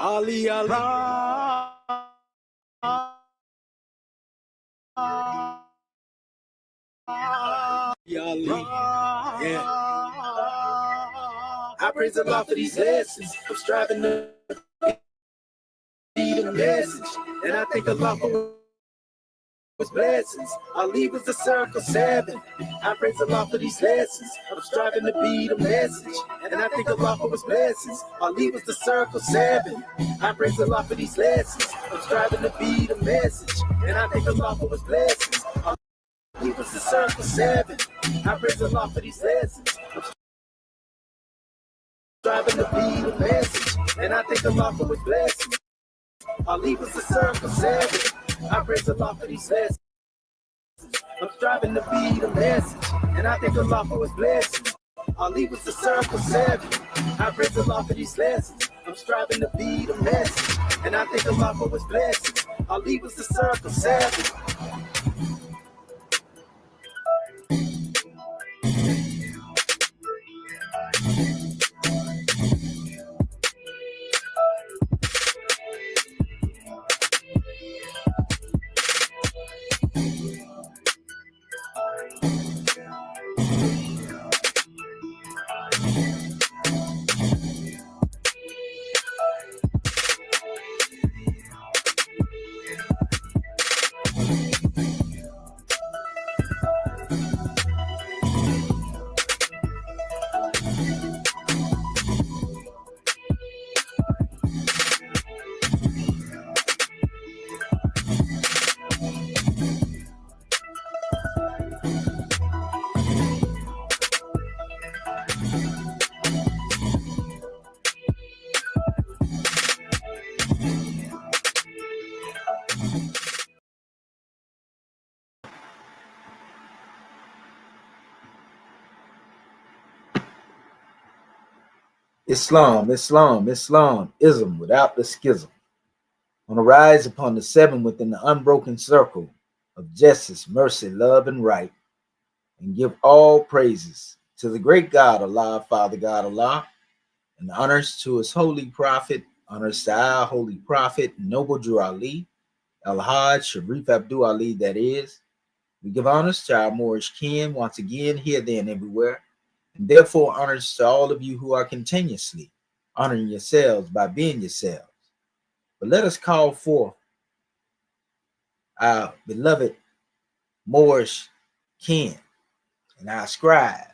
Ali, Ali. Ali. Yeah. I praise Allah for these lessons. I'm striving to be the message, and I thank Allah for His blessings. Ali was the circle 7. I praise Allah for these lessons. I'm striving to be the message, and I thank Allah for His blessings. Ali was the circle 7. I praise Allah for these lessons. I'm striving to be the message, and I thank Allah for His blessings. Ali was the circle 7. I praise Allah for these lessons. I'm striving to be the message, and I thank Allah for His blessings. Ali was the circle 7. I praise Allah for these lessons. I'm striving to be the message, and I thank Allah for His blessings. Ali was the circle 7. I praise Allah for these lessons. I'm striving to be the message, and I thank Allah for His blessings. Ali was the circle 7. Islam without the schism. On a rise upon the 7 within the unbroken circle of justice, mercy, love, and right, and give all praises to the great God, Allah, Father God, Allah, and honors to His holy prophet, honors to our holy prophet, Noble Drew Ali, Al-Hajj, Sharif Abdul Ali, that is. We give honors to our Moorish kin once again, here, there, and everywhere, and therefore honors to all of you who are continuously honoring yourselves by being yourselves. But let us call forth our beloved Moorish kin and our scribe,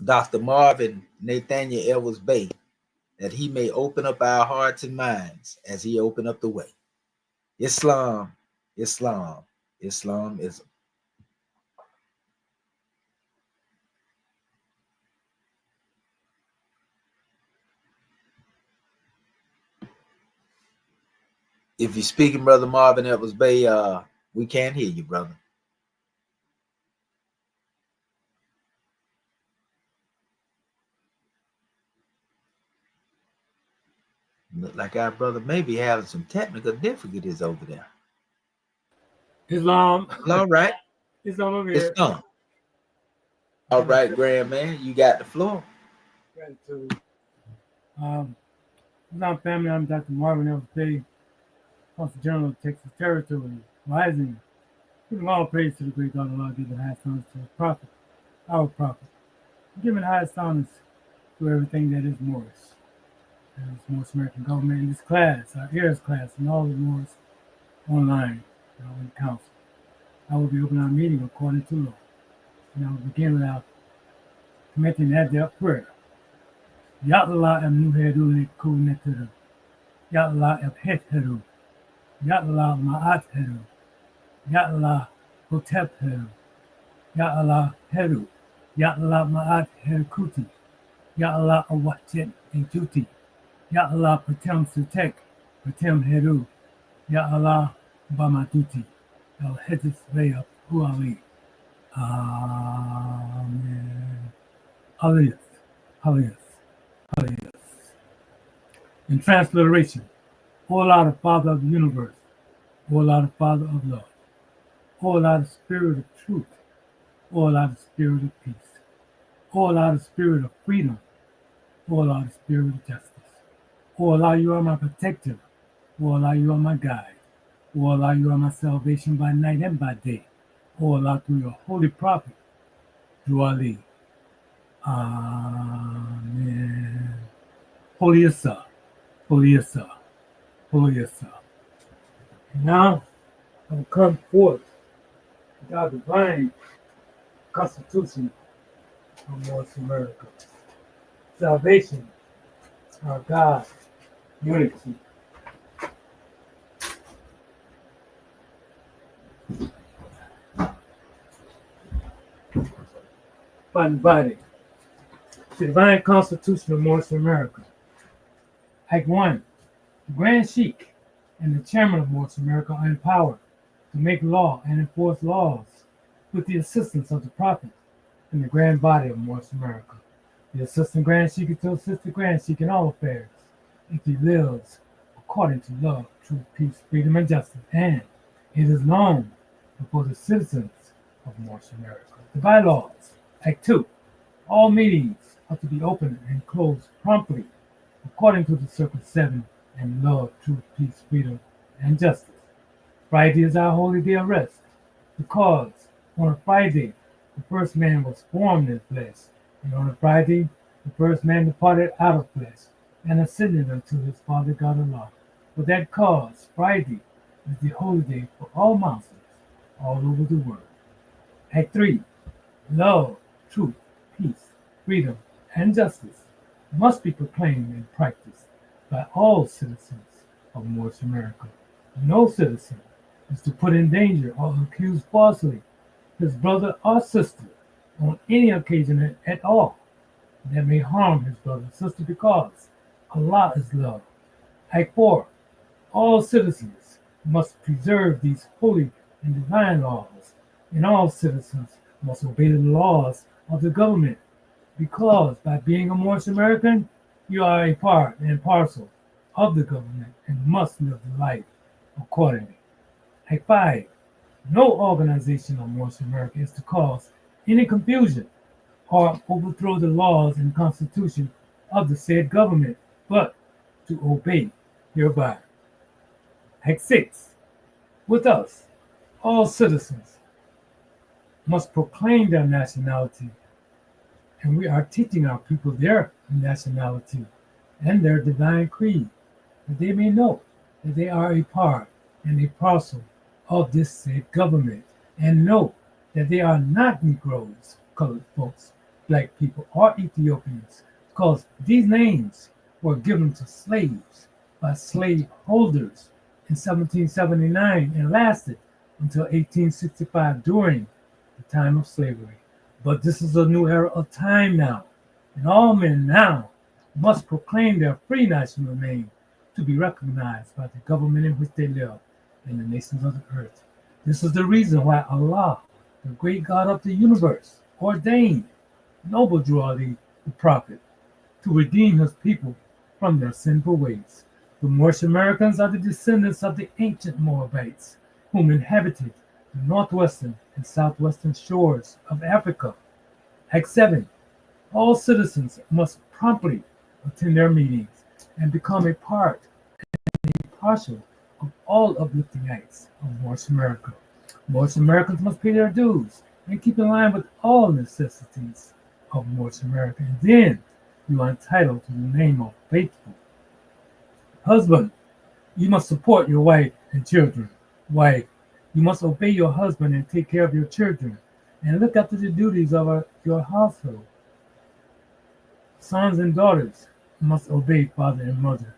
Dr. Marvin Nathaniel Edwards Bey, that he may open up our hearts and minds as he opened up the way. Islam, Islam, Islamism. If you're speaking, Brother Marvin Edwards Bey, we can't hear you, brother. Look like our brother may be having some technical difficulties over there. Islam. All right. Islam over here. Islam. All right, grand man, you got the floor. Gratitude. Islam family, I'm Dr. Marvin Edwards Bey, Consul General of Texas Territory, rising. Giving all praise to the great God Allah, giving highest honors to His prophet, our prophet. Giving highest honors to everything that is Moorish. There's Moorish American government in this class, our heirs class, and all the Moorish online, in the council. I will be opening our meeting according to law. And I will begin with our commencing adept prayer. Ya Allah am nuhedu neku neteru. Ya Allah am heteru. Ya Allah ma'at heru. Ya Allah hotep heru. Ya Allah heru. Ya Allah ma'at herkuti. Ya Allah awatet entuti. Ya Allah patem sutek. Patem heru. Ya Allah bamaduti. El hedis veya huali. Amen. Hallelujah. Hallelujah. Hallelujah. In transliteration, O Allah, the Father of the universe, O Allah, the Father of love, O Allah, the Spirit of truth, O Allah, the Spirit of peace, O Allah, the Spirit of freedom, O Allah, the Spirit of justice, O O Allah, you are my protector. O Allah, you are my guide. O Allah, you are my salvation by night and by day. O Allah, through your holy prophet, through Ali. Amen. Holy Issa, Holy Issa, Holy Issa. And now, I will come forth with our divine constitution of North America. Salvation, our God, unity. Body. The Divine Constitution of North America. Act 1. The Grand Sheik and the Chairman of North America are empowered to make law and enforce laws with the assistance of the Prophet and the Grand Body of North America. The Assistant Grand Sheik is to assist the Grand Sheik in all affairs if he lives according to love, truth, peace, freedom, and justice, and it is known before the citizens of North America. The bylaws. Act 2. All meetings are to be opened and closed promptly according to the Circle 7 and love, truth, peace, freedom, and justice. Friday is our holy day of rest because on a Friday the first man was formed in flesh, and on a Friday the first man departed out of flesh and ascended unto his Father God Allah. For that cause, Friday is the holy day for all Muslims all over the world. Act 3. Love, truth, peace, freedom, and justice must be proclaimed and practiced by all citizens of North America. No citizen is to put in danger or accuse falsely his brother or sister on any occasion at all that may harm his brother or sister because Allah is love. Act 4. All citizens must preserve these holy and divine laws, and all citizens must obey the laws of the government because by being a North American, you are a part and parcel of the government and must live the life accordingly. Act 5. No organization of North America is to cause any confusion or overthrow the laws and constitution of the said government, but to obey hereby. Act 6. With us, all citizens must proclaim their nationality, and we are teaching our people their nationality and their divine creed, that they may know that they are a part and a parcel of this said government, and know that they are not Negroes, colored folks, black people, or Ethiopians, because these names were given to slaves by slave holders in 1779 and lasted until 1865 during the time of slavery. But this is a new era of time now, and all men now must proclaim their free national name to be recognized by the government in which they live in the nations of the earth. This is the reason why Allah, the great God of the universe, ordained noble Drew Ali, the prophet, to redeem his people from their sinful ways. The Moorish Americans are the descendants of the ancient Moabites, whom inhabited the northwestern and southwestern shores of Africa. Act 7. All citizens must promptly attend their meetings and become a part and a partial of all uplifting acts of Moorish America. Moorish Americans must pay their dues and keep in line with all necessities of Moorish America, and then you are entitled to the name of faithful. Husband, you must support your wife and children. Wife, you must obey your husband and take care of your children and look after the duties of your household. Sons and daughters must obey father and mother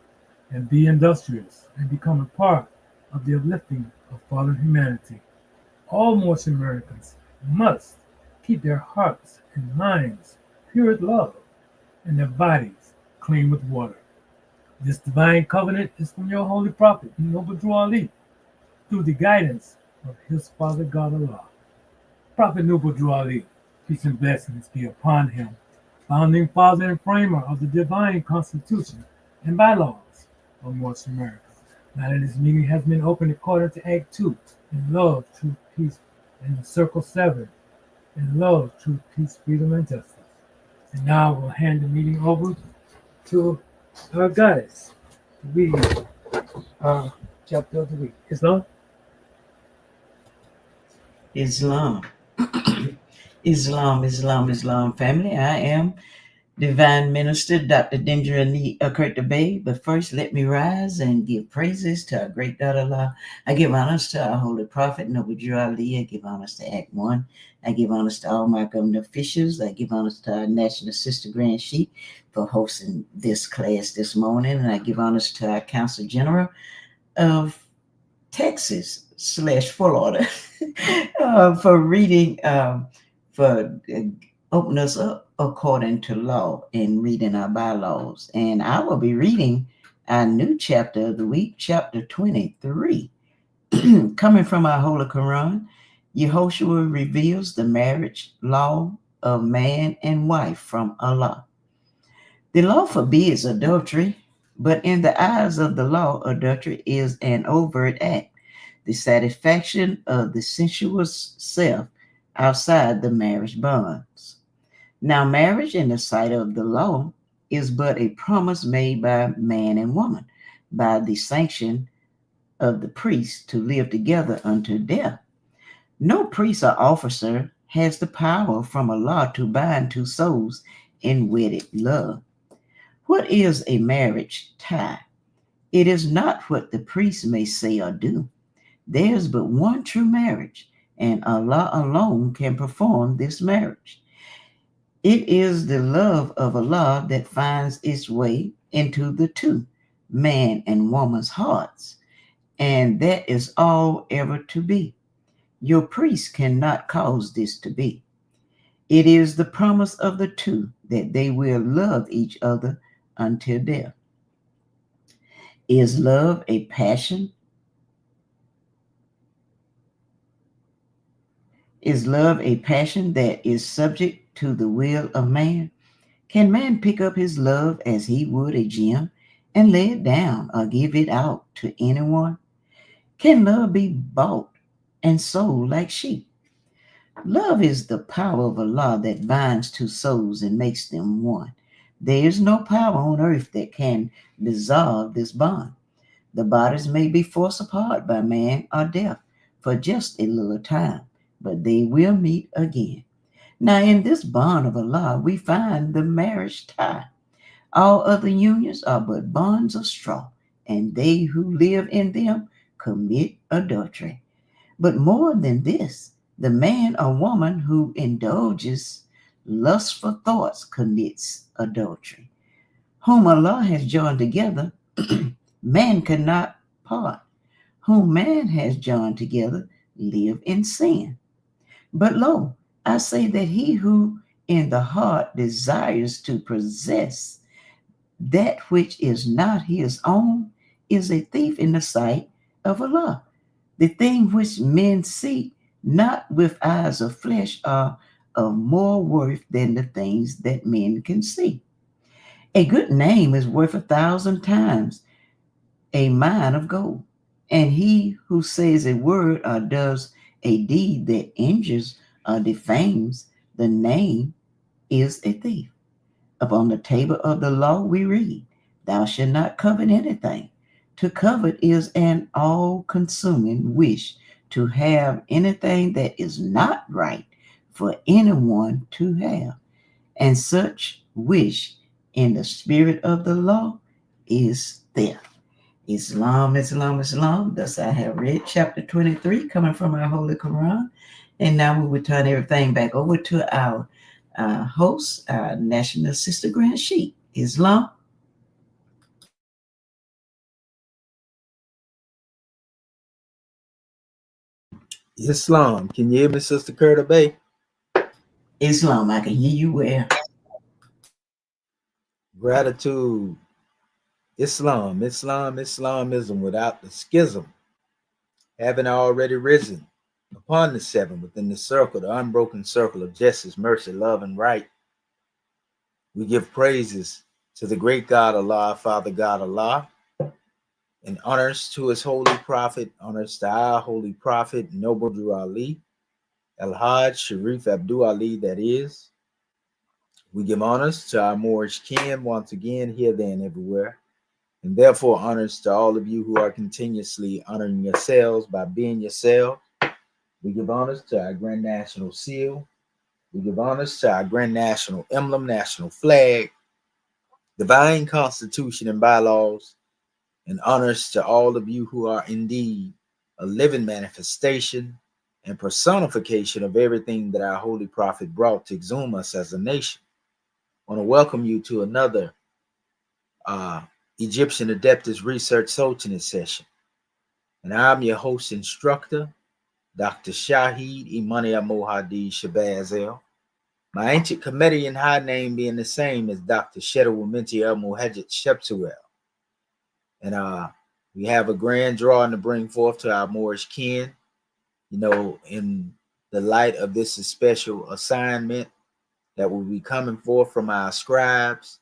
and be industrious and become a part of the uplifting of fallen humanity. All Moorish Americans must keep their hearts and minds pure with love and their bodies clean with water. This divine covenant is from your holy prophet, Noble Drew Ali, through the guidance of his Father God Allah. Prophet Noble Drew Ali, peace and blessings be upon him, founding father and framer of the divine constitution and bylaws of North America. Now that this meeting has been opened according to Act 2, in love, truth, peace, and the Circle 7, in love, truth, peace, freedom, and justice. And now we'll hand the meeting over to our goddess, read our chapter of the week. Islam? Islam. Islam, family. I am Divine Minister Dr. Dendra Kirk Bay. But first, let me rise and give praises to our great God Allah. I give honors to our holy prophet, Noble Drew Ali. I give honors to Act 1. I give honors to all my government officials. I give honors to our National Sister Grand Sheik for hosting this class this morning. And I give honors to our Council General of Texas/Florida for reading, for opening us up according to law and reading our bylaws. And I will be reading our new chapter of the week, chapter 23. Coming from our Holy Quran, Yehoshua reveals the marriage law of man and wife from Allah. The law forbids adultery, but in the eyes of the law, adultery is an overt act, the satisfaction of the sensuous self outside the marriage bonds. Now, marriage in the sight of the law is but a promise made by man and woman by the sanction of the priest to live together unto death. No priest or officer has the power from Allah to bind two souls in wedded love. What is a marriage tie? It is not what the priest may say or do. There's but one true marriage, and Allah alone can perform this marriage. It is the love of Allah that finds its way into the two, man and woman's hearts, and that is all ever to be. Your priest cannot cause this to be. It is the promise of the two that they will love each other until death. Is love a passion? Is love a passion that is subject to the will of man? Can man pick up his love as he would a gem and lay it down or give it out to anyone? Can love be bought and sold like sheep? Love is the power of Allah that binds two souls and makes them one. There is no power on earth that can dissolve this bond. The bodies may be forced apart by man or death for just a little time, but they will meet again. Now, in this bond of Allah, we find the marriage tie. All other unions are but bonds of straw, and they who live in them commit adultery. But more than this, the man or woman who indulges lustful thoughts commits adultery. Whom Allah has joined together, man cannot part. Whom man has joined together live in sin. But lo, I say that he who in the heart desires to possess that which is not his own is a thief in the sight of Allah. The thing which men see not with eyes of flesh are of more worth than the things that men can see. A good name is worth 1,000 times a mine of gold. And he who says a word or does a deed that injures or defames the name is a thief. Upon the table of the law we read, thou shalt not covet anything. To covet is an all-consuming wish to have anything that is not right for anyone to have. And such wish in the spirit of the law is theft. Islam. Thus I have read chapter 23 coming from our Holy Quran. And now we will turn everything back over to our host, our National Sister Grand Sheik. Islam. Islam. Can you hear me, Sister Curta Bay? Islam, I can hear you well. Gratitude. Islamism without the schism, having already risen upon the seven within the circle, the unbroken circle of justice, mercy, love, and right. We give praises to the great God Allah, Father God Allah, and honors to his holy prophet, honors to our holy prophet, Noble Drew Ali, El-Hajj Sharif Abdul Ali, that is. We give honors to our Moorish kin once again, here, there, and everywhere. And therefore, honors to all of you who are continuously honoring yourselves by being yourself. We give honors to our Grand National Seal. We give honors to our Grand National Emblem, National Flag, Divine Constitution and bylaws, and honors to all of you who are indeed a living manifestation and personification of everything that our Holy Prophet brought to exhume us as a nation. I want to welcome you to another Egyptian Adeptus Research Solstice session. And I'm your host instructor, Dr. Shahid Imani Mohadi Shabazel. My ancient Kemetic and high name being the same as Dr. Shedawamenti El Muhajjed Shepsuel. And we have a grand drawing to bring forth to our Moorish kin, in the light of this special assignment that will be coming forth from our scribes.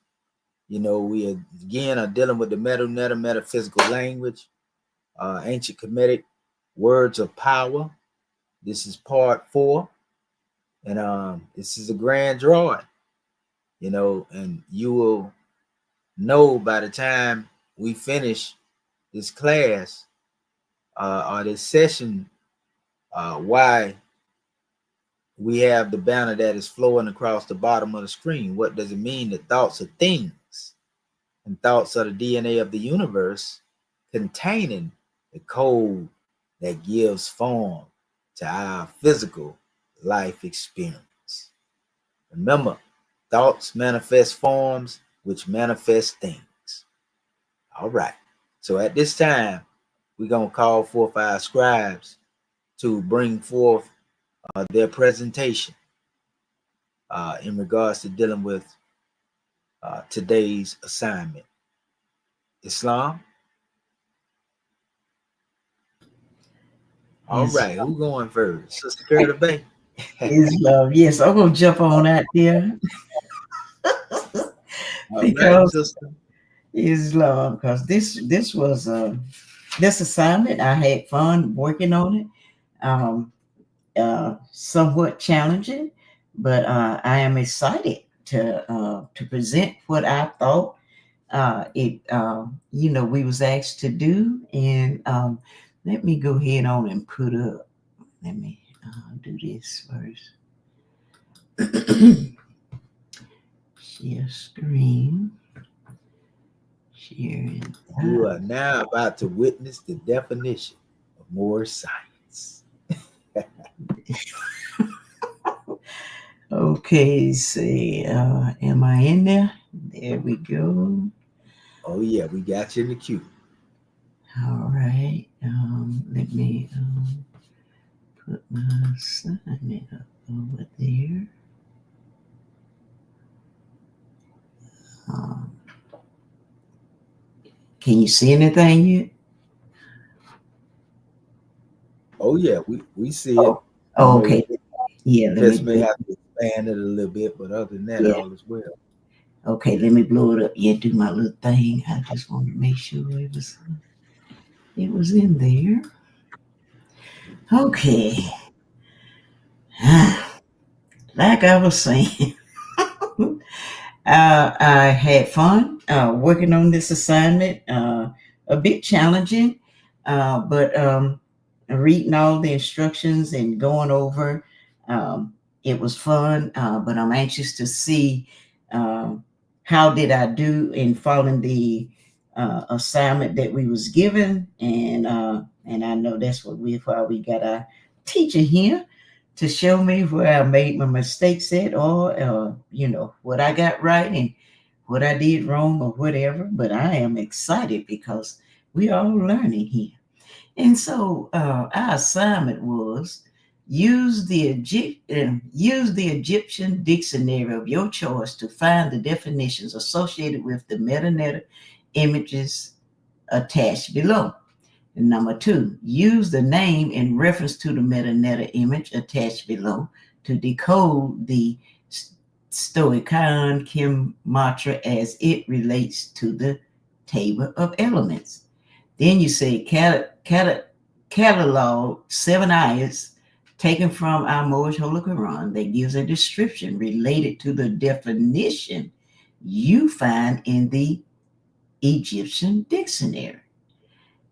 We again are dealing with the Medu metaphysical language, ancient Kemetic words of power. This is part 4, and this is a grand drawing, and you will know by the time we finish this class or this session why we have the banner that is flowing across the bottom of the screen. What does it mean that thoughts are things and thoughts are the DNA of the universe, containing the code that gives form to our physical life experience? Remember, thoughts manifest forms which manifest things. All right. So at this time, we're going to call forth our scribes to bring forth their presentation in regards to dealing with today's assignment. Islam? All Yes. right, who's going first? Sister Curtis Bay? Islam. Yes, I'm going to jump on out there. Because Islam, because this was this assignment, I had fun working on it. Somewhat challenging, but I am excited to present what I thought we was asked to do. And let me go ahead on and put up. Let me do this first. Share screen. Sharing. You are now about to witness the definition of more science. Okay, see, am I in there? There we go. Oh yeah, we got you in the queue. All right. Let me put my assignment up over there. Can you see anything yet? Oh yeah, we see it. Oh, okay. Yeah, Just may have to expand it a little bit, but other than that, all is well. Okay, let me blow it up. Yeah, do my little thing. I just want to make sure it was in there. Okay. Like I was saying, I had fun working on this assignment. A bit challenging, but reading all the instructions and going over, it was fun. But I'm anxious to see how did I do in following the assignment that we was given, and I know that's why we got our teacher here to show me where I made my mistakes at, or what I got right and what I did wrong or whatever. But I am excited because we are all learning here. And so our assignment was use the Egyptian dictionary of your choice to find the definitions associated with the meta images attached below. And number 2, use the name in reference to the meta image attached below to decode the Stoicheion Kemetic as it relates to the table of elements. Then you say catalog 7 ayats taken from our Moorish Holy Quran that gives a description related to the definition you find in the Egyptian Dictionary.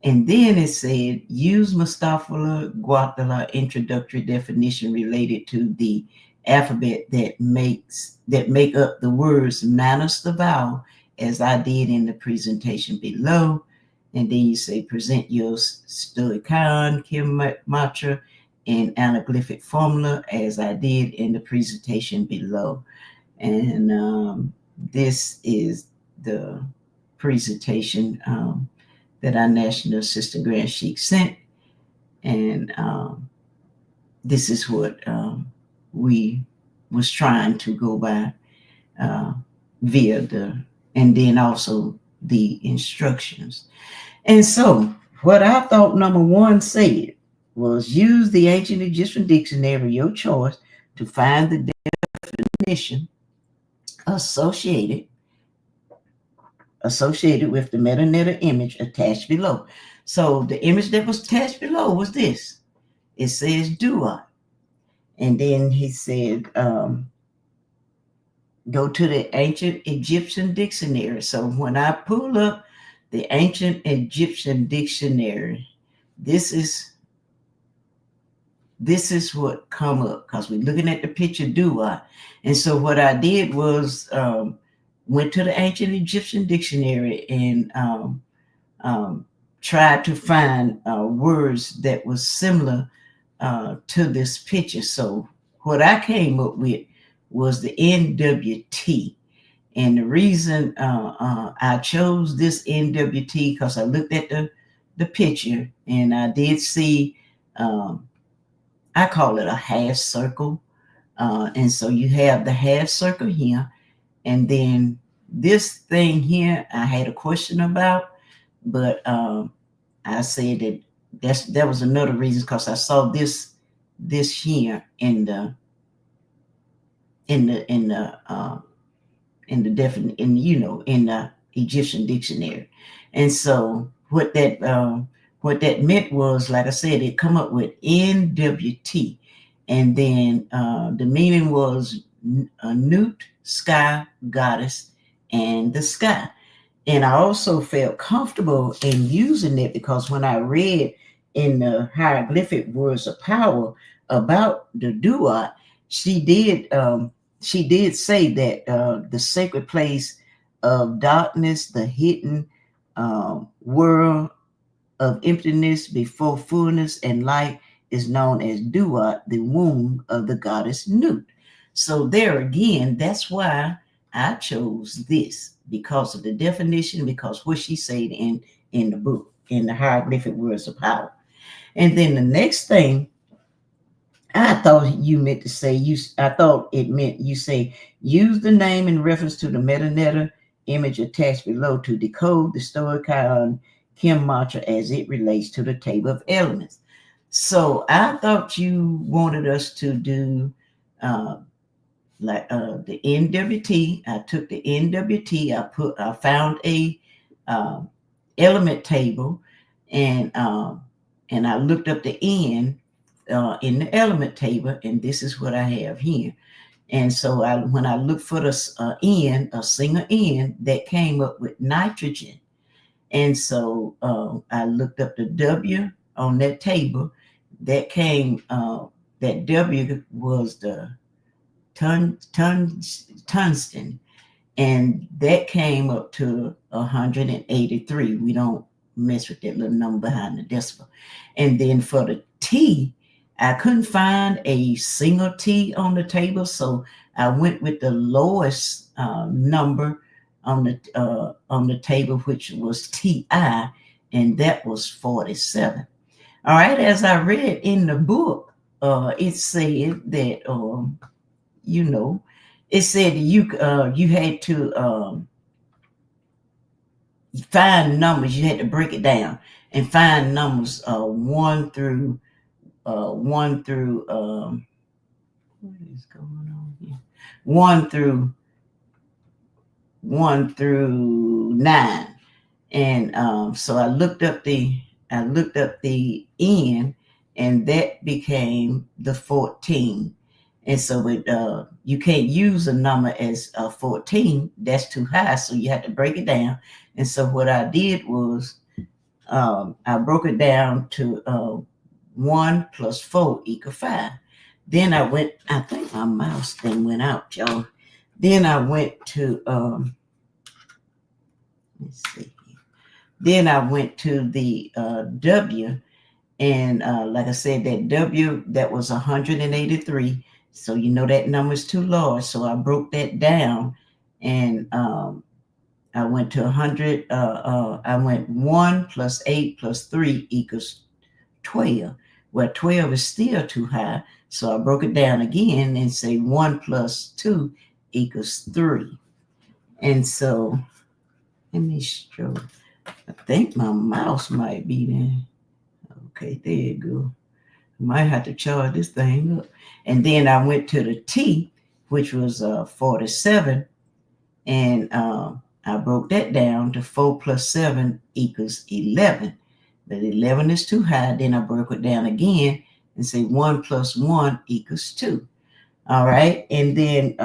And then it said, use Mustafa Guatala introductory definition related to the alphabet that make up the words minus the vowel, as I did in the presentation below. And then you say, present your stoicheion, Kemetic, and anaglyphic formula, as I did in the presentation below. And this is the presentation that our National Assistant Grand Sheik sent. And this is what we was trying to go by via and then also the instructions. And so what I thought number one said was use the ancient Egyptian dictionary of your choice to find the definition associated with the metadata image attached below. So the image that was attached below was this. It says duat. And then he said, go to the ancient Egyptian dictionary. So when I pull up the ancient Egyptian dictionary, this is what come up, because we're looking at the picture duat. And so what I did was went to the ancient Egyptian dictionary and tried to find words that was similar to this picture. So what I came up with was the NWT. And the reason I chose this NWT, because I looked at the picture and I did see, I call it a half circle. And so you have the half circle here. And then this thing here, I had a question about, but I said that was another reason, because I saw this here in the Egyptian dictionary. And so what that meant was, like I said, it come up with NWT, and then the meaning was Nut, sky, goddess, and the sky. And I also felt comfortable in using it because when I read in the hieroglyphic words of power about the duat, she did say that the sacred place of darkness, the hidden world of emptiness before fullness and light, is known as duat, the womb of the goddess Nut. So there again, that's why I chose this, because of the definition, because what she said in the book, in the hieroglyphic words of power. And then the next thing, I thought you meant to say, I thought it meant you say, use the name in reference to the metadata image attached below to decode the stoicheion Kemetic as it relates to the table of elements. So I thought you wanted us to do the NWT. I took the NWT. I found a element table, and I looked up the N in the element table, and this is what I have here. And so when I looked for the N, a single N, that came up with nitrogen. And so I looked up the W on that table. That came, that W was the tungsten, and that came up to 183. We don't mess with that little number behind the decimal. And then for the T, I couldn't find a single T on the table, so I went with the lowest number on the table, which was TI, and that was 47. All right, as I read in the book, it said that it said you had to find numbers. You had to break it down and find numbers 1 through what is going on here? 1 through 9. And so I looked up the N, and that became the 14. And so you can't use a number as 14. That's too high. So you have to break it down. And so what I did was I broke it down to 1 plus 4 equal 5. Then I think my mouse thing went out, y'all. Then I went to, let's see. Then I went to the W. And like I said, that W, that was 183. So you know that number is too large. So I broke that down, and I went to 100. I went 1 plus 8 plus 3 equals 12. Well, 12 is still too high. So I broke it down again and say 1 plus 2 equals 3. And so let me show. I think my mouse might be there. Okay, there you go. Might have to charge this thing up. And then I went to the T, which was 47, and I broke that down to 4 plus 7 equals 11. But 11 is too high. Then I broke it down again and say 1 plus 1 equals 2. All right. And then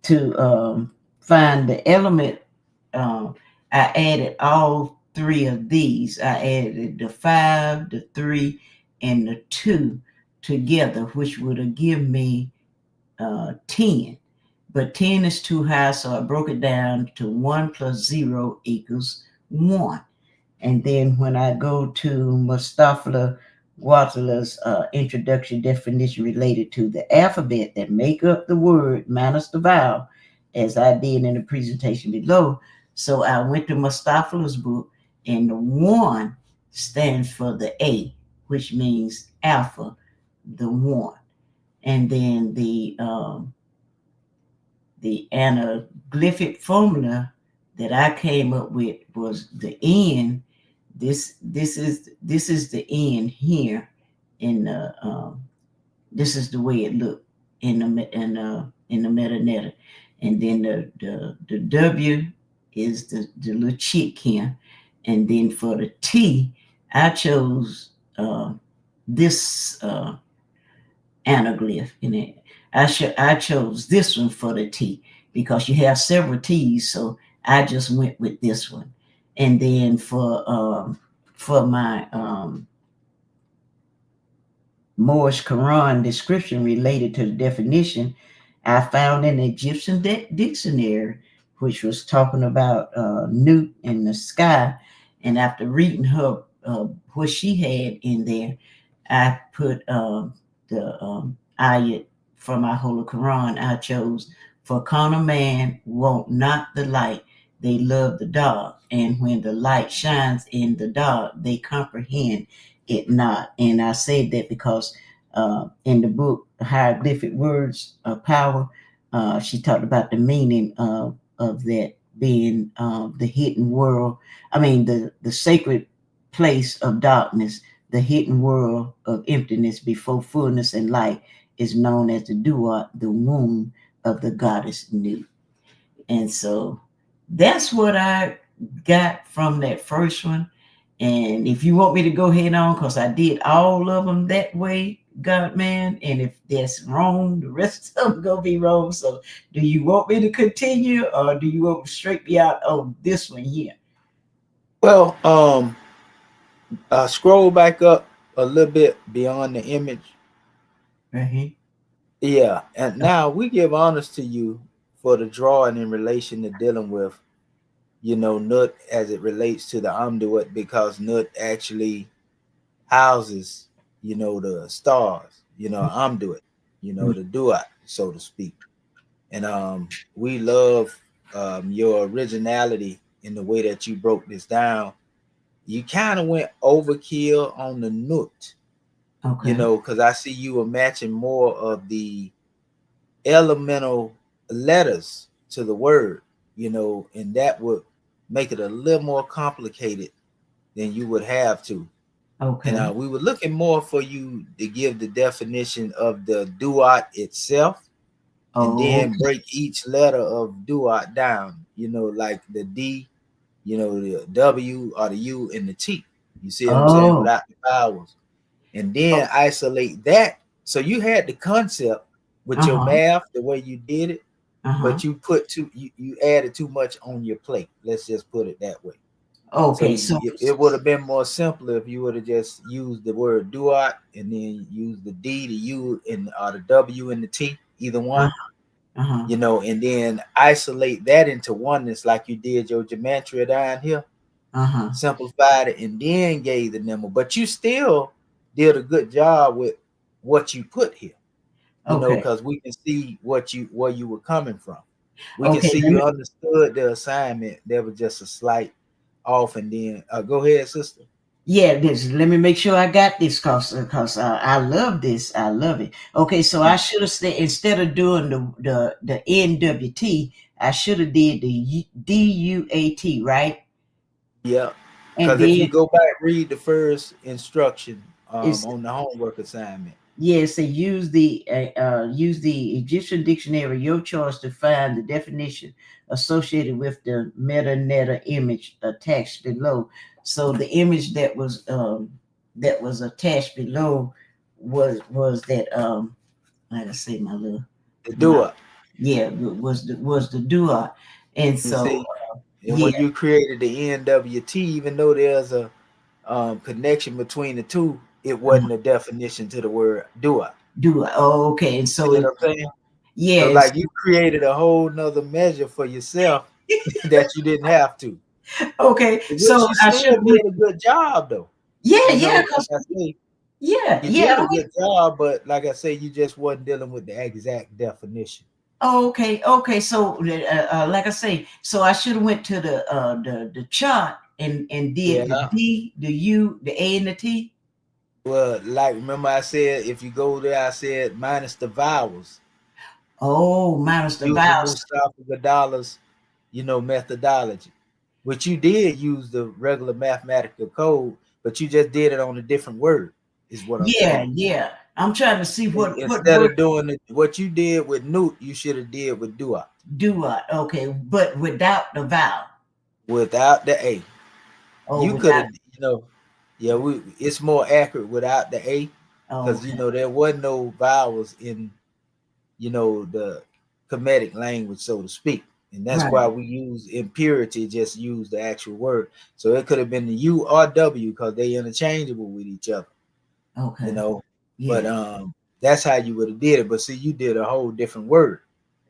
to find the element, I added all three of these. I added the 5, the 3, and the 2 together, which would have given me 10. But 10 is too high, so I broke it down to 1 plus 0 equals 1. And then when I go to Mustafa Watala's introduction definition related to the alphabet that make up the word minus the vowel, as I did in the presentation below. So I went to Mustafa's book, and the 1 stands for the A, which means alpha, the 1. And then the anaglyphic formula that I came up with was the N. This is the N here in the this is the way it looked in the metadata. And then the W is the little chick here. And then for the T, I chose this anaglyph in it. I chose this one for the T because you have several T's, so I just went with this one. And then for my Moorish Quran description related to the definition, I found an Egyptian dictionary which was talking about Newt in the sky. And after reading her what she had in there, I put the ayat from my Holy Quran. I chose, for carnal man want not the light, they love the dark. And when the light shines in the dark, they comprehend it not. And I said that because in the book, Hieroglyphic Words of Power, she talked about the meaning of that being the hidden world. I mean, the sacred place of darkness, the hidden world of emptiness before fullness and light is known as the Duat, the womb of the goddess Nut. And so that's what I got from that first one. And if you want me to go ahead on, because I did all of them that way, God man, and if that's wrong, the rest of them gonna be wrong. So do you want me to continue, or do you want to straight me out on this one here? Well, scroll back up a little bit beyond the image. Uh-huh. Yeah, and now we give honors to you for the drawing in relation to dealing with, Nut as it relates to the Amduat, because Nut actually houses, the stars, Amduat, the Duat, so to speak. And we love your originality in the way that you broke this down. You kind of went overkill on the Nut, Okay. because I see you were matching more of the elemental letters to the word, and that would make it a little more complicated than you would have to. Okay. And we were looking more for you to give the definition of the duat itself, and then Okay. break each letter of duat down, like the D, the W or the U and the T. You see what I'm saying? Oh. Without the vowels. And then isolate that. So you had the concept, with your Uh-huh. math, the way you did it, Uh-huh. but you added too much on your plate. Let's just put it that way. So Okay, so it would have been more simpler if you would have just used the word duat and then use the D, the U, and the W and the T, either uh-huh. one, Uh-huh. and then isolate that into oneness like you did your gematria down here, Uh-huh. simplified it, and then gave the number. But you still did a good job with what you put here, Okay. because we can see where you were coming from. We can Okay, see let you me understood the assignment. There was just a slight off, and then go ahead, sister. yeah, this let me make sure I got this cause I love this. I love it. Okay, so I should have said instead of doing the NWT, I should have did the DUAT, right? Yeah, And because if then you go back, read the first instruction it's on the homework assignment. yes, they use the Egyptian dictionary, your choice, to find the definition associated with the meta image attached below. So the image that was attached below was that like I say my little The my do it. yeah was the dua, and You so see, and yeah when you created the NWT, even though there's a connection between the two, it wasn't a definition to the word do it. dua. Oh, okay, and You so know what I'm saying? So yes, like you created a whole nother measure for yourself that you didn't have to. okay, Which so you I should still did a good job though. yeah, Like cause I say, yeah, you yeah. did a good job, but like I say, you just wasn't dealing with the exact definition. Oh, okay, okay. So, like I say, so I should have went to the chart and did the Yeah. D, the U, the A, and the T. Well, like remember I said if you go there, I said minus the vowels. Oh, minus the Use the vowels. Mustafa Gadala's, methodology. Which you did use the regular mathematical code, but you just did it on a different word, is what I'm Yeah, saying. yeah. I'm trying to see what Instead word of doing what you did with Newt, you should have did with Dua do I? Okay, but without the vowel. without the A. Oh, You could without. have, yeah, it's more accurate without the A Oh, because okay. there wasn't no vowels in the Kemetic language, so to speak. And that's Right. why we use impurity, just use the actual word. So it could have been the U or W because they interchangeable with each other, you Okay. know. But Yeah. that's how you would have did it. But see, you did a whole different word.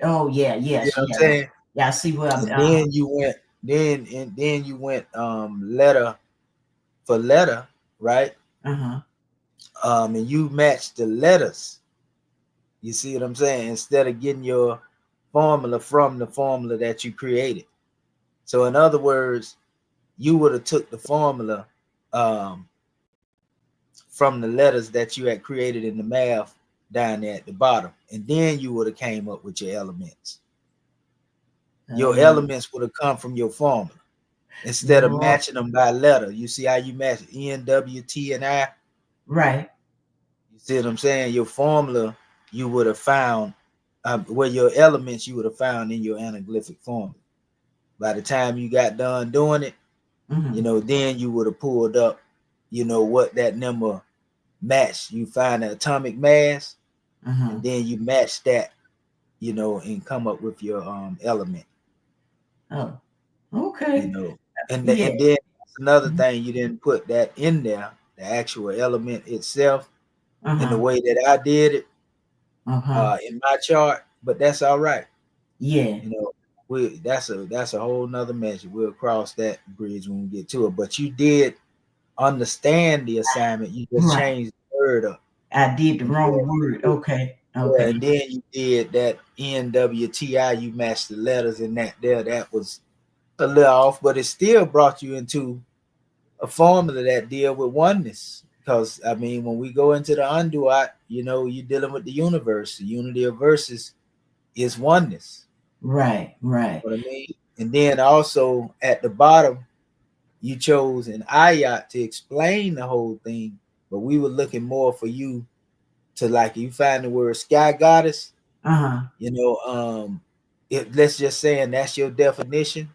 Oh, yeah. You Yes. know what I'm Yeah. saying? Yeah. I see what I'm. And then you went letter for letter, right? Uh-huh. And you matched the letters. You see what I'm saying? Instead of getting your formula from the formula that you created. So in other words, you would have took the formula um, from the letters that you had created in the math down there at the bottom, and then you would have came up with your elements. Your Um, elements would have come from your formula instead of no, matching them by letter. You see how you match N, W, T, and I? right. You see what I'm saying? Your formula you would have found where your elements you would have found in your anaglyphic formula. By the time you got done doing it, Mm-hmm. then you would have pulled up, what that number matched. You find the atomic mass, Uh-huh. and then you match that, and come up with your element, Oh, you okay. know. And Yeah. and then another Mhm. thing, you didn't put that in there, the actual element itself, in the Uh-huh. way that I did it Uh-huh. in my chart, but that's all right. Yeah. You know, that's a whole nother measure. We'll cross that bridge when we get to it. But you did understand the assignment. You just Right. changed the word up. I did the And wrong then word. Okay. yeah, Okay. and then you did that NWTI, you matched the letters in that there. That was a little off, but it still brought you into a formula that deal with oneness. Because I mean, when we go into the unduat, you're dealing with the universe. The unity of verses is oneness. Right. You Right. know what I mean? And then also at the bottom, you chose an ayat to explain the whole thing, but we were looking more for you to like you find the word sky goddess, Uh-huh. let's just say, and that's your definition.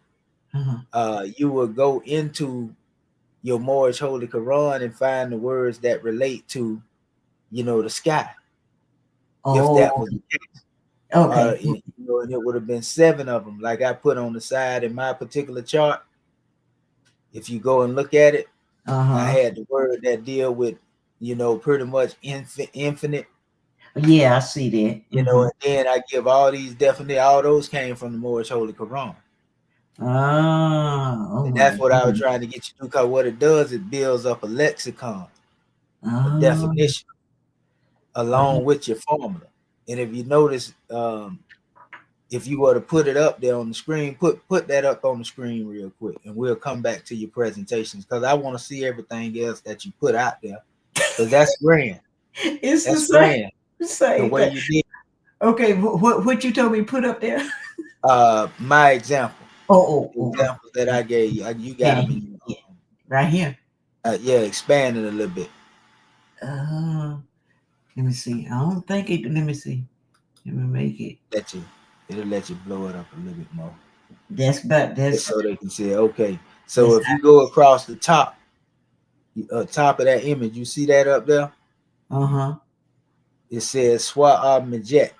Uh-huh. You will go into your Moorish Holy Quran and find the words that relate to, the sky. if that was Oh, the case. okay. You know, and it would have been 7 of them, like I put on the side in my particular chart. If you go and look at it, I Uh-huh. had the word that deal with, you know, pretty much infinite, Yeah, I see that. you know, and then I give all these definite, all those came from the Moorish Holy Quran. Ah, oh And my that's what I was goodness. trying to get you to do, because what it does, it builds up a lexicon, a Ah, definition, along with your formula. And if you notice, if you were to put it up there on the screen, put that up on the screen real quick, and we'll come back to your presentations, because I want to see everything else that you put out there, because that's grand. it's the That's grand. The same way thing. you did Okay, what you told me put up there? my example, the Oh. examples that I gave you, you got Yeah, them in your, yeah, right here. yeah, expand it a little bit. Uh, let me see. I don't think it. Let me see. Let me make it. It'll let you blow it up a little bit more, That's about just that's so they can see it. Okay, so that's. if you go across the top, top of that image, you see that up there? Uh-huh. It says Swa Majet.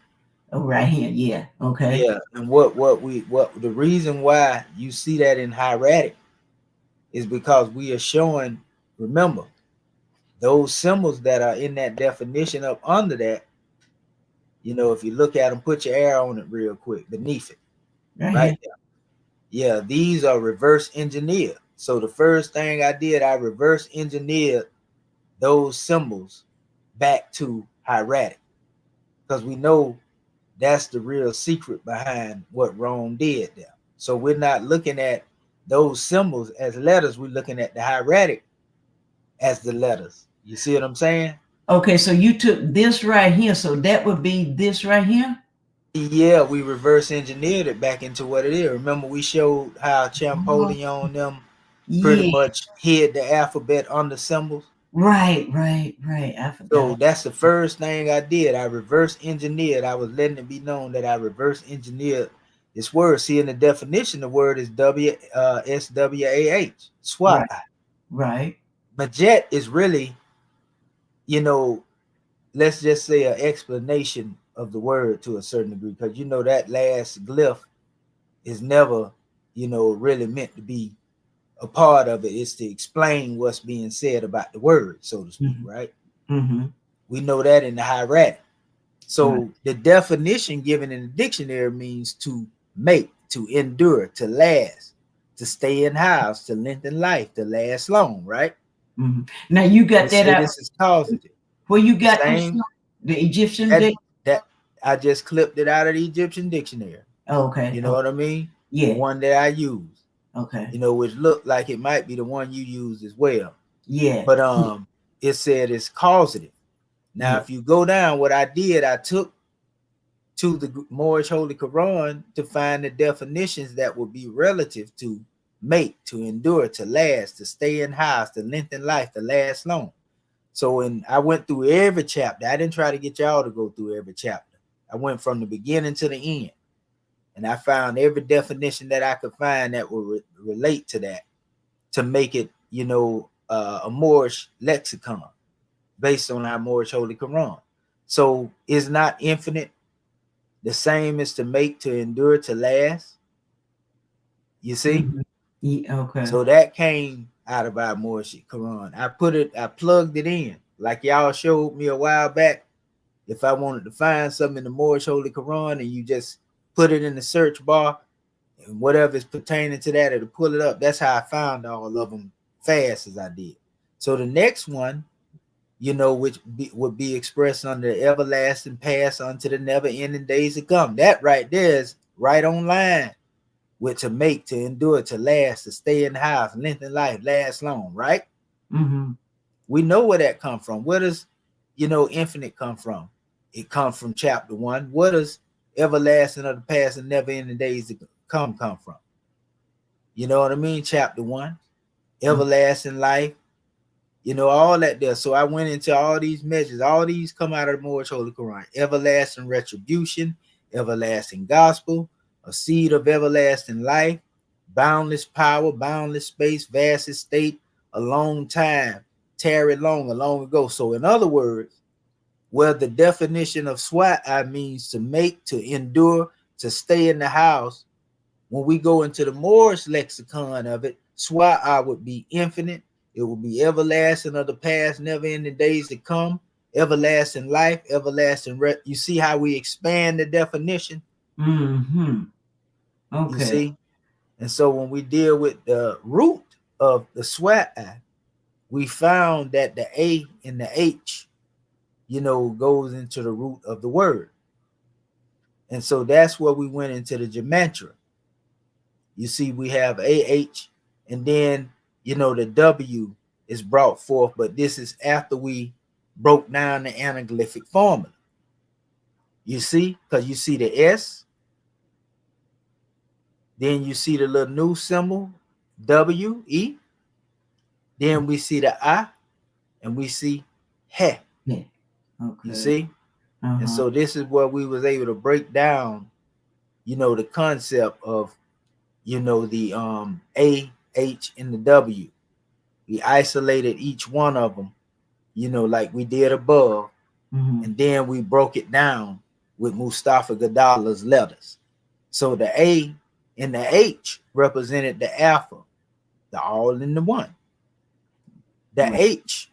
Oh, right here. Yeah. Okay. Yeah, and what the reason why you see that in hieratic is because we are showing. Remember, those symbols that are in that definition up under that. You know, if you look at them, put your arrow on it real quick beneath it, Right here. right there. Yeah, these are reverse engineered. So the first thing I did, I reverse engineered those symbols back to hieratic, because we know that's the real secret behind what Rome did there. So we're not looking at those symbols as letters, we're looking at the hieratic as the letters. You see what I'm saying? Okay, so you took this right here, so that would be this right here. Yeah, we reverse engineered it back into what it is. Remember, we showed how Oh, Champollion them pretty yeah. much hid the alphabet under symbols. Right. I So forgot. that's the first thing I did. I reverse engineered. I was letting it be known that I reverse engineered this word. See, in the definition, the word is SWAH, SWAT. Right. Majet is really, you know, let's just say an explanation of the word to a certain degree, because you know that last glyph is never, you know, really meant to be a part of it. It's to explain what's being said about the word, so to speak, right? Mm-hmm. We know that in the hieratic. Right. So the definition given in the dictionary means to make, to endure, to last, to stay in house, to lengthen life, to last long, right? Mm-hmm. Now you got Let's that say out. this is causative. Where you The got this same from? The Egyptian that day? that I just clipped it out of the Egyptian dictionary. Oh, okay. You know what I mean? The Yeah. one that I use, Okay. you know, which looked like it might be the one you used as well. Yeah. But it said it's causative. Now, Yeah. if you go down, what I did, I took to the Moorish Holy Quran to find the definitions that would be relative to make, to endure, to last, to stay in house, to lengthen life, to last long. So when I went through every chapter, I didn't try to get y'all to go through every chapter. I went from the beginning to the end, and I found every definition that I could find that would relate to that, to make it, you know, a Moorish lexicon based on our Moorish Holy Quran. So it's not infinite. The same is to make, to endure, to last. You see? Mhm. Yeah. Okay. So that came out of our Moorish Quran. I plugged it in. Like y'all showed me a while back. If I wanted to find something in the Moorish Holy Quran, and you just put it in the search bar, and whatever is pertaining to that, it'll pull it up. That's how I found all of them fast as I did. So the next one, you know, would be expressed under the everlasting past unto the never ending days to come. That right there is right on line with to make, to endure, to last, to stay in the house, lengthen life, last long, right? Mm-hmm. We know where that come from. Where does, you know, infinite come from? It comes from chapter 1. What does everlasting of the past and never ending days to come from? You know what I mean? Chapter 1. Everlasting life, you know, all that there. So I went into all these measures. All these come out of the Moorish Holy Quran. Everlasting retribution, everlasting gospel, a seed of everlasting life, boundless power, boundless space, vast estate, a long time, tarry long, a long ago. So in other words, Well, the definition of swat means to make, to endure, to stay in the house. When we go into the Morse lexicon of it, swat would be infinite. It will be everlasting of the past, never ending days to come, everlasting life, everlasting. You see how we expand the definition? Mm-hmm. Okay. You see? And so when we deal with the root of the swat, we found that the A and the H, goes into the root of the word. And so that's where we went into the gematria. You see, we have AH, and then, the W is brought forth, but this is after we broke down the anaglyphic formula. You see, because you see the S, then you see the little new symbol, W, E, then we see the I, and we see he. Yeah. Okay. You see? Uh-huh. And so this is where we was able to break down, the concept of, the A, H, and the W. We isolated each one of them, like we did above, and then we broke it down with Mustafa Gadala's letters. So the A and the H represented the alpha, the all in the one. The Right. H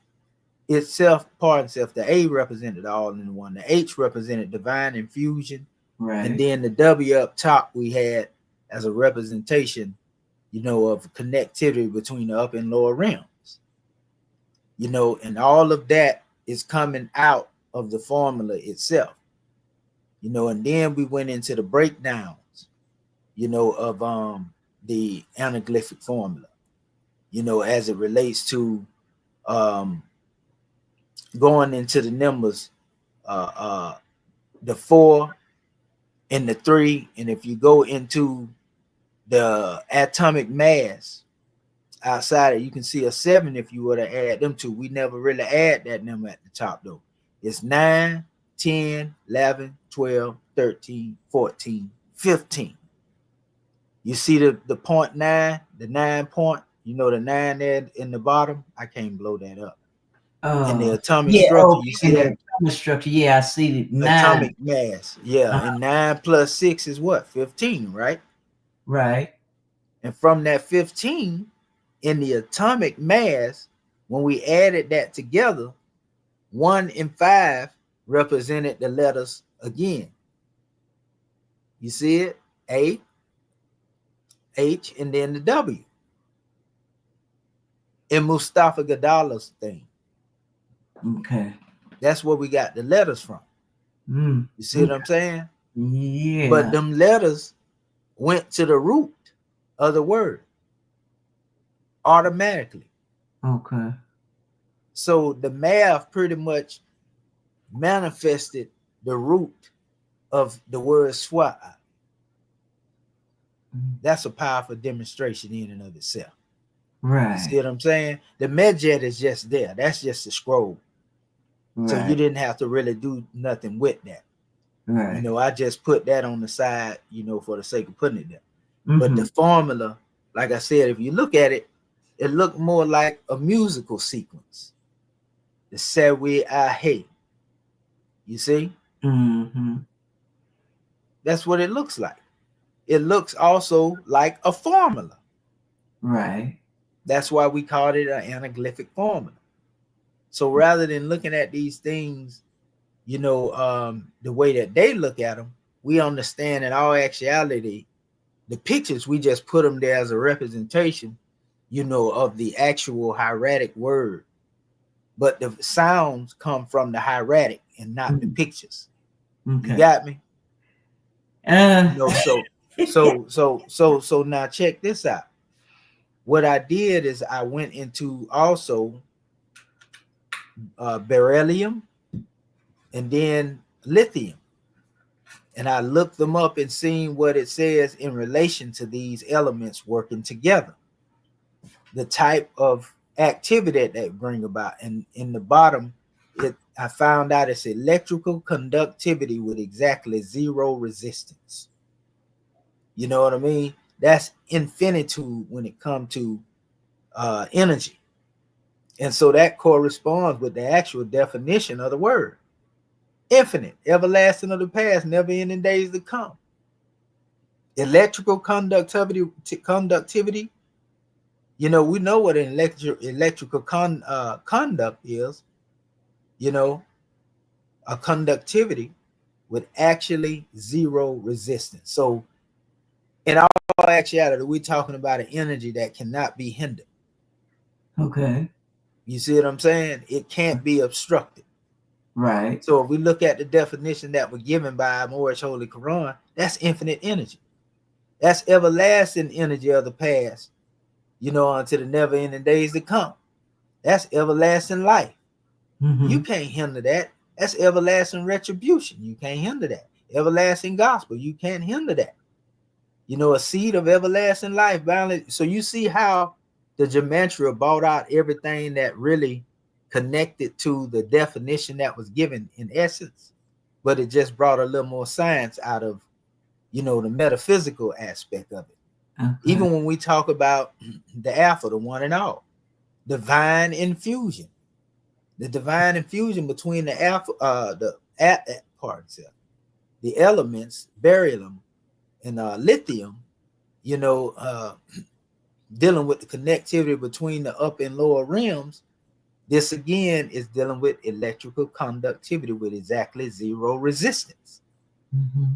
itself, the A represented the all in the one. The H represented divine infusion. Right. And then the W up top we had as a representation, of connectivity between the upper and lower realms. And all of that is coming out of the formula itself. And then we went into the breakdowns, of the anaglyphic formula, as it relates to going into the numbers, the 4 and the 3. And if you go into the atomic mass outside it, you can see a 7 if you were to add them two. We never really add that number at the top though. It's 9, 10, 11, 12, 13, 14, 15. You see the 0.9, the 9 point, the 9 there in the bottom. I can't blow that up. In the atomic structure, you see that? Atomic structure, yeah, I see it. 9. Atomic mass, yeah. And 9 plus 6 is what? 15, right? Right. And from that 15, in the atomic mass, when we added that together, 1 and 5 represented the letters again. You see it? A, H, and then the W. In Mustafa Gadala's thing. Okay. That's where we got the letters from. You see what I'm saying? Yeah. But them letters went to the root of the word automatically. Okay. So the math pretty much manifested the root of the word swat. That's a powerful demonstration in and of itself. Right. You see what I'm saying? The medjet is just there. That's just a scroll. Right. So you didn't have to really do nothing with that. Right. I just put that on the side, for the sake of putting it there. But the formula, like I said, if you look at it, it looked more like a musical sequence. The Sewi Ahe. You see? That's what it looks like. It looks also like a formula. Right. That's why we called it an anaglyphic formula. So rather than looking at these things, the way that they look at them, we understand in all actuality, the pictures, we just put them there as a representation, of the actual hieratic word. But the sounds come from the hieratic and not the pictures. Okay. You got me? So now check this out. What I did is I went into also beryllium and then lithium. And I looked them up and seen what it says in relation to these elements working together. The type of activity that they bring about. And in the bottom, I found out it's electrical conductivity with exactly 0 resistance. You know what I mean? That's infinitude when it comes to energy. And so that corresponds with the actual definition of the word. Infinite, everlasting of the past, never ending days to come. Electrical conductivity. You know, we know what an electrical conduct is. You know, a conductivity with actually zero resistance. So in all actuality, we're talking about an energy that cannot be hindered. Okay. You see what I'm saying? It can't be obstructed. Right. So if we look at the definition that was given by Moorish Holy Quran, that's infinite energy. That's everlasting energy of the past, you know, until the never ending days to come. That's everlasting life. Mm-hmm. You can't hinder that. That's everlasting retribution. You can't hinder that. Everlasting gospel. You can't hinder that. You know, a seed of everlasting life. So you see how the gematria brought out everything that really connected to the definition that was given in essence, but it just brought a little more science out of, you know, the metaphysical aspect of it. Okay. Even when we talk about the Alpha, the one and all, divine infusion, the divine infusion between the Alpha, the elements, beryllium and lithium, you know, dealing with the connectivity between the upper and lower realms. This again is dealing with electrical conductivity with exactly zero resistance. Mm-hmm.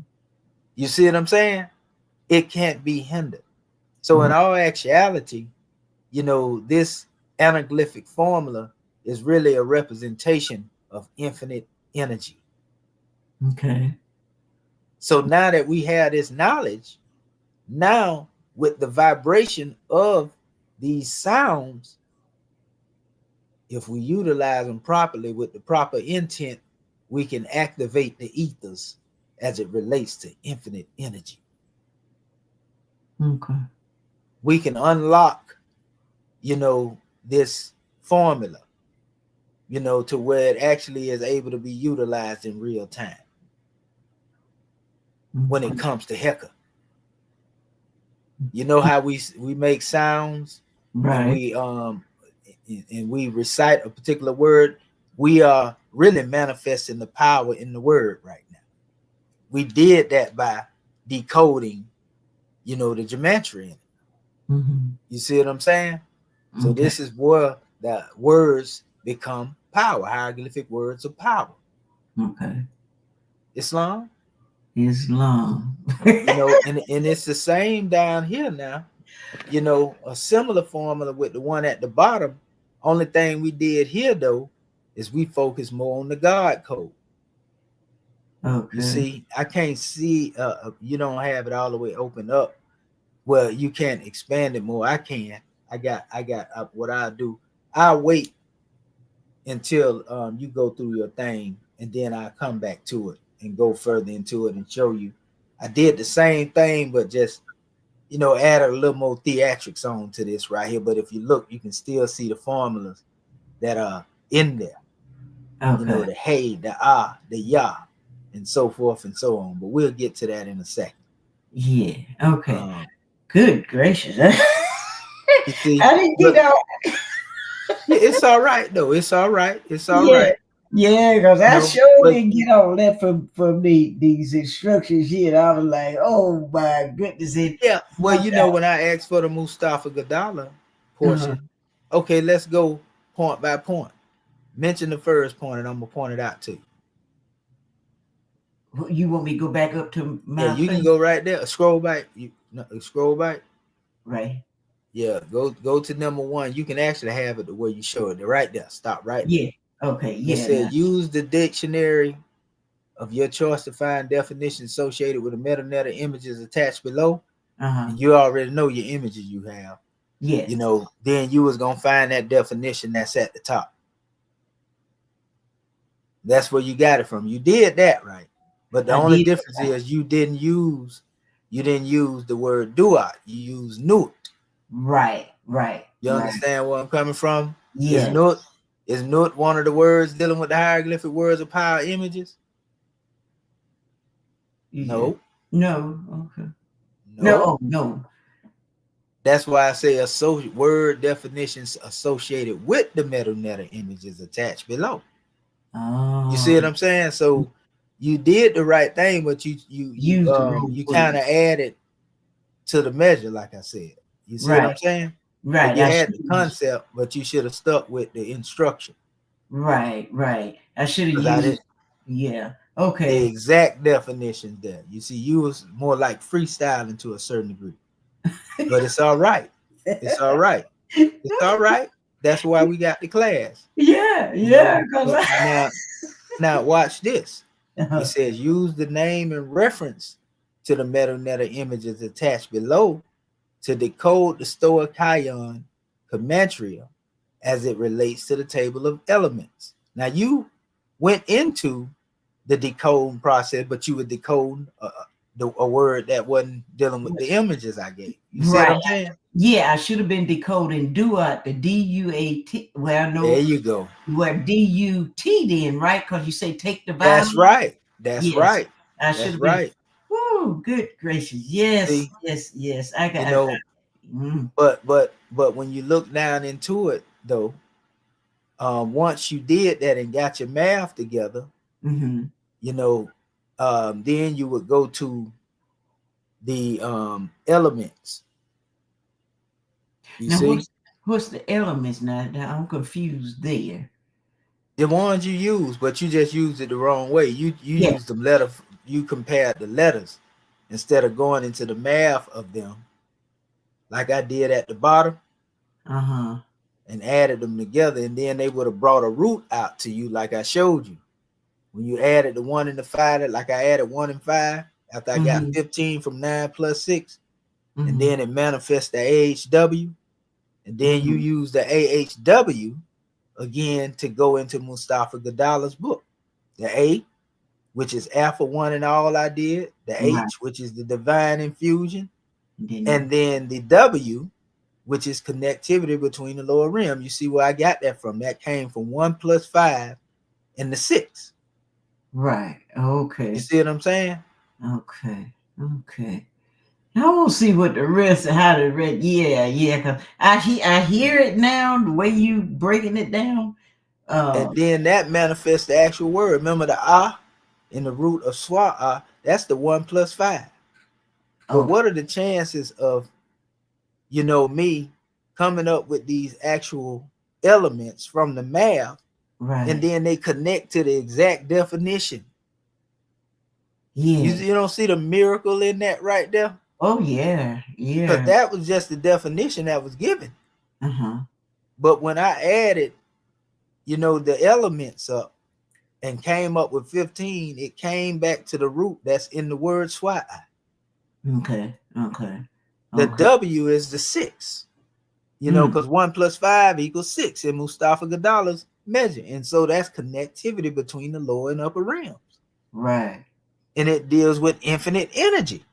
You see what I'm saying? It can't be hindered. So in all actuality, you know, this anaglyphic formula is really a representation of infinite energy. Okay. So now that we have this knowledge, now with the vibration of these sounds, if we utilize them properly with the proper intent, we can activate the ethers as it relates to infinite energy. Okay. We can unlock, you know, this formula, you know, to where it actually is able to be utilized in real time when it comes to Heka. You know how we make sounds, right, and we recite a particular word. We are really manifesting the power in the word right now. We did that by decoding, you know, the gematria. mm-hmm. You see what I'm saying? So Okay. this is where the words become power, hieroglyphic words of power. Okay. Islam, Islam. you know, and it's the same down here now. You know, a similar formula with the one at the bottom. Only thing we did here though is we focus more on the God code. Okay. You see, I can't see. You don't have it all the way open up. Well, you can't expand it more. I can. I got. What I do. I wait until you go through your thing, and then I come back to it and go further into it and show you. I did the same thing, but just, you know, added a little more theatrics on to this right here. But if you look, you can still see the formulas that are in there. Okay. You know, the hey, the ah, the ya, and so forth and so on. But we'll get to that in a second. Yeah. Okay. Good gracious. You see, I didn't get out. Yeah, it's all right though. It's all right. It's all Yeah. right. Yeah, because I No, sure but didn't get all that from these instructions here. I was like, oh my goodness. yeah, well, you know, when I asked for the Mustafa Gadala portion, okay, let's go point by point. Mention the first point, and I'm gonna point it out to you. You want me to go back up to my Yeah, you can go right there. Scroll back. Scroll back. Right. Yeah, go to number one. You can actually have it the way you show it. Right there. Stop right there. Yeah. Okay. It Yeah. said use the dictionary of your choice to find definitions associated with the metadata images attached below. And you already know your images you have. Yes. You know, then you was gonna find that definition that's at the top. That's where you got it from. You did that right. But the only difference is you didn't use the word duat. You used nut. Right. You understand where I'm coming from? Yeah. Is nut one of the words dealing with the hieroglyphic words of power images? No. No. Okay. No. No. That's why I say word definitions associated with the metadata images attached below. Oh. You see what I'm saying? So you did the right thing, but you Use the wrong you word. kind of added to the measure, like I said. You see what I'm Right. saying? Right. You I had the should. concept, but you should have stuck with the instruction. Right. Right. I should have Because I used. did Yeah. the Okay. exact definition there. You see, you was more like freestyling to a certain degree. But it's all right. It's all right. It's all right. That's why we got the class. Yeah. You know, Yeah. Cause but now watch this. It uh-huh. says use the name and reference to the meta images attached below to decode the stoicheion commentary as it relates to the table of elements. Now you went into the decoding process, but you were decoding a word that wasn't dealing with the images I gave. You see what Right. I'm saying? Yeah, I should have been decoding duat, the D-U-A-T. Well, I There know you go. what D-U-T then, right? Because you say take the That's violin. right. That's Yes, right. I should That's have been. right. Woo, good gracious. Yes, See, yes, yes. I you got it. know, Mm, but when you look down into it though, once you did that and got your math together, mm-hmm. you know, then you would go to the elements. You Now, see, what's the elements now? Now I'm confused there. the ones you use, but you just used it the wrong way. You Yeah. used the letter. You compared the letters instead of going into the math of them, like I did at the bottom, Uh-huh. and added them together, and then they would have brought a root out to you, like I showed you. When you added the 1 and the 5, like I added 1 and 5 after I got Mm-hmm. 15 from 9 plus 6, and Mm-hmm. then it manifests the AHW, and then you Mm-hmm. use the AHW again to go into Mustafa Gadala's book. The A, which is Alpha 1 and all I did, the Right. H, which is the divine infusion, Then, and then the W, which is connectivity between the lower rim. You see where I got that from? That came from 1 plus 5 and the 6. right. You Okay. see what I'm saying? Okay. Okay. I won't see what the rest of how the rest. Yeah, yeah. 'Cause I hear it now. The way you breaking it down. And then that manifests the actual word. Remember the ah in the root of swa, that's the 1 plus 5. But Okay. what are the chances of, me coming up with these actual elements from the math, and Right. then they connect to the exact definition? Yeah. You don't see the miracle in that right there? Oh yeah. Because Yeah. that was just the definition that was given. Uh-huh. But when I added, the elements up and came up with 15, it came back to the root that's in the word swat. Okay. Okay. The Okay. W is the 6, because 1 plus 5 equals 6 in Mustafa Gadala's measure. And so that's connectivity between the lower and upper realms. Right. And it deals with infinite energy.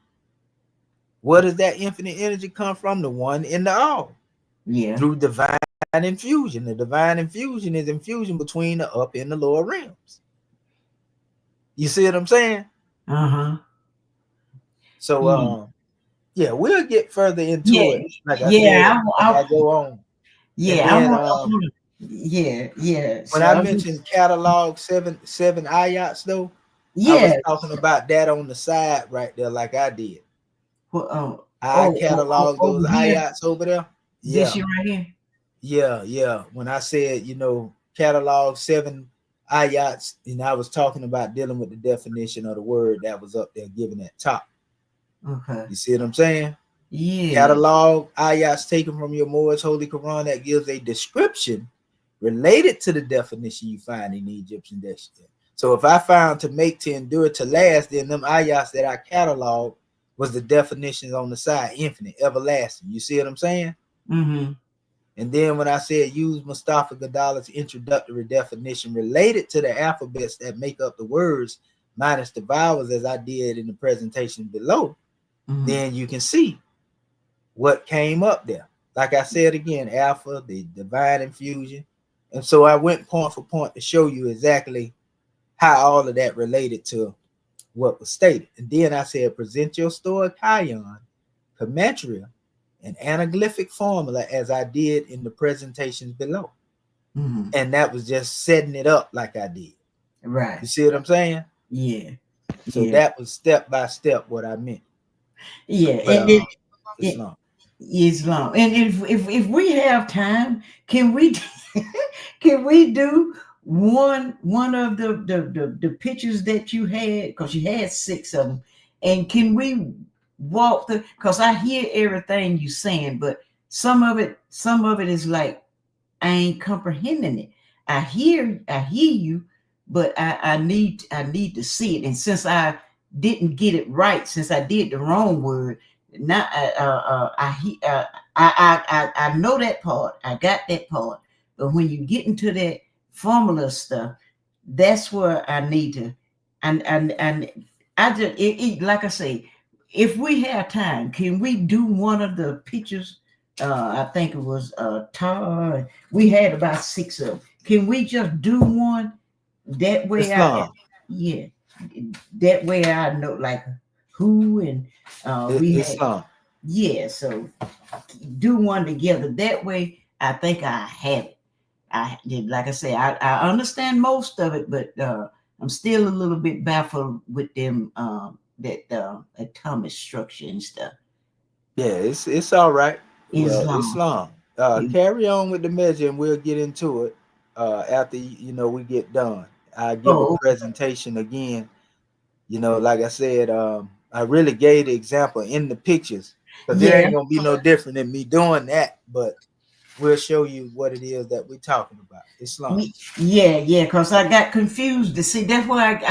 Where does that infinite energy come from? The one in the all. Yeah. Through divine infusion. The divine infusion is infusion between the upper and the lower realms. You see what I'm saying? Uh-huh. So yeah, we'll get further into Yeah. it, like I said, Yeah. as I go on. And Yeah. I then want. Yeah. Yeah. when So I I was. mentioned catalog seven ayats though, I was Yeah. talking about that on the side right there, like I did. Well, I catalog those over here. ayats over there. This Yeah, year right here. yeah. When I said, catalog 7 ayats, and I was talking about dealing with the definition of the word that was up there given at top. Okay. You see what I'm saying? Yeah. Catalog ayats taken from your Moorish Holy Quran that gives a description related to the definition you find in the Egyptian dictionary. So if I found to make, to endure, to last, then them ayats that I cataloged was the definitions on the side: infinite, everlasting. You see what I'm saying? Mm-hmm. And then when I said use Mustafa Gadala's introductory definition related to the alphabets that make up the words minus the vowels, as I did in the presentation below, then you can see what came up there. Like I said again, alpha, the divine infusion. And so I went point for point to show you exactly how all of that related to what was stated. And then I said, present your stoicheion, Kemetic, and anaglyphic formula as I did in the presentations below. And that was just setting it up like I did. Right. You see what I'm saying? Yeah. So Yeah. that was step by step what I meant. Yeah. But And it, Islam. Islam. And if we have time, can we can we do one of the pictures that you had, because you had 6 of them, and can we walk the, because I hear everything you saying, but some of it is like I ain't comprehending it. I hear you, but I need to see it. And since I didn't get it right, since I did the wrong word, now I know that part. I got that part. But when you get into that formula stuff, that's where I need to, and I just like I say, if we have time, can we do one of the pictures? I think it was Tar. We had about 6 of them. Can we just do one? That way, Islam. yeah, that way I know like who, and we had, Islam. yeah. So do one together. That way, I think I have it. I did, like I say, I understand most of it, but I'm still a little bit baffled with them that atomic structure and stuff. Yeah, it's all right. Well, Islam. Islam. Carry on with the measure, and we'll get into it after we get done. I give a Oh, presentation again. Like I said, I really gave the example in the pictures because it yeah. ain't gonna be no different than me doing that. But we'll show you what it is that we're talking about. Islam. Yeah, because I got confused. To see, that's why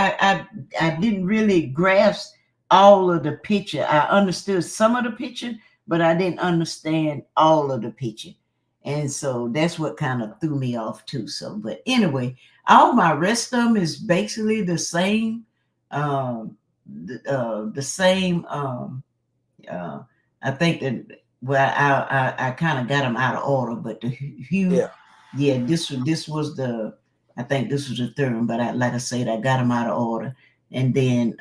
I didn't really grasp all of the picture. I understood some of the picture, but I didn't understand all of the picture, and so that's what kind of threw me off too. So, but anyway, all my rest of them is basically the same, the same. Uh, I think that, well, I kind of got them out of order, but the hue, Yeah. yeah, this was the, I think this was the third one, but like I said, I got them out of order, and then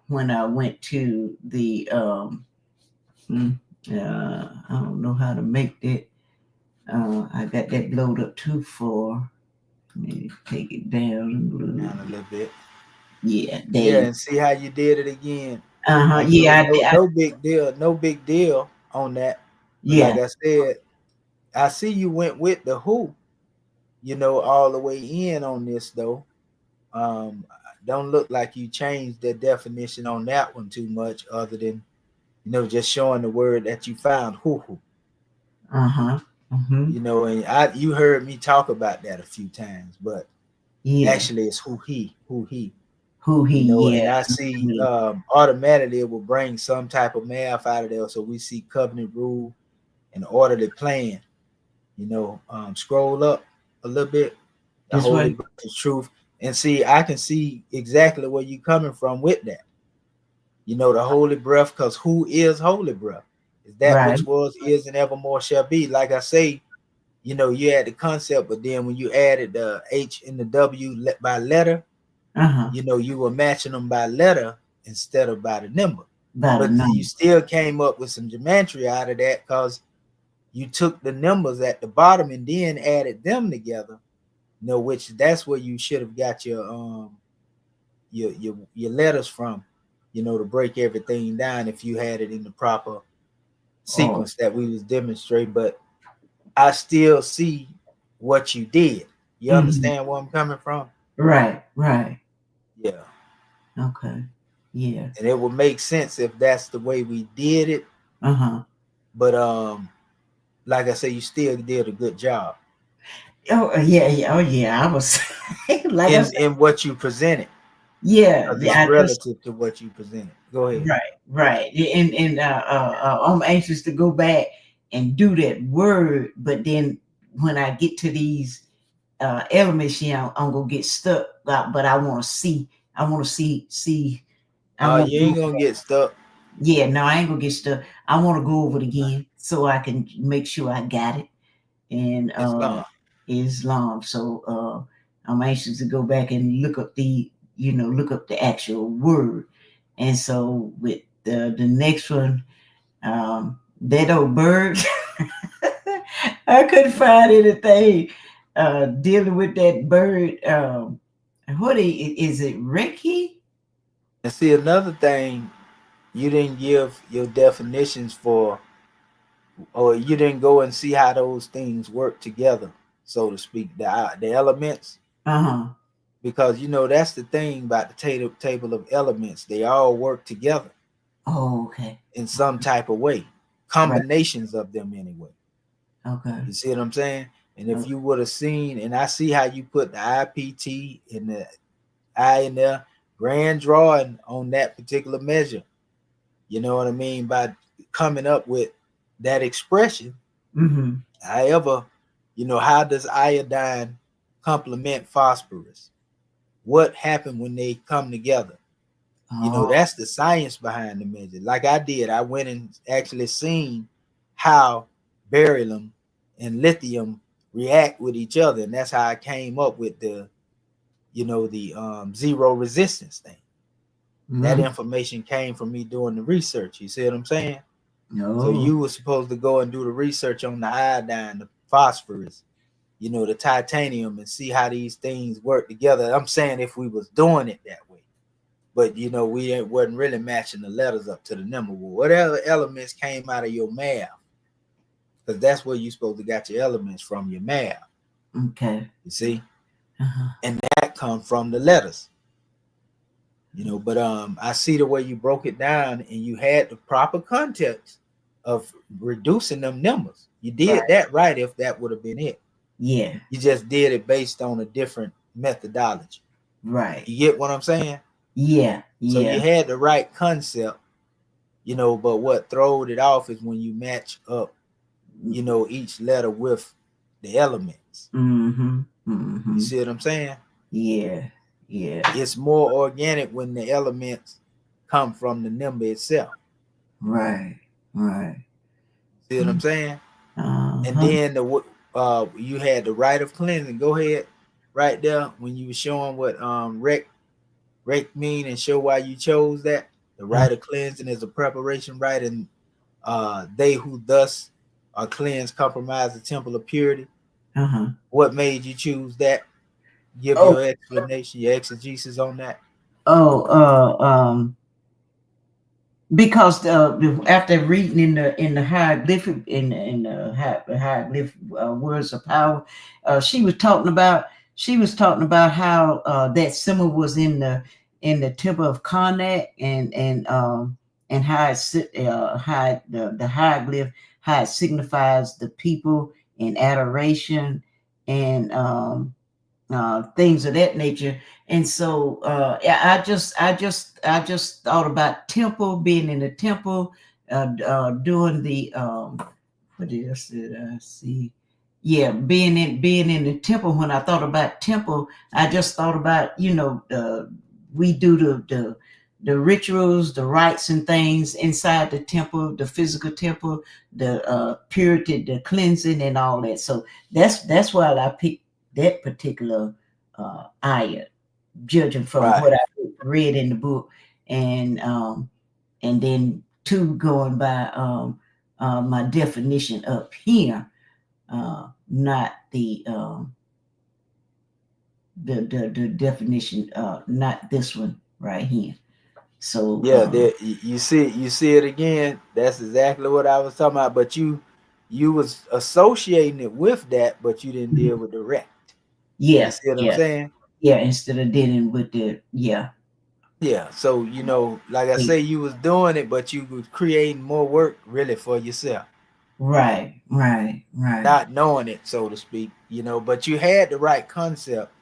when I went to the I don't know how to make that. I got that blowed up too far. Maybe take it down a little Down a bit. little bit. Yeah, Yeah, they. and see how you did it again. Yeah, No big deal. No big deal on that. But like yeah. I said, I see you went with the who, all the way in on this though. Don't look like you changed the definition on that one too much, other than just showing the word that you found who. Uh-huh. Mm-hmm. And you heard me talk about that a few times, but Yeah. actually it's who he. Who he, And yeah. I see automatically it will bring some type of math out of there. So we see covenant rule and orderly plan. Scroll up a little bit, the This holy way. breath of truth, and see I can see exactly where you coming from with that. The holy breath, because who is holy breath? Is that Right. which was, is, and evermore shall be. Like I say, you had the concept, but then when you added the H and the W by letter, Uh-huh. you were matching them by letter instead of by the number. About a But you number. still came up with some geometry out of that because you took the numbers at the bottom and then added them together. Which that's where you should have got your letters from, to break everything down if you had it in the proper Oh, sequence that we was demonstrating. But I still see what you did. You mhm. understand where I'm coming from? Right, right. Yeah. Okay. Yeah. And it would make sense if that's the way we did it. Uh-huh. But like I say, you still did a good job Oh, yeah. Oh, yeah. I was like I in said, in what you presented, yeah, because it's yeah. I just relative to what you presented. Go ahead. right. And I'm anxious to go back and do that word, but then when I get to these elements, I'm gonna get stuck. But I want to see. I want to see. I want You to ain't go. gonna get stuck. Yeah, no, I ain't gonna get stuck. I want to go over it again so I can make sure I got it. And It's long. Islam. So I'm anxious to go back and look up the actual word. And so with the next one, that old bird, I couldn't find anything dealing with that bird. What is it, Reiki? And see, another thing, you didn't give your definitions for, or you didn't go and see how those things work together, so to speak, the elements. Uh-huh. Because that's the thing about the table of elements. They all work together Oh, okay. in some type of way, Right. combinations of them anyway. Okay. You see what I'm saying? And if Okay. you would have seen, and I see how you put the IPT and the I in there, grand drawing on that particular measure. You know what I mean? By coming up with that expression. Mm-hmm. However, how does iodine complement phosphorus? What happened when they come together? Oh, That's the science behind the measure. Like I did, I went and actually seen how beryllium and lithium react with each other, and that's how I came up with the zero resistance thing. That mm-hmm. information came from me doing the research. You see what I'm saying? So No. you were supposed to go and do the research on the iodine, the phosphorus, the titanium, and see how these things work together. I'm saying if we was doing it that way. But we wasn't really matching the letters up to the number. Well, whatever elements came out of your math, because that's where you're supposed to got your elements from, your math. Okay. You see, Uh-huh. and that comes from the letters. But I see the way you broke it down, and you had the proper context of reducing them numbers. You did Right. that right. If that would have been it, Yeah. you just did it based on a different methodology. Right. You get what I'm saying? Yeah. So you Yeah. had the right concept. But what throwed it off is when you match up, each letter with the elements. Mm-hmm. You Mm-hmm. see what I'm saying? Yeah. Yeah. It's more organic when the elements come from the number itself. Right. Right. See what I'm saying? And Uh-huh. then you had the right of cleansing. Go ahead, right there when you were showing what rec mean and show why you chose that. The right of cleansing is a preparation right, and they who thus are cleansed compromise the temple of purity. Uh-huh. What made you choose that? Give Oh. your explanation, your exegesis on that. Oh. Because after reading in the hieroglyphic in the hieroglyphic words of power, she was talking about how that symbol was in the temple of Karnak, and how the hieroglyph, how it signifies the people in adoration, and things of that nature. And so I just thought about temple, being in the temple, doing the what else did I see? Yeah, being in the temple. When I thought about temple, I just thought about we do the rituals, the rites and things inside the temple, the physical temple, the purity, the cleansing, and all that. So that's why I picked that particular ayah, judging from Right. what I read in the book, and then two, going by my definition up here, not the definition, not this one right here. So Yeah, you see it again. That's exactly what I was talking about. But you was associating it with that, but you didn't deal with the rect. You yeah, see what I'm yeah, saying? yeah. Instead of dealing with the Yeah. So like I say, you was doing it, but you was creating more work really for yourself, right, right, right. not knowing it, so to speak. But you had the right concept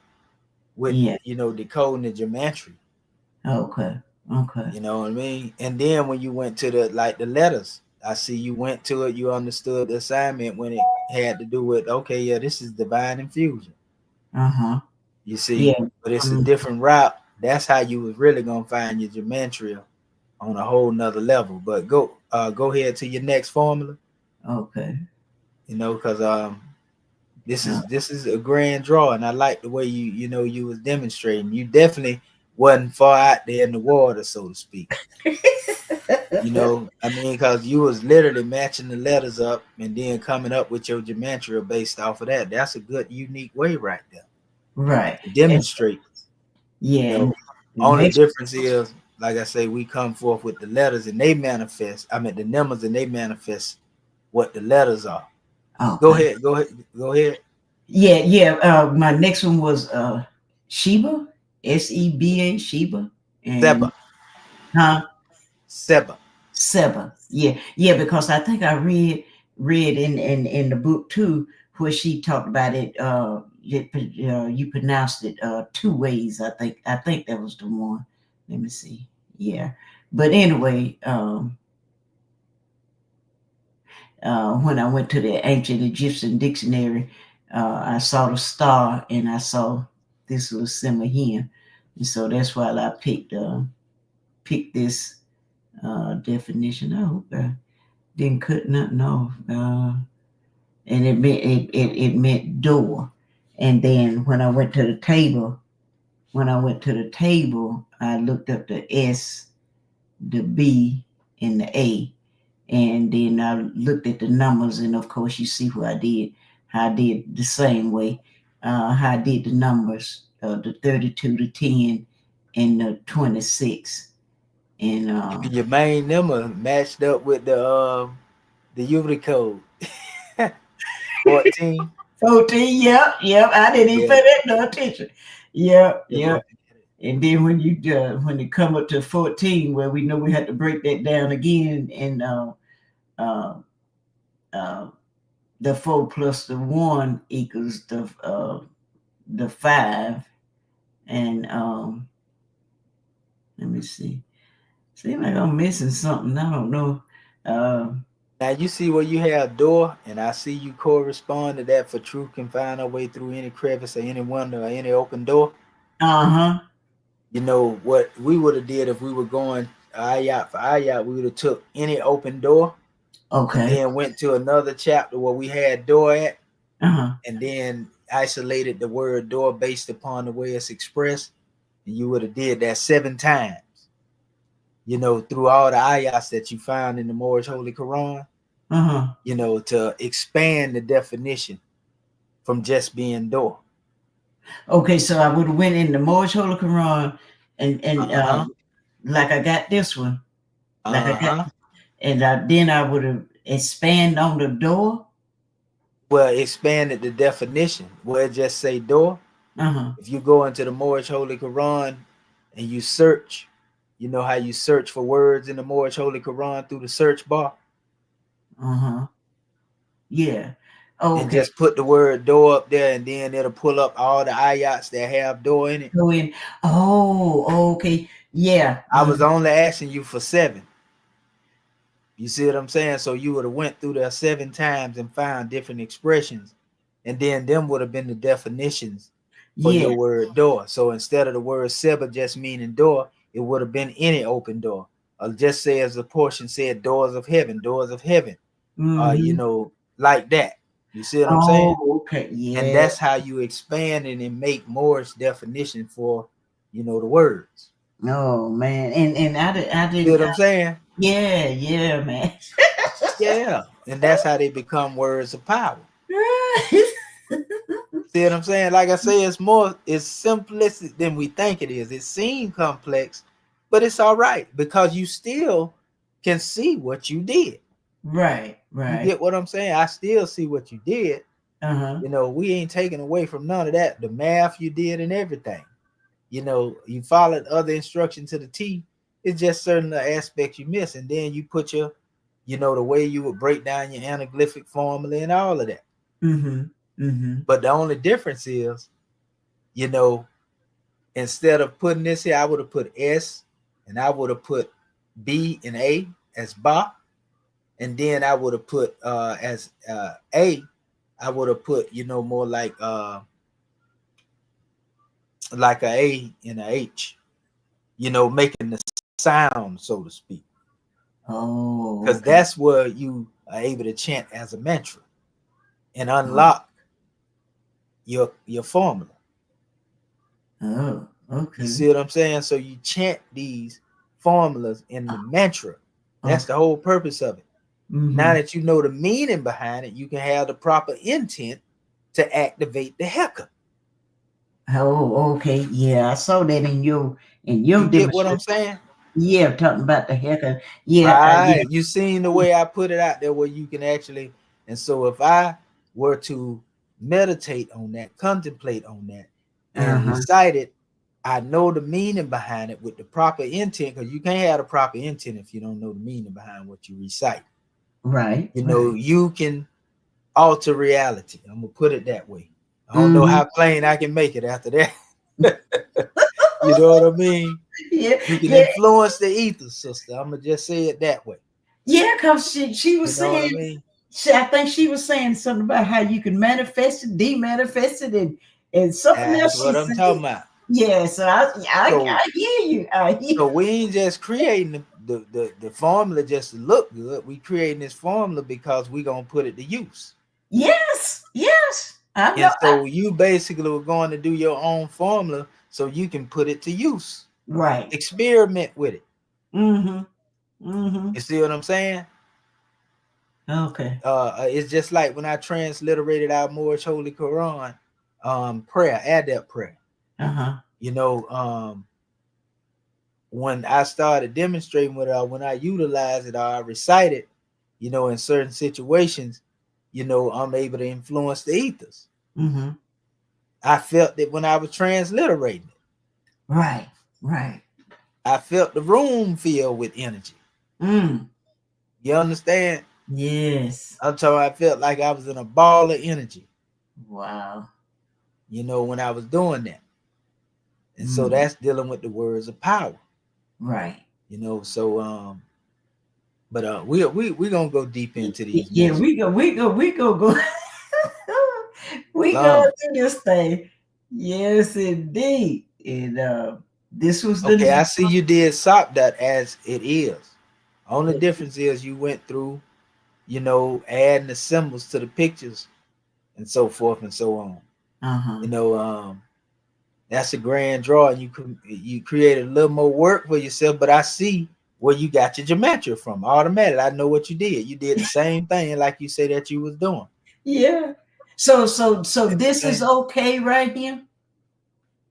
with Yeah. decoding the geometry. Okay. Okay. You know what I mean? And then when you went to the letters, I see you went to it. You understood the assignment when it had to do with, okay, yeah, this is divine infusion. Uh-huh. You see, Yeah. but it's a different route. That's how you was really gonna find your gematria on a whole nother level. But go ahead to your next formula. Okay. Because this Uh, is this is a grand draw, and I like the way you was demonstrating. You definitely wasn't far out there in the water, so to speak. I mean, because you was literally matching the letters up and then coming up with your gematria based off of that. That's a good, unique way right there right. to And demonstrate. Yeah. You know, The only next, difference is, like I say, we come forth with the letters and they manifest. I mean, the numbers and they manifest what the letters are. Go okay. ahead. Go ahead. Go ahead. Yeah. My next one was Sheba, Seba, Sheba, and Seba. huh? Seba. Seba. Yeah, because I think I read in the book too, where she talked about it. You pronounced it two ways. I think that was the one. Let me see. Yeah, but anyway, when I went to the ancient Egyptian dictionary, I saw the star and I saw this was Semahian, and so that's why I picked this definition. I hope I didn't cut nothing off. And it meant door. And then when I went to the table, I looked up the S, the B, and the A. And then I looked at the numbers, and of course, you see how I did the same way, how I did the numbers, the 32, the 10, and the 26. And Your main number matched up with the Unicode code. 14. 14, yep. I didn't even Yeah. pay that no attention. Yep. You're looking at it. And then when it come up to 14, where we know we had to break that down again, and uh, uh, the 4 plus the 1 equals the 5, and let me see. Seems like I'm missing something. I don't know. Uh Now you see where you have door, and I see you correspond to that for truth can find our way through any crevice or any window or any open door. huh. You know what we would have did if we were going ayat for ayat, we would have took any open door and Okay. then went to another chapter where we had door at, Uh-huh. and then isolated the word door based upon the way it's expressed, and you would have did that 7 times. You know, through all the ayats that you found in the Moorish Holy Quran, Uh-huh. you know, to expand the definition from just being door. Okay, so I would have went in the Moorish Holy Quran, and Uh-huh. like I got this one, like I got, Uh-huh. and then I would have expand on the door. Well, expanded the definition where it just say door. Uh-huh. If you go into the Moorish Holy Quran and you search, you know how you search for words in the Moorish Holy Quran through the search bar, Uh-huh. Yeah. and Okay. just put the word door up there, and then it'll pull up all the ayats that have door in it. Go in. Oh, okay. Yeah. I was only asking you for 7. You see what I'm saying? So you would have went through there 7 times and found different expressions, and then them would have been the definitions for Yeah. your word door. So instead of the word seba just meaning door, it would have been any open door. Or just say as the portion said, doors of heaven, doors of heaven. You Mm-hmm. know, like that. You see what I'm saying? Oh, okay. And Yeah. that's how you expand and make Morse definition for, you know, the words. Oh man. And I See didn't what I'm saying? yeah, man. Yeah. And that's how they become words of power. See what I'm saying? Like I say, it's simplistic than we think it is. It seems complex, but it's all right because you still can see what you did. Right. You get what I'm saying? I still see what you did. Uh-huh. You know, we ain't taking away from none of that. The math you did and everything. You know, you followed other instructions to the T. It's just certain aspects you miss. And then you put your, you know, the way you would break down your anaglyphic formula and all of that. Mm-hmm. Mm-hmm. But the only difference is, you know, instead of putting this here, I would have put S, and I would have put B and A as Ba, and then I would have put as A, I would have put, you know, more like a A and a H, you know, making the sound, so to speak. Oh, Because okay. that's where you are able to chant as a mantra and Oh, unlock your formula. You okay. see what I'm saying? So you chant these formulas in the mantra. That's Okay. the whole purpose of it. Now Mm-hmm. that you know the meaning behind it, you can have the proper intent to activate the hecker. Oh, okay. Yeah, I saw that in your You get what demonstration. I'm saying? Yeah, talking about the haircut. Yeah, yeah. Right. You seen the way I put it out there where you can actually, and so if I were to meditate on that, contemplate on that, and Uh-huh. recite it, I know the meaning behind it with the proper intent, because you can't have the proper intent if you don't know the meaning behind what you recite. Right, You know, right. you can alter reality. I'm gonna put it that way. I don't know Mm-hmm. how plain I can make it after that. You know what I mean? Yeah, You can yeah, influence the ether, sister. I'm gonna just say it that way. yeah, because she You was know what I saying, mean? I think she was saying something about how you can manifest it, demanifest it, and something That's else she what I'm said. talking about. Yeah, so So, I hear you. I hear. so we ain't just creating the formula just to look good. We creating this formula because we gonna put it to use. Yes, yes. I know. And so you basically were going to do your own formula so you can put it to use. Right. Experiment with it. Mm-hmm. Mm-hmm. You see what I'm saying? Okay. It's just like when I transliterated our Moorish Holy Quran, prayer, adept prayer. Uh-huh. You know, when I started demonstrating with it, when I utilized it, or I recite it, you know, in certain situations, you know, I'm able to influence the ethers. Mm-hmm. I felt it when I was transliterating it. Right. Right. I felt the room fill with energy. Mm. You understand? Yes. I'm talking. I felt like I was in a ball of energy. Wow. You know, when I was doing that, and so Mm. that's dealing with the words of power. Right. You know, so but we gonna go deep into these Yeah, messages. we go we go Um, do this thing. Yes, indeed. And this was okay, the I see you did SOP that as it is. Only difference is you went through, you know, adding the symbols to the pictures and so forth and so on. uh-huh. You know, that's a grand draw, and you created a little more work for yourself. But I see where you got your gematria from. Automatic, I know what you did. You did the same thing like you say that you was doing. Yeah. So this is And okay right here?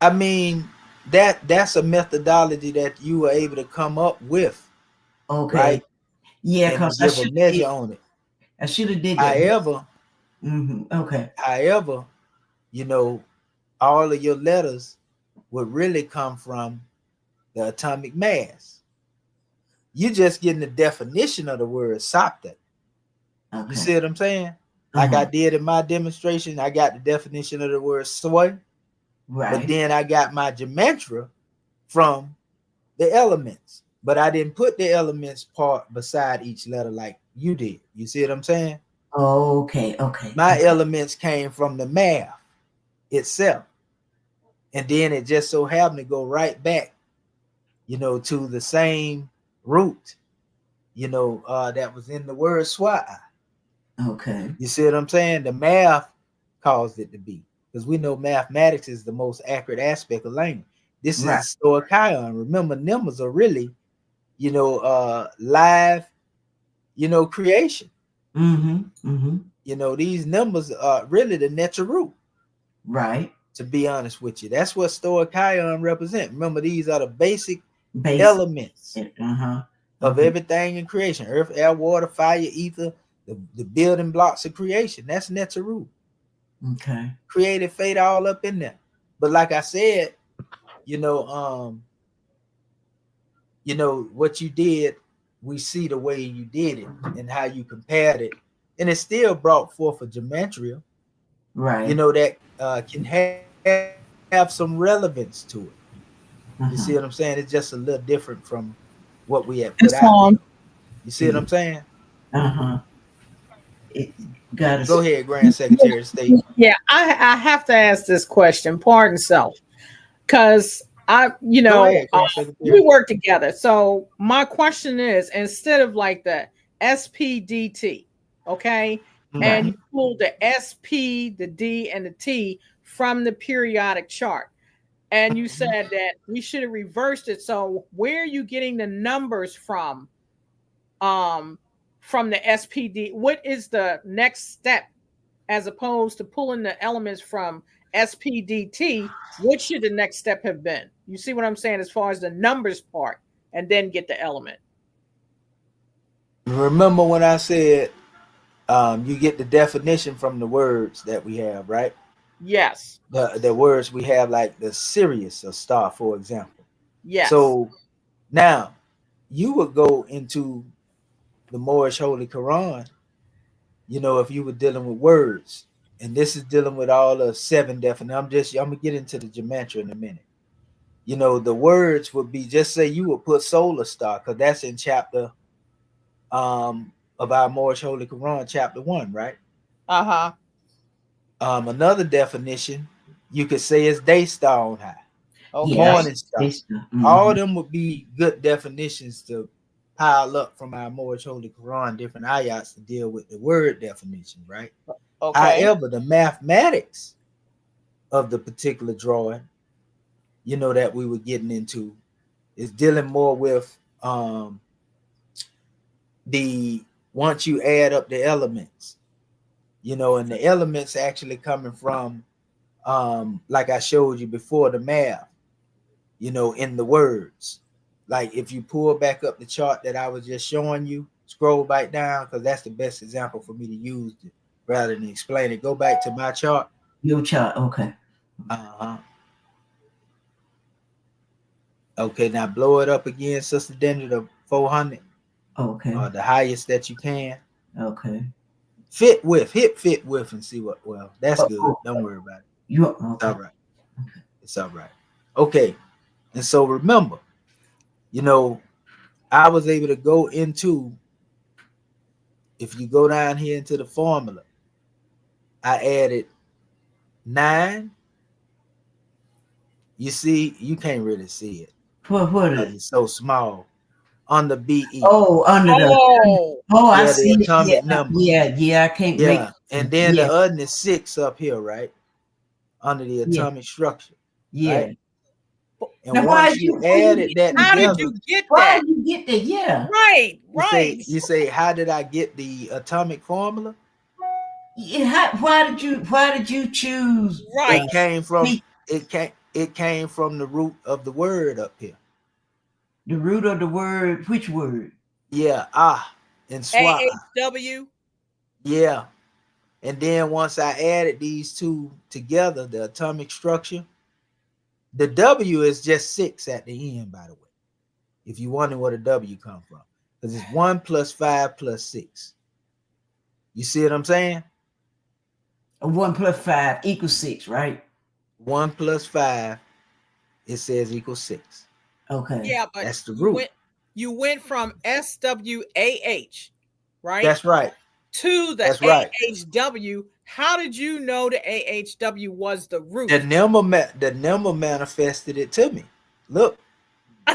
I mean, that's a methodology that you were able to come up with, Okay. right? Yeah, And to because I give a should have measure did on it. that. However, Okay. however, you know, all of your letters would really come from the atomic mass. You just getting the definition of the word sapta. You Okay. see what I'm saying? Like I Uh-huh. did in my demonstration, I got the definition of the word soy, but Right. then I got my gematria from the elements. But I didn't put the elements part beside each letter like you did. You see what I'm saying? Okay. Okay. My Okay. elements came from the math itself. And then it just so happened to go right back, you know, to the same root, you know, that was in the word swat. Okay. You see what I'm saying? The math caused it to be, because we know mathematics is the most accurate aspect of language. This Right. is stoicheion. Remember, numbers are really, you know, live, you know, creation. Mm-hmm. Mm-hmm. You know, these numbers are really the natural root. Right. To be honest with you, that's what stoicheion represent. Remember, these are the basic Base. elements Uh-huh. of Okay. everything in creation: earth, air, water, fire, ether, the building blocks of creation. That's natural root. Okay. Creative fate all up in there. But like I said, you know, what you did, we see the way you did it and how you compared it, and it still brought forth a gematria, you Right. know, that can have some relevance to it. You see Uh-huh. what I'm saying? It's just a little different from what we had put It's out there. on. You see what Yeah. I'm saying? Uh-huh. It got Go us. ahead, Grand Secretary of State. Yeah, I have to ask this question. Pardon self, because Go ahead, Grand we Secretary. work together. So my question is, instead of like the SPDT, okay, and Mm-hmm. you pull the SP, the D, and the T from the periodic chart, and you Mm-hmm. said that we should have reversed it. So where are you getting the numbers um, from the SPD? What is the next step as opposed to pulling the elements from SPDT, what should the next step have been? You see what I'm saying as far as the numbers part, and then get the element. Remember when I said you get the definition from the words that we have, right? Yes. The words we have, like the Sirius or star, for example. Yes. So now you would go into the Moorish Holy Quran, if you were dealing with words, and this is dealing with all the 7 definitions. I'm gonna get into the gematria in a minute. The words would be, just say you would put solar star, because that's in chapter of our Moorish Holy Quran, chapter 1, right? Uh-huh. Another definition you could say is day star on high. Okay. Morning star. Mm-hmm. All of them would be good definitions to pile up from our Moorish Holy Quran, different ayats to deal with the word definitions, right? Okay. However, the mathematics of the particular drawing, that we were getting into, is dealing more with the once you add up the elements, and the elements actually coming from like I showed you before, the math, in the words. Like if you pull back up the chart that I was just showing you, scroll back down, because that's the best example for me to use rather than explain it. Go back to my chart. Your chart, okay. Okay, now blow it up again, Sister Dendra, to 400. Okay. The highest that you can. Okay. Hit fit width and see what. Well, that's good. Don't worry about it. Okay. It's all right. Okay. It's all right. Okay. And so remember, I was able to go into, if you go down here into the formula, I added 9. You see, you can't really see it. What is it? It's so small. On the BE. Oh, under the I see the atomic number. Yeah, I can't make it. And then the other is 6 up here, right? Under the atomic structure. Yeah. Right? And now, once you added that how together, did you get that? Why did you get that? Yeah. Right. You say, how did I get the atomic formula? Yeah, why did you choose? Right. It came from the root of the word up here. The root of the word, which word? Yeah, and swat. AHW. Yeah. And then once I added these two together, the atomic structure, the W is just 6 at the end, by the way. If you wonder where the W come from. Because it's 1 + 5 + 6. You see what I'm saying? 1 + 5 = 6, right? 1 + 5, it says equals 6. Okay. Yeah, but that's the root. You went from SWAH, right? That's right. To the AHW. How did you know the AHW was the root? The number manifested it to me. Look,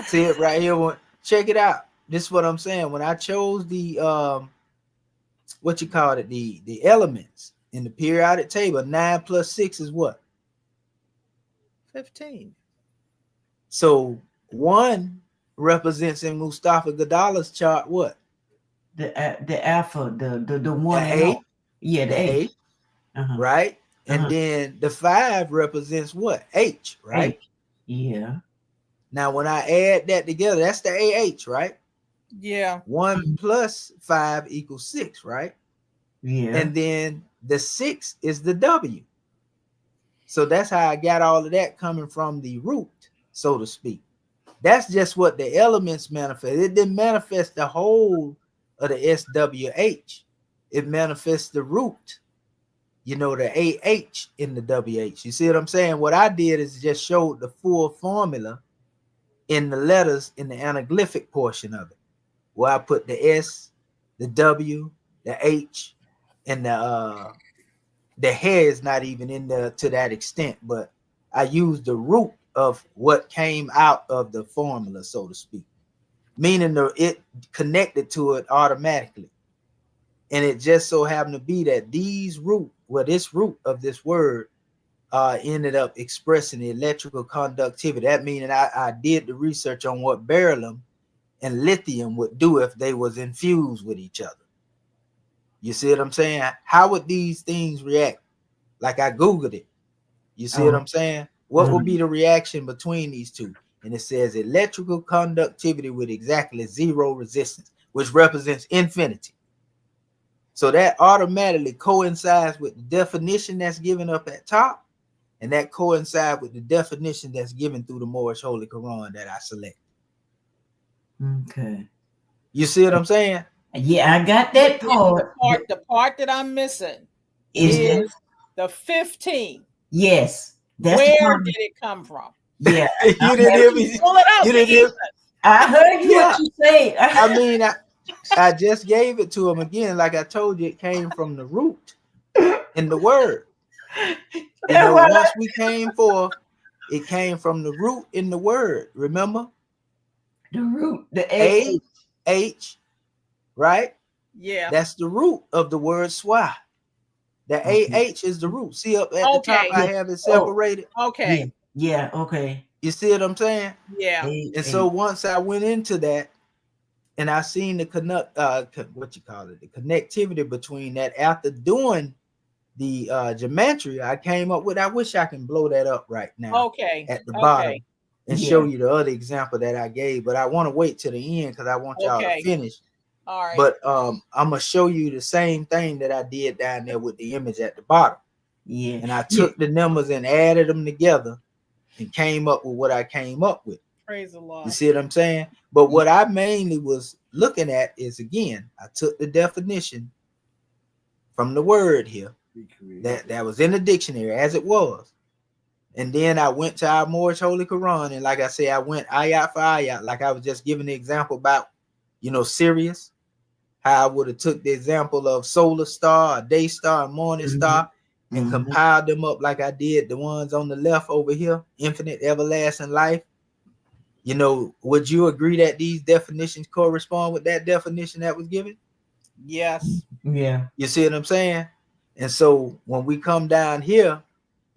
see it right here. Check it out. This is what I'm saying. When I chose the the elements in the periodic table, 9 + 6 is what? 15. So 1 represents in Mustafa Gadala's chart what? The alpha, the one. The A. Yeah, the A. Right? And then the 5 represents what? H, right? H. Yeah. Now when I add that together, that's the AH, right? Yeah. 1 + 5 = 6, right? Yeah. And then the 6 is the W. So that's how I got all of that coming from the root, so to speak. That's just what the elements manifest. It didn't manifest the whole of the SWH. It manifests the root, the AH in the WH. You see what I'm saying? What I did is just showed the full formula in the letters in the anaglyphic portion of it, where I put the S, the W, the H, and the hair is not even in there to that extent, but I used the root of what came out of the formula, so to speak, meaning it connected to it automatically. And it just so happened to be that this root of this word ended up expressing the electrical conductivity. That meaning I did the research on what beryllium and lithium would do if they was infused with each other. You see what I'm saying? How would these things react? Like I Googled it. You see what I'm saying? What would be the reaction between these two? And it says electrical conductivity with exactly 0 resistance, which represents infinity. So that automatically coincides with the definition that's given up at top, and that coincides with the definition that's given through the Moorish Holy Quran that I select. Okay. You see what I'm saying? Yeah, I got that part. The part that I'm missing Is is the 15. yes. That's Where did it come from? Yeah. You didn't hear me. Pull it out. You didn't hear. I heard you what you say. I mean, I just gave it to him again. Like I told you, it came from the root in the word. You know, once we came forth, it came from the root in the word. Remember? The root, the H, right? Yeah. That's the root of the word swa. The AH is the root. See up at the top, I have it separated. Okay. Yeah, okay. You see what I'm saying? Yeah. And so once I went into that, and I seen the the connectivity between that after doing the geometry, I came up with, I wish I can blow that up right now. Okay. At the bottom and show you the other example that I gave, but I want to wait till the end because I want y'all to finish. All right. But I'm gonna show you the same thing that I did down there with the image at the bottom. Yeah. And I took the numbers and added them together and came up with what I came up with. Praise the Lord. You see what I'm saying? But what I mainly was looking at is, again, I took the definition from the word here that was in the dictionary as it was. And then I went to our Moorish Holy Quran. And like I say, I went ayat for ayat, like I was just giving the example about, Sirius, how I would have took the example of solar star, a day star, a morning star, and compiled them up like I did the ones on the left over here, infinite, everlasting life. Would you agree that these definitions correspond with that definition that was given? Yes. Yeah. You see what I'm saying? And so when we come down here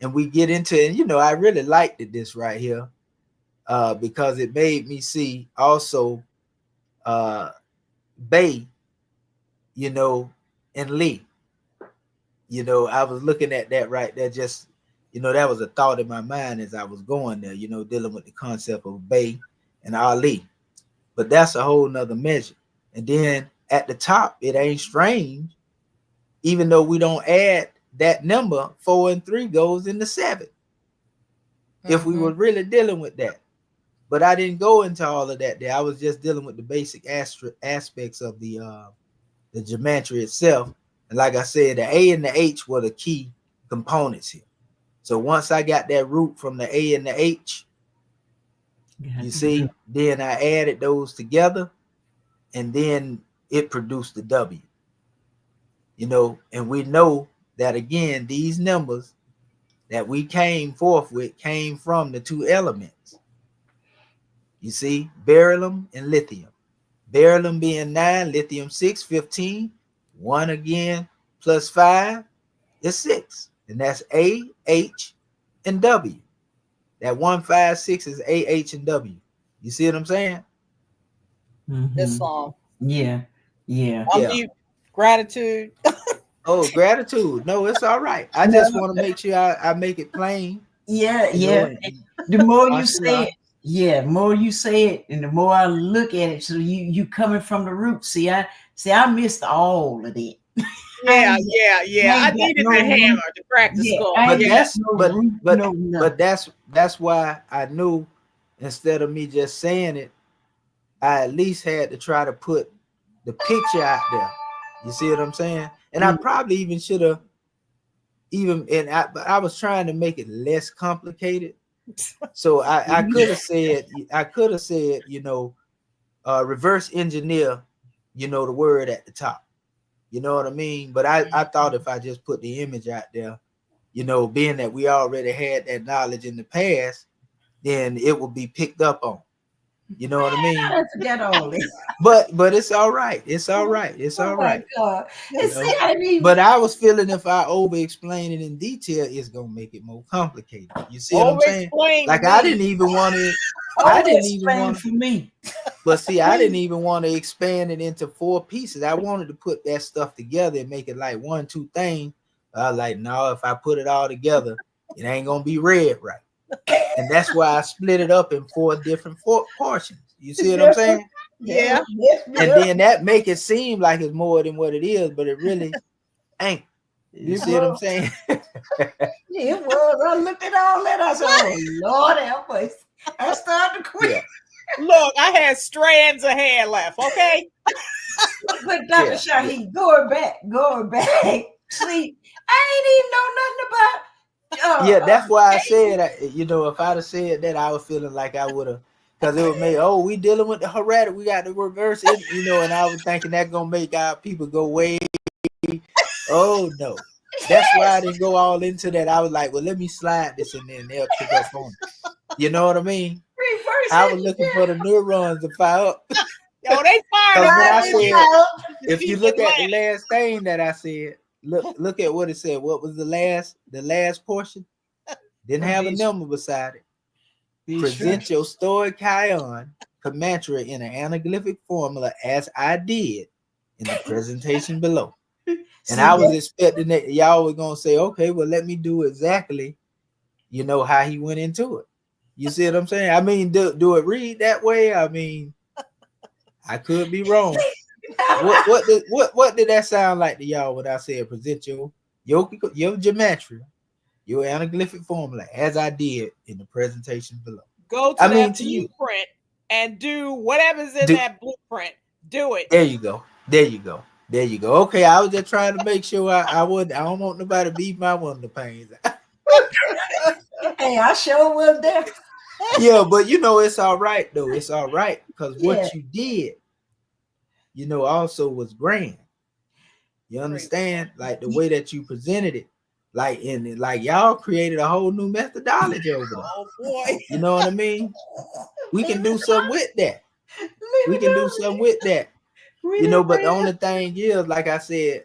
and we get into it, and I really liked this right here because it made me see also Bay, and Lee. I was looking at that right there, just that was a thought in my mind as I was going there, dealing with the concept of Bay and Ali. But that's a whole nother measure. And then at the top, it ain't strange, even though we don't add that number, 4 and 3 goes into 7. If we were really dealing with that. But I didn't go into all of that there. I was just dealing with the basic aspects of the geometry itself. And like I said, the A and the H were the key components here. So once I got that root from the A and the H, you see, then I added those together, and then it produced the W. And we know that, again, these numbers that we came forth with came from the 2 elements. You see, beryllium and lithium. Beryllium being 9, lithium 6, 15. 1 again plus 5 is 6. And that's A, H, and W. That 1, 5, 6 is A, H, and W. You see what I'm saying? This song. Yeah. Gratitude. Oh, gratitude. No, it's all right. I just want to make sure I make it plain. Yeah. The more you say it, more you say it, and the more I look at it. So you coming from the root. See, I missed all of it. Yeah. I needed the hammer to crack the skull. But that's why I knew, instead of me just saying it, I at least had to try to put the picture out there. You see what I'm saying? And I probably even should have I was trying to make it less complicated. So I could have said, reverse engineer, the word at the top. You know what I mean? But I thought if I just put the image out there, being that we already had that knowledge in the past, then it would be picked up on. You know what I mean? I forgot all this. But it's all right. It's all right. It's all right. God. But I was feeling if I over explain it in detail, it's gonna make it more complicated. You see what I'm saying? Like I didn't even want to. I didn't even want for me. But see, I didn't even want to expand it into 4 pieces. I wanted to put that stuff together and make it like 1, 2 things. I was like, no, if I put it all together, it ain't gonna be read right. And that's why I split it up in 4 different portions. You see what I'm saying? Yeah. And then that make it seem like it's more than what it is, but it really ain't. You see what I'm saying? It was. I looked at all that. I said, "Oh Lord, help us!" I started to quit. Yeah. Look, I had strands of hair left. Okay. But Dr. Shaheed, going back. See, I ain't even know nothing about. Yeah, that's why I said, you know, if I'd have said that, I was feeling like I would have, because it would make, oh, we dealing with the heretic, we got to reverse it, you know, and I was thinking that gonna make our people go way. Oh no, that's why I didn't go all into that. I was like, well, let me slide this in there and they'll pick up on it. You know what I mean? I was looking for the neurons to fire up. Yo, they fired When up. I said, if you look at the last thing that I said, look at what it said. What was the last portion? Didn't have a number beside it. Present your stoic Kion commentary in an anaglyphic formula as I did in the presentation below. And I was expecting that y'all were gonna say, okay, well, let me do exactly, you know, how he went into it. You see what I'm saying? I mean, do it read that way? I mean, I could be wrong. What did that sound like to y'all when I said present your gematria, your anaglyphic formula as I did in the presentation below? Go to that blueprint and do whatever's in that blueprint. Do it. There you go. Okay, I was just trying to make sure I don't want nobody to beat my wonder pains. Hey, I sure was there. Yeah, but you know, it's all right though. It's all right because what you did, you know, also was grand. You understand? Like the way that you presented it, like y'all created a whole new methodology over there. Oh boy. You know what I mean? We can do something with that. You know, but the only thing is, like I said,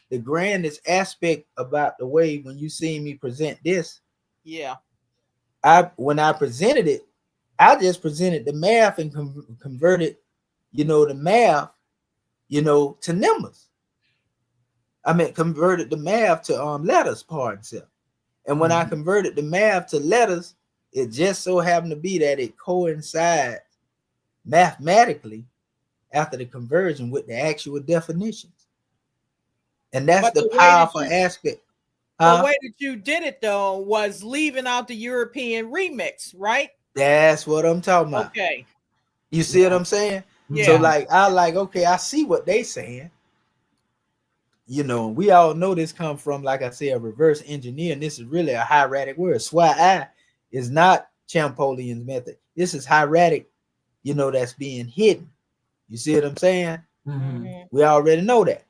the grandest aspect about the way when you see me present this. Yeah. When I presented it, I just presented the math and converted, you know, the math, you know, to numbers. I mean, converted the math to letters, pardon self. And when I converted the math to letters, it just so happened to be that it coincides mathematically after the conversion with the actual definitions. And that's the powerful aspect. The way that you did it though was leaving out the European remix, right? That's what I'm talking about. Okay. You see what I'm saying? Yeah. So okay, I see what they saying. You know, we all know this come from, like I said, a reverse engineer, and this is really a hieratic word. Swai is not Champollion's method. This is hieratic, you know, that's being hidden. You see what I'm saying? We already know that.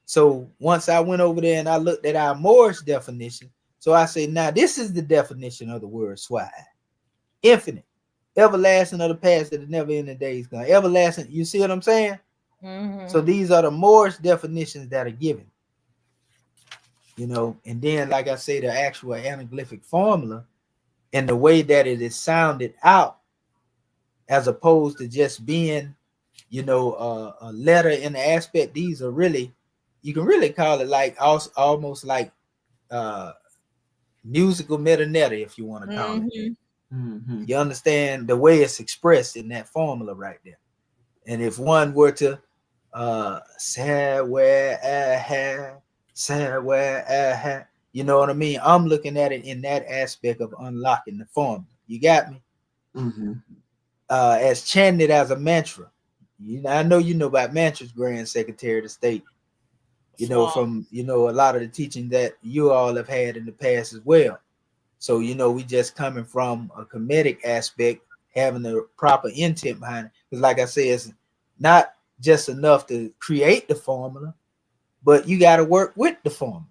So once I went over there and I looked at our Moorish definition, so I say, now this is the definition of the word swai. Infinite, everlasting of the past that never ending days gone. Everlasting, you see what I'm saying? So these are the Moorish definitions that are given. You know, and then, like I say, the actual anaglyphic formula and the way that it is sounded out, as opposed to just being, you know, a letter in the aspect. These are really, you can really call it like almost like musical metaneta, if you want to call it. You understand the way it's expressed in that formula right there. And if one were to you know what I mean? I'm looking at it in that aspect of unlocking the formula. You got me? As chanted as a mantra. I know you know about mantras, Grand Secretary of the State. You know, from, you know, a lot of the teaching that you all have had in the past as well. So, you know, we just coming from a Kemetic aspect, having the proper intent behind it. Because like I said, it's not just enough to create the formula, but you got to work with the formula.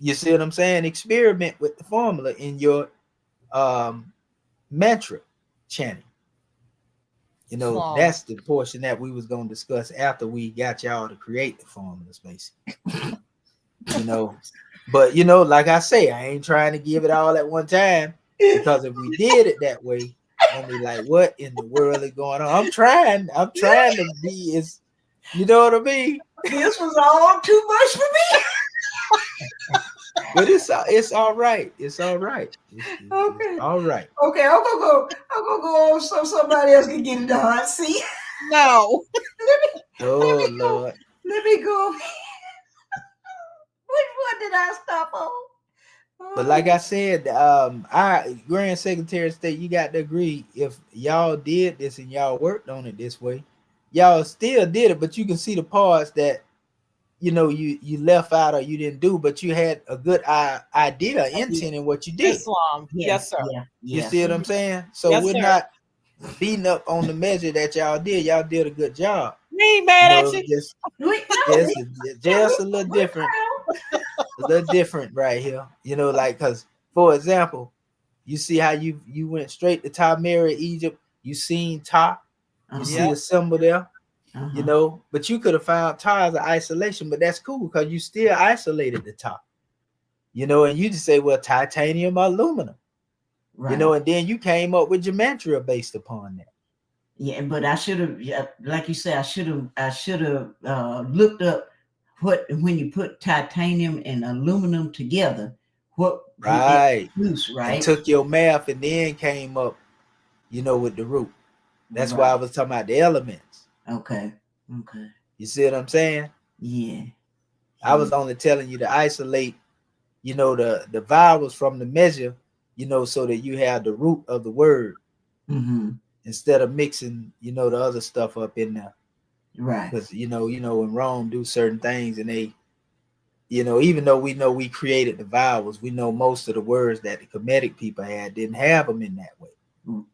You see what I'm saying? Experiment with the formula in your mantra chanting. You know, that's the portion that we was going to discuss after we got y'all to create the formulas, basically. You know, but, you know, like I say, I ain't trying to give it all at one time, because if we did it that way, I'll be like, what in the world is going on? I'm trying to be as, you know what I mean? This was all too much for me. But it's all right. It's all right. It's Okay. all right. Okay, I'm gonna go on so somebody else can get in the hot seat. No. Oh let me go. Lord. Let me go. Which one did I stop on? But like I said, our Grand Secretary of State, you got to agree, if y'all did this and y'all worked on it this way, y'all still did it, but you can see the parts that you left out or you didn't do, but you had a good idea, intent in what you did. Islam. Yes, sir. You see what I'm saying? So Yes, we're sir. not beating up on the measure that y'all did. Y'all did a good job. Me ain't mad at you. Just Just a little different. A little different right here. Like, because for example, you see how you went straight to Tamir, Egypt. You seen Ta. You see the symbol there. But you could have found Ta as an isolation, but that's cool because you still isolated the Ta. And you just say, well, titanium, aluminum. Right. And then you came up with gematria based upon that. Yeah, but I should have, like you said, I should have looked up when you put titanium and aluminum together, what Right. produce, right? And took your math and then came up, with the root. That's why I was talking about the elements. Okay. You see what I'm saying? Yeah. I was only telling you to isolate, the vowels from the measure, so that you have the root of the word instead of mixing, the other stuff up in there. Right. Because, when Rome do certain things and they, even though we know we created the vowels, we know most of the words that the Kemetic people had didn't have them in that way.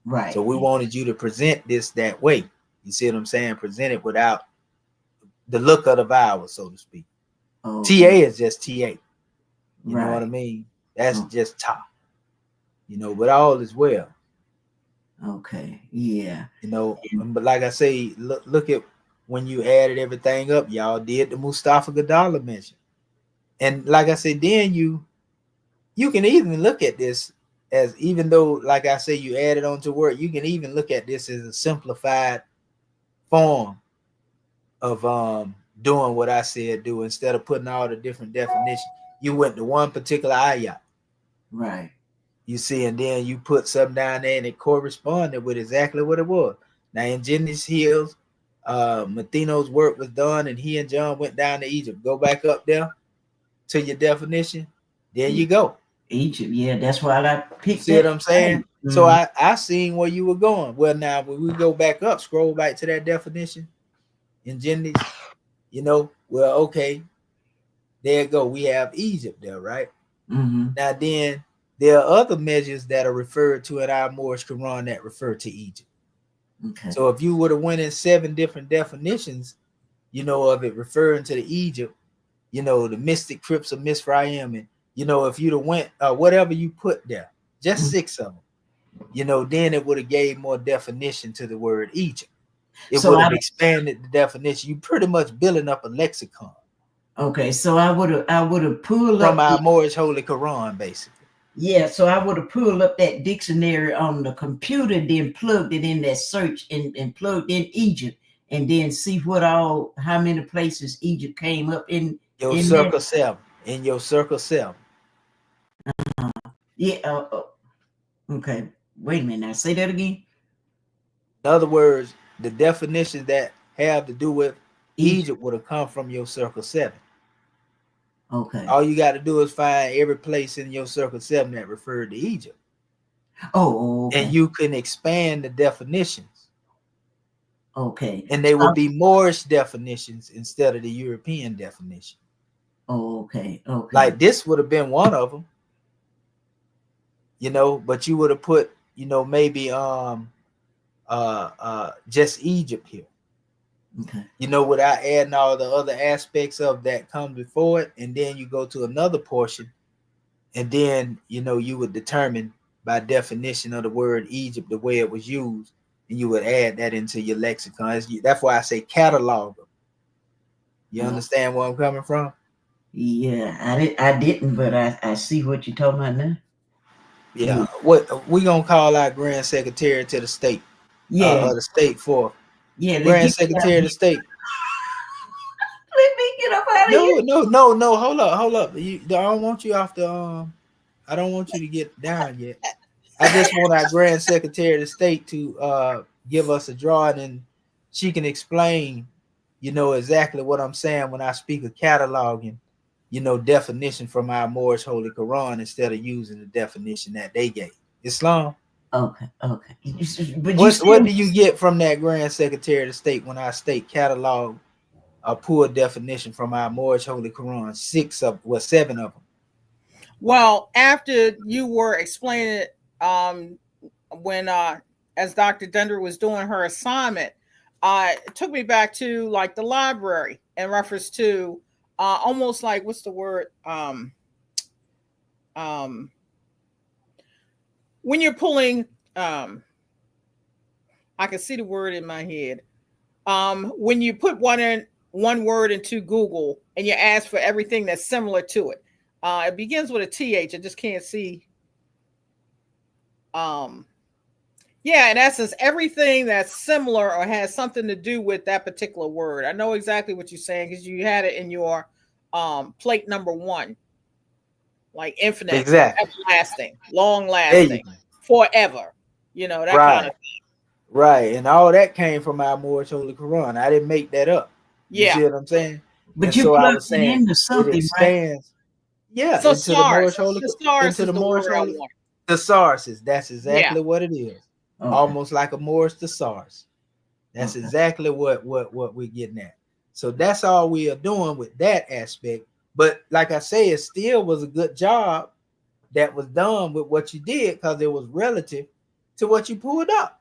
Right. So we wanted you to present this that way. You see what I'm saying? Present it without the look of the vowel, so to speak. Okay. TA is just TA. You know what I mean? That's just ta. But all is well. Okay. Yeah. But like I say, look at when you added everything up, y'all did the Mustafa Gadala mention. And like I said, then you can even look at this as, even though, like I say, you added on to word, you can even look at this as a simplified form of doing what I said do. Instead of putting all the different definitions, you went to one particular ayat. Right. You see, and then you put something down there and it corresponded with exactly what it was. Now in Genesis Hills, Matheno's work was done and he and John went down to Egypt. Go back up there to your definition. There you go. Egypt, yeah, that's why I picked. See what I'm saying? So I seen where you were going. Well, now when we go back up, scroll back to that definition in Genesis, well, okay, there you go. We have Egypt there, right? Now then, there are other measures that are referred to in our Moorish Quran that refer to Egypt. Okay. So if you would have went in 7 different definitions, of it referring to the Egypt, the mystic crypts of Misraim, and if you'd have went whatever you put there, just 6 of them, then it would have gave more definition to the word Egypt. It would have expanded the definition. You pretty much building up a lexicon. Okay, so I would have pulled from up our Moorish Holy Quran, basically. Yeah, so I would have pulled up that dictionary on the computer, then plugged it in that search and plugged in Egypt, and then see how many places Egypt came up in. Your circle 7. In your circle 7. Yeah. Okay. Wait a minute. Now say that again. In other words, the definitions that have to do with Egypt would have come from your circle 7. Okay. All you got to do is find every place in your circle 7 that referred to Egypt. Oh, okay. And you can expand the definitions. Okay. And they will be Moorish definitions instead of the European definition. Oh, okay. Okay. Like this would have been one of them. But you would have put, maybe just Egypt here. Okay. Without adding all the other aspects of that come before it, and then you go to another portion, and then you would determine by definition of the word Egypt the way it was used, and you would add that into your lexicon. That's why I say catalog them. You understand where I'm coming from? Yeah, I didn't, but I see what you're talking about now. Yeah. What we gonna call our Grand Secretary to the state? Yeah. The state for. Yeah. Grand Secretary of the state. Let me get up out of here. No. Hold up. I don't want you off the I don't want you to get down yet. I just want our Grand Secretary of State to give us a drawing and she can explain, exactly what I'm saying when I speak of cataloging, definition from our Moorish Holy Quran instead of using the definition that they gave. Islam. Okay. But What do you get from that Grand Secretary of State when I state catalog a poor definition from our Moorish Holy Quran? 7 of them. Well, after you were explaining it, when as Dr. Dunder was doing her assignment, it took me back to like the library in reference to almost like what's the word? When you're pulling, I can see the word in my head. When you put one word into Google and you ask for everything that's similar to it. It begins with a TH. I just can't see. Yeah, in essence, everything that's similar or has something to do with that particular word. I know exactly what you're saying because you had it in your plate number 1. Like infinite, Exactly. everlasting, long lasting, forever. That kind of thing. Right. And all that came from our Moorish Holy Quran. I didn't make that up. You see what I'm saying? But and you so I plugged was it saying into something, it expands. Yeah, So into the Moorish SARS. Holy The SARS into is the the Moorish word I Holy want. thesaurus. That's Yeah. exactly what it is. Okay. Almost like a Moorish thesaurus. That's Okay. exactly what we're getting at. So that's all we are doing with that aspect. But like I say, it still was a good job that was done with what you did because it was relative to what you pulled up.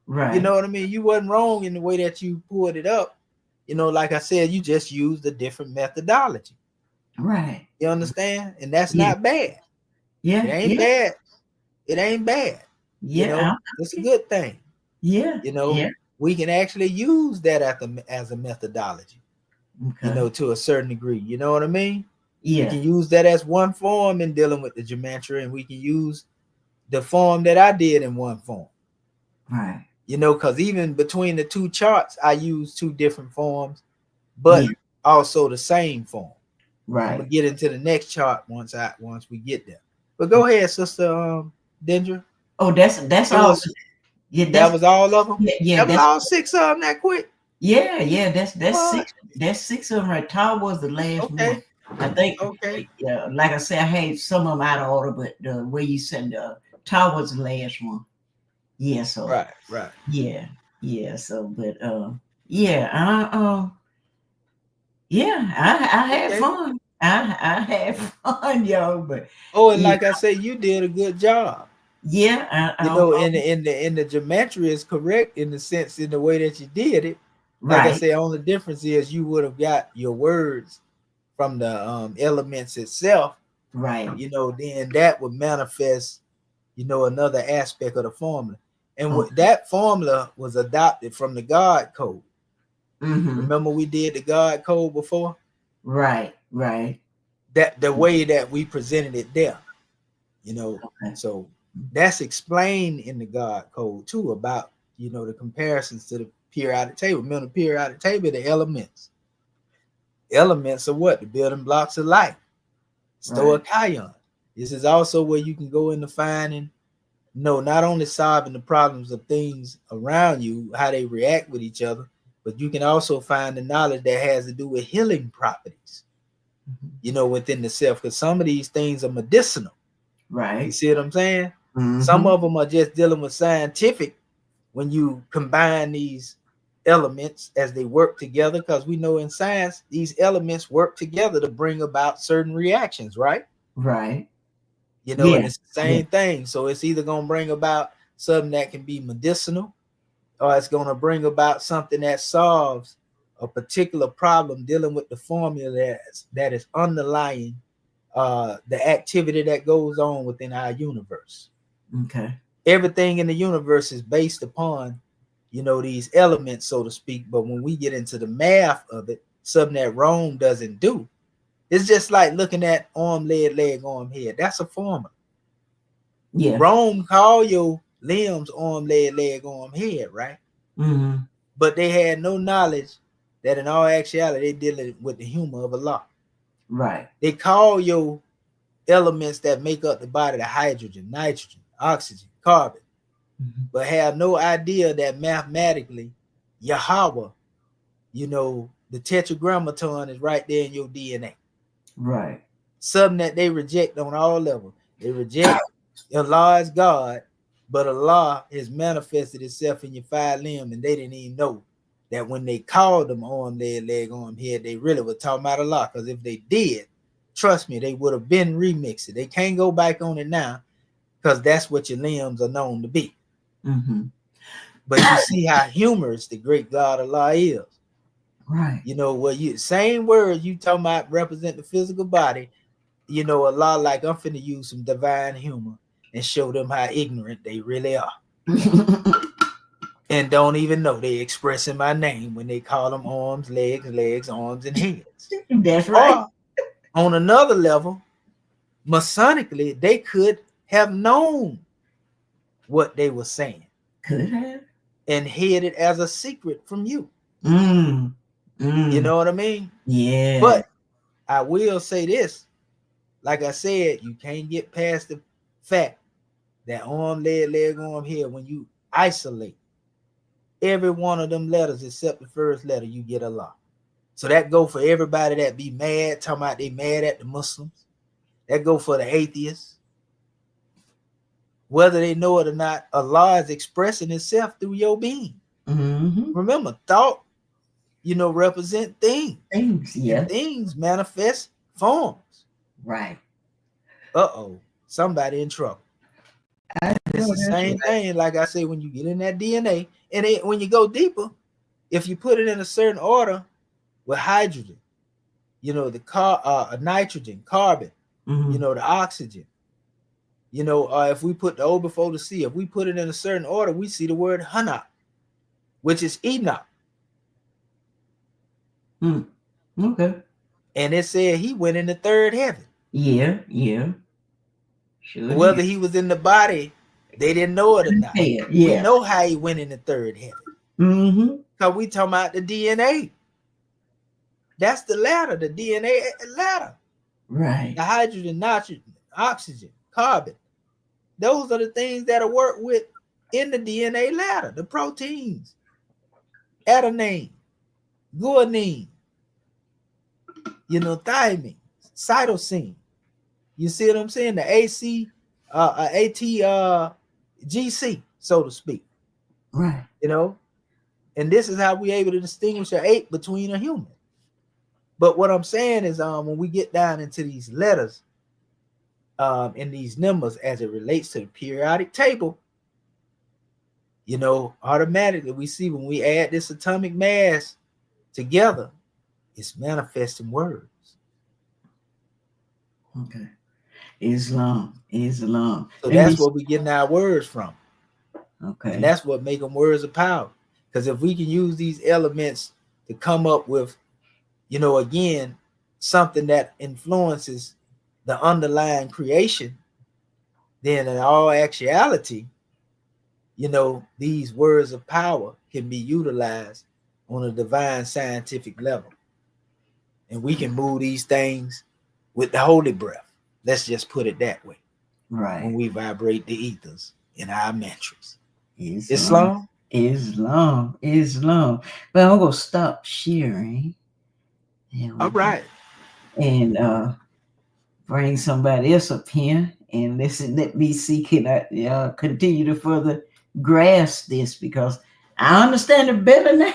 Right. You know what I mean? You wasn't wrong in the way that you pulled it up. Like I said, you just used a different methodology. Right. You understand? And that's Yeah. not bad. Yeah. It ain't bad. It ain't bad. Yeah. It's a good thing. Yeah. Yeah. We can actually use that as a methodology, Okay. to a certain degree. You know what I mean? Yeah. We can use that as one form in dealing with the gematria, and we can use the form that I did in one form. Right. Because even between the two charts, I use 2 different forms, but also the same form. Right. I'm gonna get into the next chart once we get there. But go ahead, Sister Dendra. Oh, that's all. Yeah, that was all of them. Yeah, that was all 6 of them that quick. Yeah. That's What? 6. That's 6 of them. Right. Tar was the last one. I think. Okay. Yeah, like I said, I had some of them out of order, but the way you said Tar was the last one. Yeah. So. Right. Yeah. So, but yeah. I had fun. I had fun, yo. But and like I say, you did a good job. Yeah. In the geometry is correct in the sense in the way that you did it. Like I say, only difference is you would have got your words from the elements itself. Right. Then that would manifest, another aspect of the formula. And that formula was adopted from the God code. Mm-hmm. Remember we did the God code before? Right. That the way that we presented it there. So that's explained in the God code too about, the comparisons to the periodic table. Remember the periodic table, the elements. Elements are what? The building blocks of life. Stoicheion. This is also where you can go into finding, not only solving the problems of things around you, how they react with each other, but you can also find the knowledge that has to do with healing properties, within the self, because some of these things are medicinal. Right. You see what I'm saying? Mm-hmm. Some of them are just dealing with scientific when you combine these elements as they work together, because we know in science, these elements work together to bring about certain reactions, right? Right. And it's the same thing. So it's either going to bring about something that can be medicinal, or it's going to bring about something that solves a particular problem dealing with the formula that is underlying the activity that goes on within our universe. Okay. Everything in the universe is based upon, these elements, so to speak. But when we get into the math of it, something that Rome doesn't do, it's just like looking at arm, leg, arm, head. That's a formula. Yeah. Rome call your limbs arm, leg, arm, head, right? Mm-hmm. But they had no knowledge that in all actuality, they dealing with the humor of Allah. Right. They call your elements that make up the body the hydrogen, nitrogen, oxygen, carbon, but have no idea that mathematically Yahweh, the tetragrammaton is right there in your DNA. Right. Something that they reject on all levels. They reject Allah as God, but Allah has manifested itself in your 5 limbs, and they didn't even know that when they called them arm, leg, arm, head, they really were talking about Allah. Because if they did, trust me, they would have been remixed. They can't go back on it now because that's what your limbs are known to be. But you see how humorous the great God Allah is. Right. Same words you talking about represent the physical body. Allah, like, I'm finna use some divine humor and show them how ignorant they really are. And don't even know they expressing my name when they call them arms, legs, arms, and heads. That's right. Or, on another level, Masonically, they could have known what they were saying. Could have. And hid it as a secret from you. You know what I mean? Yeah. But I will say this. Like I said, you can't get past the fact that arm, leg, arm, head, when you isolate every one of them letters except the first letter, you get Allah. So that go for everybody that be mad, talking about they mad at the Muslims. That go for the atheists. Whether they know it or not, Allah is expressing itself through your being. Remember, thought, represent things. Yeah. And things manifest forms. Right. Somebody in trouble. It's the same thing, like I say, when you get in that DNA, and when you go deeper, if you put it in a certain order with hydrogen, the nitrogen, carbon, the oxygen, if we put the O before the C, if we put it in a certain order, we see the word Hanak, which is Enoch. Okay. And it said he went in the 3rd heaven. Yeah. Sure. Whether he was in the body, they didn't know it or not. Yeah. We know how he went in the 3rd heaven. Because we talking about the DNA. That's the ladder, the DNA ladder. Right. The hydrogen, nitrogen, oxygen, carbon. Those are the things that are worked with in the DNA ladder, the proteins. Adenine, guanine, thymine, cytosine. You see what I'm saying? The ATGC, so to speak. Right. And this is how we're able to distinguish an ape between a human. But what I'm saying is, when we get down into these letters, and these numbers as it relates to the periodic table, automatically we see when we add this atomic mass together, it's manifesting words. Okay. Islam. So that's where we getting our words from. Okay. And that's what make them words of power. Because if we can use these elements to come up with, again, something that influences the underlying creation, then in all actuality, these words of power can be utilized on a divine scientific level. And we can move these things with the holy breath. Let's just put it that way. Right. When we vibrate the ethers in our mantras. Islam. But I'm going to stop sharing. All right. And bring somebody else up here and let me see, can I continue to further grasp this, because I understand it better now,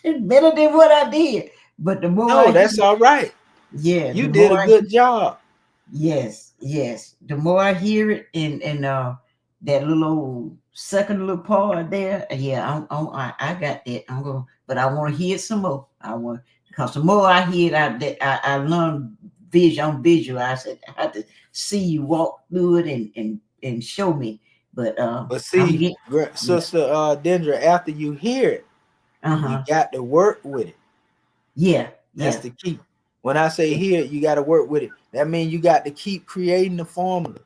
better than what I did. But the more that's all right. Yeah, you did a good job. Yes. The more I hear it, and that little second little part there, I got that. But I want to hear it some more. Because the more I hear it, I learn visual. I said I have to see you walk through it and show me. But see, Sister Dendra, after you hear it, you got to work with it. Yeah. That's the key. When I say hear it, you got to work with it. That means you got to keep creating the formulas.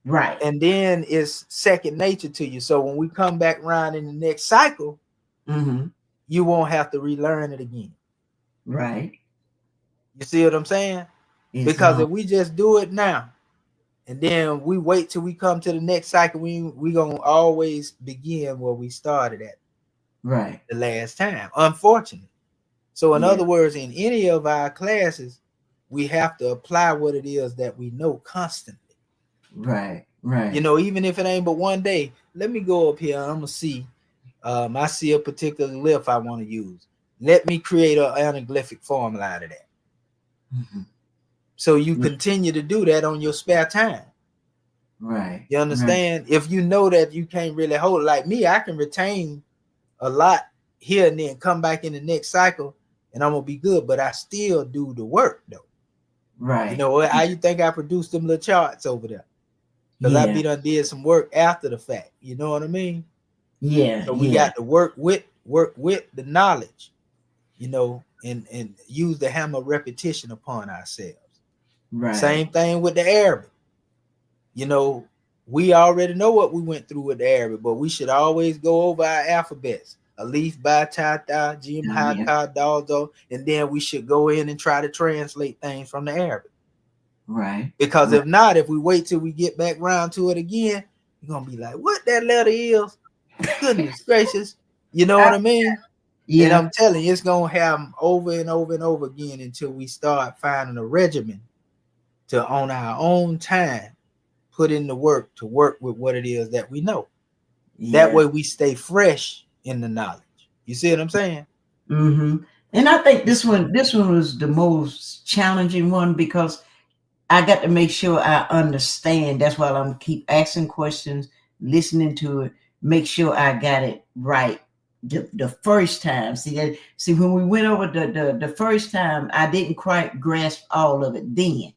Right. And then it's second nature to you. So when we come back around in the next cycle, you won't have to relearn it again. Right. You see what I'm saying? Because if we just do it now, and then we wait till we come to the next cycle, we gonna always begin where we started at the last time, unfortunately. So in other words, in any of our classes, we have to apply what it is that we know constantly. Right. You know, even if it ain't but one day, let me go up here. I'm gonna see. I see a particular glyph I want to use. Let me create an anaglyphic formula out of that. So you continue to do that on your spare time. Right. You understand? If you know that you can't really hold it, like me, I can retain a lot here and then come back in the next cycle and I'm gonna be good, but I still do the work though. Right. You know, how you think I produced them little charts over there? Because I be done did some work after the fact. You know what I mean? Yeah. So we got to work with the knowledge, you know, and use the hammer repetition upon ourselves. Right. Same thing with the Arabic. You know, we already know what we went through with the Arabic, but we should always go over our alphabets. Alif, Ba, Ta, Ta, Jim, Ha, Ka, Dal, Do, and then we should go in and try to translate things from the Arabic. Right. Because if not, if we wait till we get back round to it again, you're gonna be like, what that letter is? Goodness gracious. You know what I mean? Yeah. And I'm telling you, it's gonna happen over and over and over again until we start finding a regimen to, on our own time, put in the work to work with what it is that we know. That way we stay fresh in the knowledge. You see what I'm saying? And I think this one was the most challenging one because I got to make sure I understand. That's why I'm keep asking questions, listening to it, make sure I got it right the first time. See, when we went over the first time, I didn't quite grasp all of it then.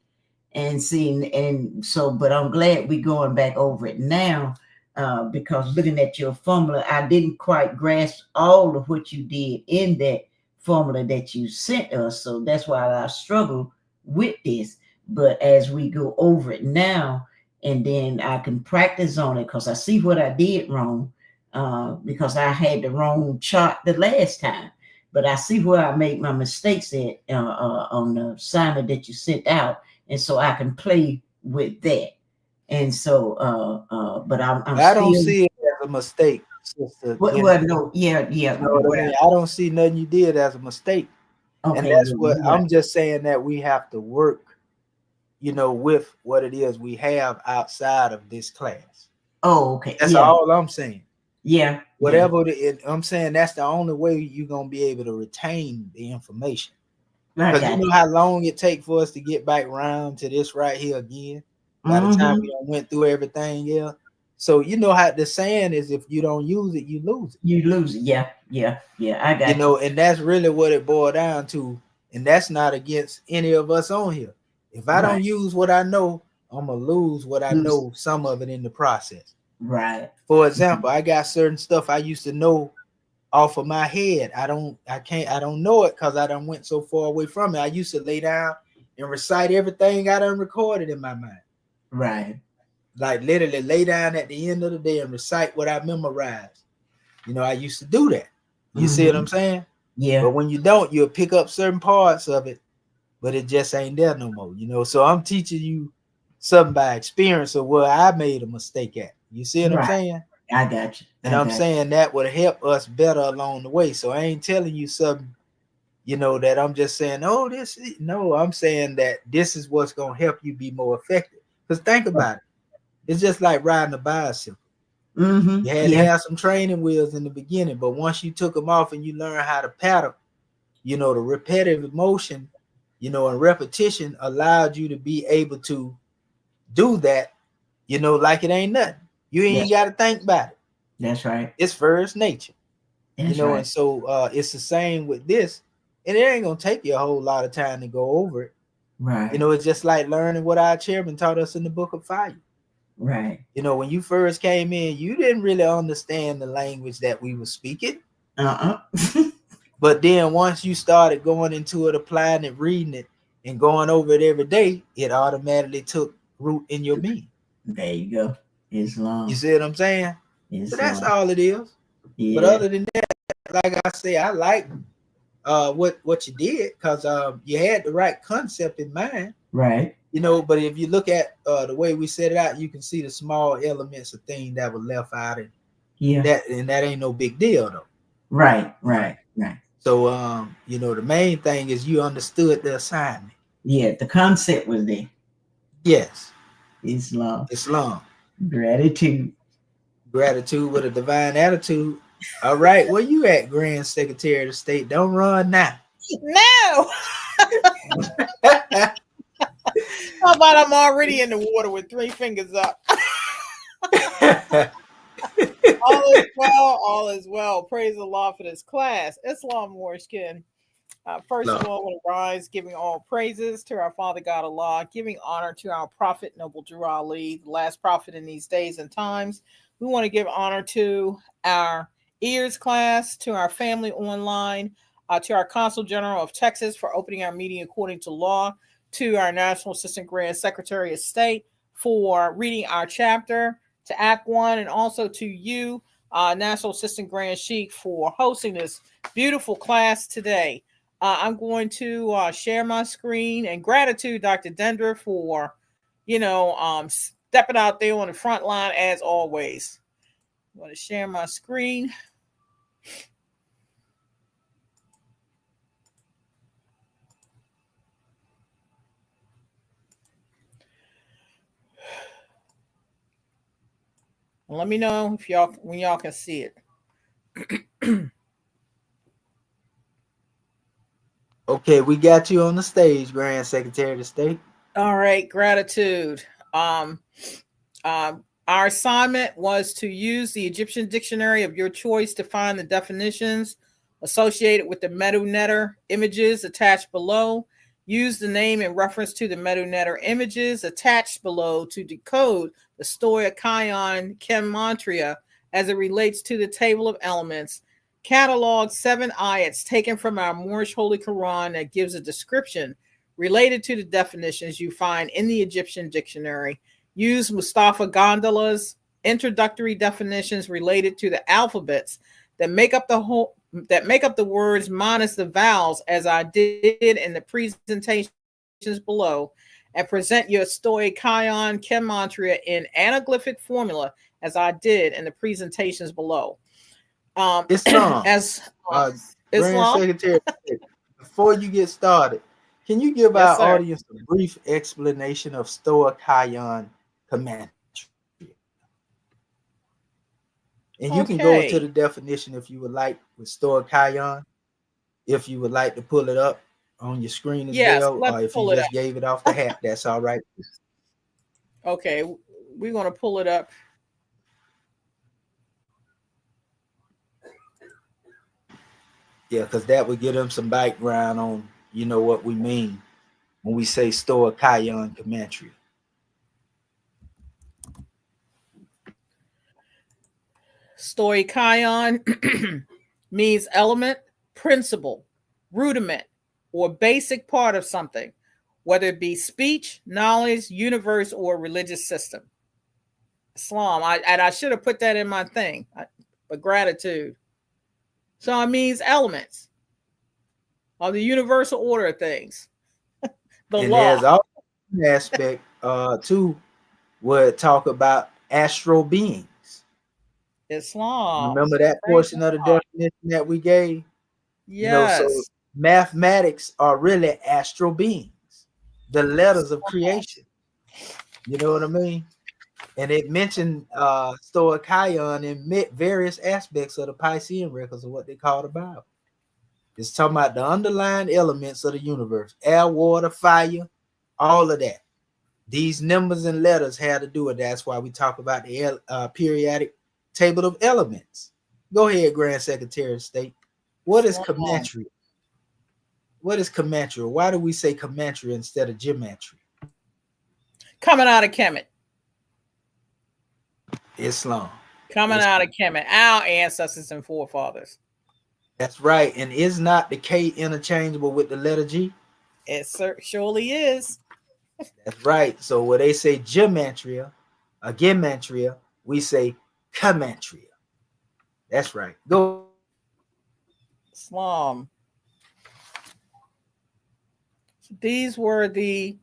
And so, but I'm glad we're going back over it now, because looking at your formula, I didn't quite grasp all of what you did in that formula that you sent us. So that's why I struggle with this. But as we go over it now, and then I can practice on it because I see what I did wrong, because I had the wrong chart the last time. But I see where I made my mistakes at on the assignment that you sent out. And so I can play with that. And so, but I don't see it as a mistake, sister. Well, no, yeah. You know what I mean? I don't see nothing you did as a mistake. Okay, and that's what I'm just saying, that we have to work, you know, with what it is we have outside of this class. Oh, okay. That's all I'm saying. Yeah. Whatever I'm saying, that's the only way you're gonna be able to retain the information. Because you know how long it takes for us to get back around to this right here again. By the time we done went through everything else. So you know how the saying is, if you don't use it, you lose it. You lose it. Yeah. I got you know, and that's really what it boiled down to. And that's not against any of us on here. If I don't use what I know, I'm gonna lose what I know, some of it in the process. Right. For example, I got certain stuff I used to know off of my head. I don't know it because I done went so far away from it. I used to lay down and recite everything I done recorded in my mind. Right. Like literally lay down at the end of the day and recite what I memorized. You know, I used to do that. You see what I'm saying? Yeah. But when you don't, you'll pick up certain parts of it, but it just ain't there no more. You know, so I'm teaching you something by experience of where I made a mistake at. You see what I'm saying? I got you. And I'm saying that would help us better along the way. So I ain't telling you something, you know, that I'm just saying, oh, no, I'm saying that this is what's going to help you be more effective. Because think about it. It's just like riding a bicycle. You had to have some training wheels in the beginning, but once you took them off and you learn how to paddle, you know, the repetitive motion, you know, and repetition allowed you to be able to do that, you know, like it ain't nothing. You ain't got to think about it. That's right. It's first nature. That's you know, right. And so it's the same with this, and it ain't gonna take you a whole lot of time to go over it. Right. You know, it's just like learning what our chairman taught us in the Book of Fire. Right. You know, when you first came in, you didn't really understand the language that we were speaking. But then once you started going into it, applying it, reading it, and going over it every day, it automatically took root in your being. There you go. Islam. You see what I'm saying? So that's all it is. Yeah. But other than that, like I say, I like what you did, because you had the right concept in mind. Right. But if you look at the way we set it out, you can see the small elements of things that were left out, and Yeah. that ain't no big deal though. Right. Right. Right. So the main thing is you understood the assignment. Yeah. The concept was there. Yes. Islam. Islam. Gratitude. Gratitude with a divine attitude. All right, where you at, Grand Secretary of State? Don't run now. No. How about I'm already in the water with 3 fingers up? All is well. All is well. Praise the Lord for this class. Islam Warskin. First of all, I want to rise, giving all praises to our Father God Allah, giving honor to our Prophet Noble Drew Ali, the last prophet in these days and times. We want to give honor to our ears class, to our family online, to our Consul General of Texas for opening our meeting according to law, to our National Assistant Grand Secretary of State for reading our chapter, to Act 1, and also to you, National Assistant Grand Sheik, for hosting this beautiful class today. I'm going to share my screen, and gratitude, Dr. Dendra, for, stepping out there on the front line as always. I'm going to share my screen. And let me know when y'all can see it. Okay, we got you on the stage, Grand Secretary of the State. All right, gratitude. Our assignment was to use the Egyptian dictionary of your choice to find the definitions associated with the Medu Netter images attached below. Use the name in reference to the Medu Netter images attached below to decode the Stoa Kion Kematria as it relates to the table of elements. Catalog 7 ayats taken from our Moorish Holy Quran that gives a description related to the definitions you find in the Egyptian dictionary. Use Mustafa Gondola's introductory definitions related to the alphabets that make up the words minus the vowels, as I did in the presentations below, and present your Stoa Kion Kematria in anaglyphic formula, as I did in the presentations below. Islam. Islam. Grand Secretary, before you get started, can you give Yes, our sir. audience a brief explanation of Stoa Kion Kematria? And you can go to the definition if you would like with Stoa Kion, if you would like to pull it up on your screen as well, or if you just gave it off the hat, that's all right. Okay, we're going to pull it up. Yeah, because that would give them some background on, what we mean when we say Stoa Kion Kematria. Stoa Kion means element, principle, rudiment, or basic part of something, whether it be speech, knowledge, universe, or religious system. Islam. I should have put that in my thing, but gratitude. So it means elements of the universal order of things. The law. There's also an aspect too where talk about astral beings. Islam. Remember that portion of the definition that we gave? Yes. So mathematics are really astral beings, the letters of creation. You know what I mean? And it mentioned Stoa Kion in various aspects of the Piscean records of what they call the Bible. It's talking about the underlying elements of the universe: air, water, fire, all of that. These numbers and letters have to do with that. That's why we talk about the periodic table of elements. Go ahead, Grand Secretary of State. What is Kematria? What is Kematria? Why do we say Kematria instead of gematria? Coming out of Kemet. Islam. Coming out of Kemet. Our ancestors and forefathers. That's right. And is not the K interchangeable with the letter G? It surely is. That's right. So when they say gematria, gematria, we say Kematria. That's right. Go. Islam. These were the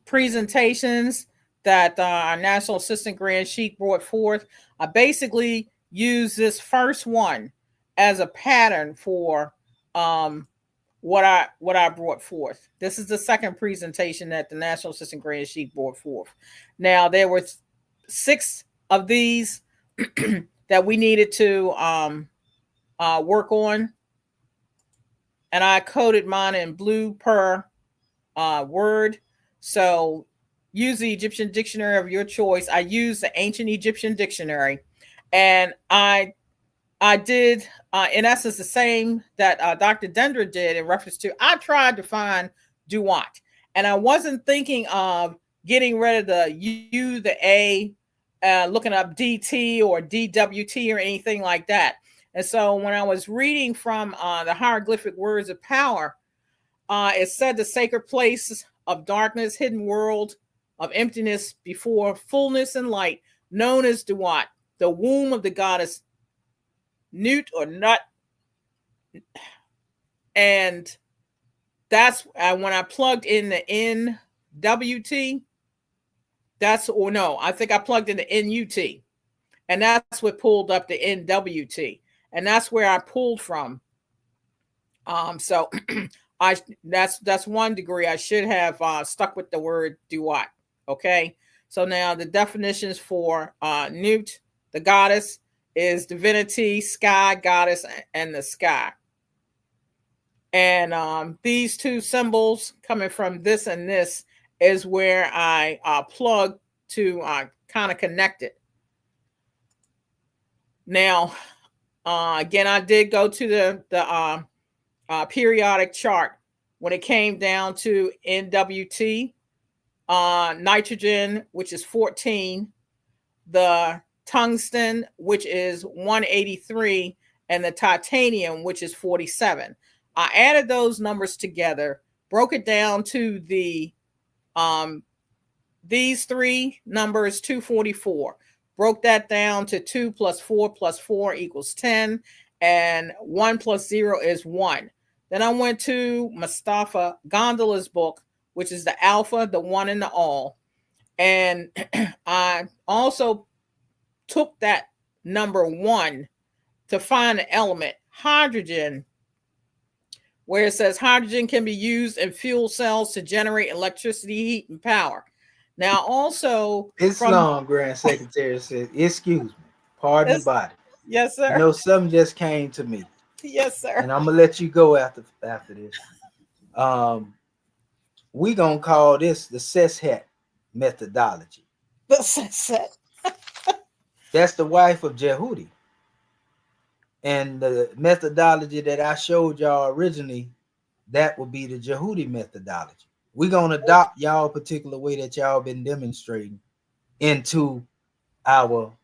presentations that our National Assistant Grand Sheik brought forth, I basically use this first one as a pattern for what I brought forth. This is the second presentation that the National Assistant Grand Sheik brought forth. Now, there were 6 of these that we needed to work on, and I coded mine in blue per word. So use the Egyptian dictionary of your choice. I used the ancient Egyptian dictionary, and I did in essence the same that Dr. Dendra did in reference to. I tried to find Duat, and I wasn't thinking of getting rid of the U, the A, looking up DT or DWT or anything like that. And so when I was reading from the hieroglyphic words of power, it said the sacred place of darkness, hidden world of emptiness before fullness and light, known as Duat, the womb of the goddess Nut or Nut. And that's when I plugged in the NWT. I think I plugged in the NUT, and that's what pulled up the NWT, and that's where I pulled from. So that's 1 degree. I should have stuck with the word Duat. Okay. So now the definitions for Nut, the goddess, is divinity, sky, goddess, and the sky. And these 2 symbols coming from this and this is where I plug to kind of connect it. Now, again, I did go to the periodic chart when it came down to NWT, nitrogen, which is 14, the tungsten, which is 183, and the titanium, which is 47. I added those numbers together, broke it down to the these 3 numbers, 244. Broke that down to 2 plus 4 plus 4 equals 10, and 1 plus 0 is 1. Then I went to Mustafa Gondola's book, which is the Alpha, the One, and the All. And I also took that number 1 to find the element hydrogen, where it says hydrogen can be used in fuel cells to generate electricity, heat, and power. Now, also, Islam Grand Secretary said, "Excuse me, pardon the body." Yes, sir. You know, something just came to me. Yes, sir. And I'm gonna let you go after this. We gonna call this the Seshet methodology. The Seshet. That's the wife of Jehudi. And the methodology that I showed y'all originally, that would be the Jehudi methodology. We're gonna adopt y'all particular way that y'all been demonstrating into our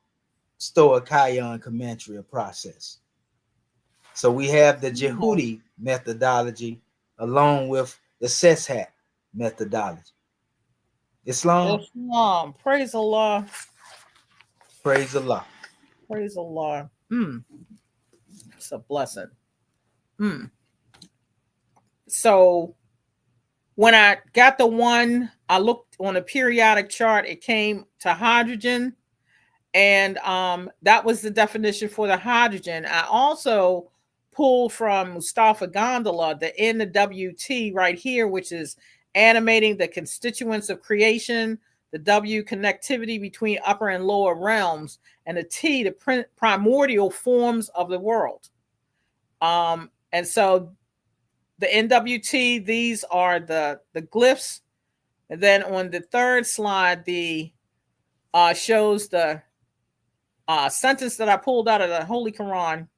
Stoicaeon Comancheria process. So we have the Jehudi methodology along with the Seshat methodology. Islam. Praise Allah. Praise Allah. Praise Allah. It's a blessing. So when I got the 1, I looked on a periodic chart, it came to hydrogen, and that was the definition for the hydrogen. I also pulled from Mustafa Gondola the NWT right here, which is animating the constituents of creation, the W, connectivity between upper and lower realms, and the T, the primordial forms of the world. And so the NWT, these are the glyphs. And then on the 3rd slide, the shows the sentence that I pulled out of the Holy Quran.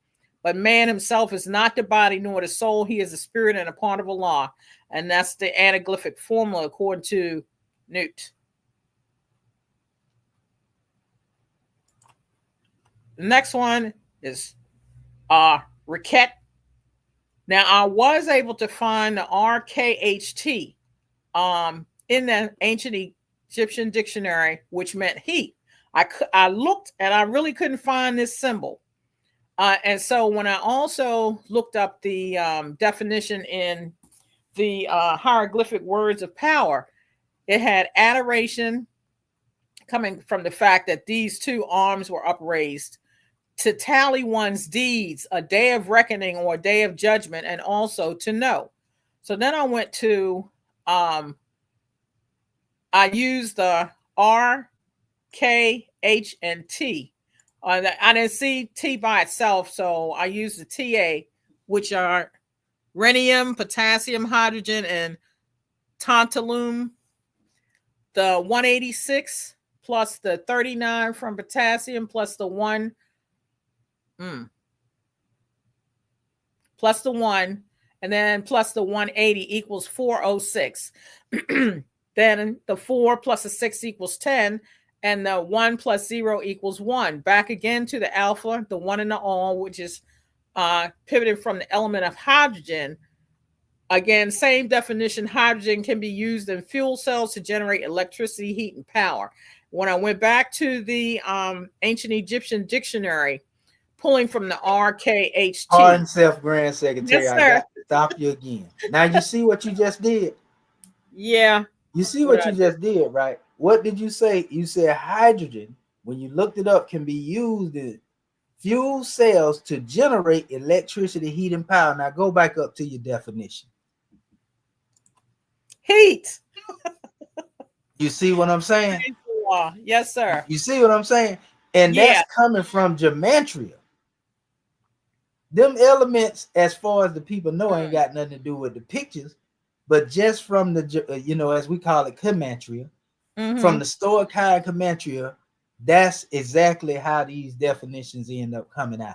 But man himself is not the body nor the soul. He is a spirit and a part of Allah. And that's the anaglyphic formula according to Newt. The next one is Raket. Now, I was able to find the RKHT in the ancient Egyptian dictionary, which meant heat. I looked and I really couldn't find this symbol. And so when I also looked up the definition in the hieroglyphic words of power, It had adoration coming from the fact that these two arms were upraised to tally one's deeds, a day of reckoning or a day of judgment, and also to know. So then I went to, I used the R, K, H, and T. I didn't see T by itself, so I used the TA, which are rhenium, potassium, hydrogen, and tantalum. The 186 plus the 39 from potassium plus the 1 plus the 1, and then plus the 180 equals 406. Then the 4 plus the 6 equals 10, and the 1 plus 0 equals 1. Back again to the alpha, the 1 and the all, which is pivoted from the element of hydrogen. Again, same definition, hydrogen can be used in fuel cells to generate electricity, heat, and power. When I went back to the ancient Egyptian dictionary, pulling from the RKHT. Pardon self, Grand Secretary. Yes, I sir. got to stop you again. Now you see what you just did? Yeah. You see what you just did, right? What did you say? You said hydrogen, when you looked it up, can be used in fuel cells to generate electricity, heat, and power. Now go back up to your definition. Heat. You see what I'm saying? Yes, sir. You see what I'm saying? And that's coming from gematria. Them elements, as far as the people know, ain't got nothing to do with the pictures, but just from the, as we call it, gematria, from the Stoic high gematria, that's exactly how these definitions end up coming out.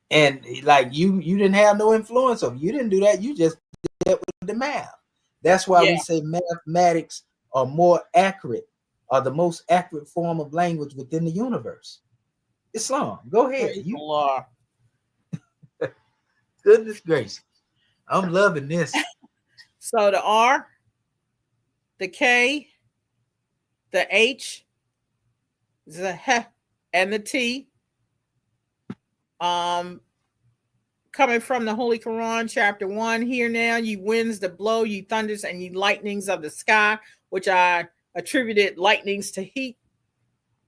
And like you didn't have no influence over. You didn't do that. You just did that with the math. That's why we say mathematics are more accurate, or the most accurate form of language within the universe. Islam. Go ahead. Goodness gracious. I'm loving this. So the R, the K, the H, the H, and the T, coming from the Holy Quran, chapter 1, hear now, ye winds that blow, ye thunders, and ye lightnings of the sky, which I attributed lightnings to heat.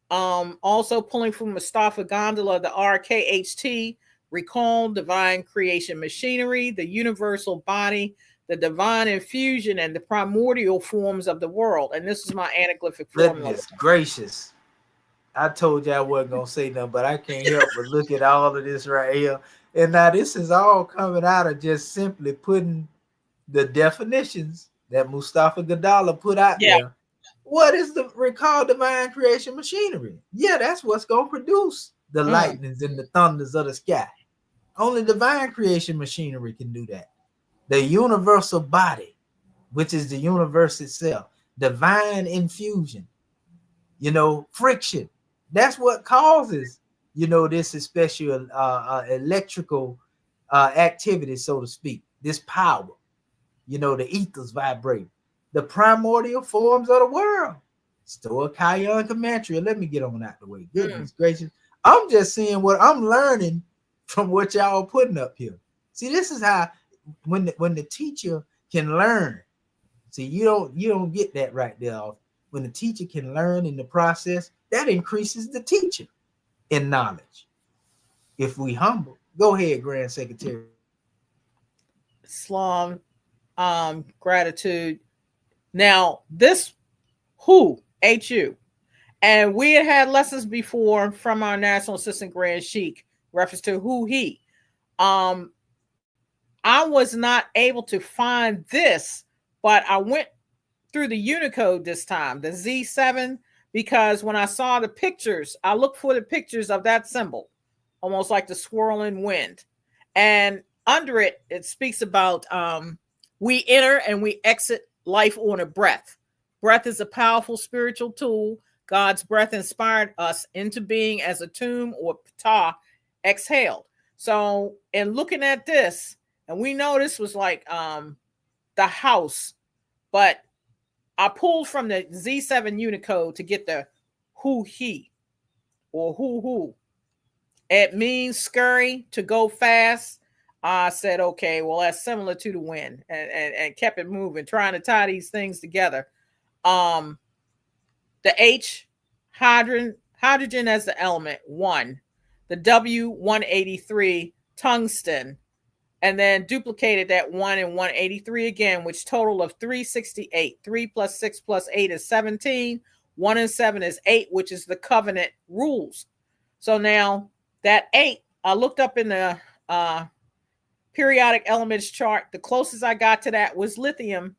Also pulling from Mustafa Gondola, the RKHT, recall divine creation machinery, the universal body, the divine infusion, and the primordial forms of the world. And this is my anaglyphic formula. Goodness gracious. I told you I wasn't going to say nothing, but I can't help but look at all of this right here. And now this is all coming out of just simply putting the definitions that Mustafa Gadala put out there. What is the recall divine creation machinery? Yeah, that's what's going to produce the lightnings and the thunders of the sky. Only divine creation machinery can do that. The universal body, which is the universe itself, divine infusion, friction. That's what causes, this special electrical activity, so to speak, this power, the ethers vibrate, the primordial forms of the world. Stoic Kayan Comanche. Let me get on out the way. Goodness gracious. I'm just seeing what I'm learning from what y'all putting up here. See, this is how when the teacher can learn. See, you don't get that right there. When the teacher can learn in the process, that increases the teacher in knowledge. If we humble. Go ahead, Grand Secretary. Islam, gratitude. Now, this who, H-U, and we had lessons before from our National Assistant Grand Sheik, reference to who, he. I was not able to find this, but I went through the Unicode this time, the Z7, because when I saw the pictures, I looked for the pictures of that symbol, almost like the swirling wind. And under it, it speaks about we enter and we exit life on a breath. Breath is a powerful spiritual tool. God's breath inspired us into being as a tomb or ptah exhaled. So in looking at this, and we know this was like the house, but I pulled from the Z7 Unicode to get the who, he, or who. It means scurry, to go fast. I said, okay, well, that's similar to the wind, and kept it moving, trying to tie these things together. The H, hydrogen as the element, 1. The W, 183, tungsten. And then duplicated that 1 and 183 again, which total of 368. 3 plus 6 plus 8 is 17. 1 and 7 is 8, which is the covenant rules. So now that 8, I looked up in the periodic elements chart. The closest I got to that was lithium,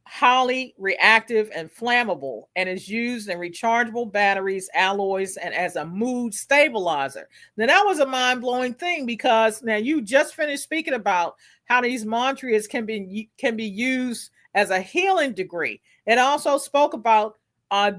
highly reactive and flammable, and is used in rechargeable batteries, alloys, and as a mood stabilizer. Now that was a mind-blowing thing, because now you just finished speaking about how these mantras can be used as a healing degree. It also spoke about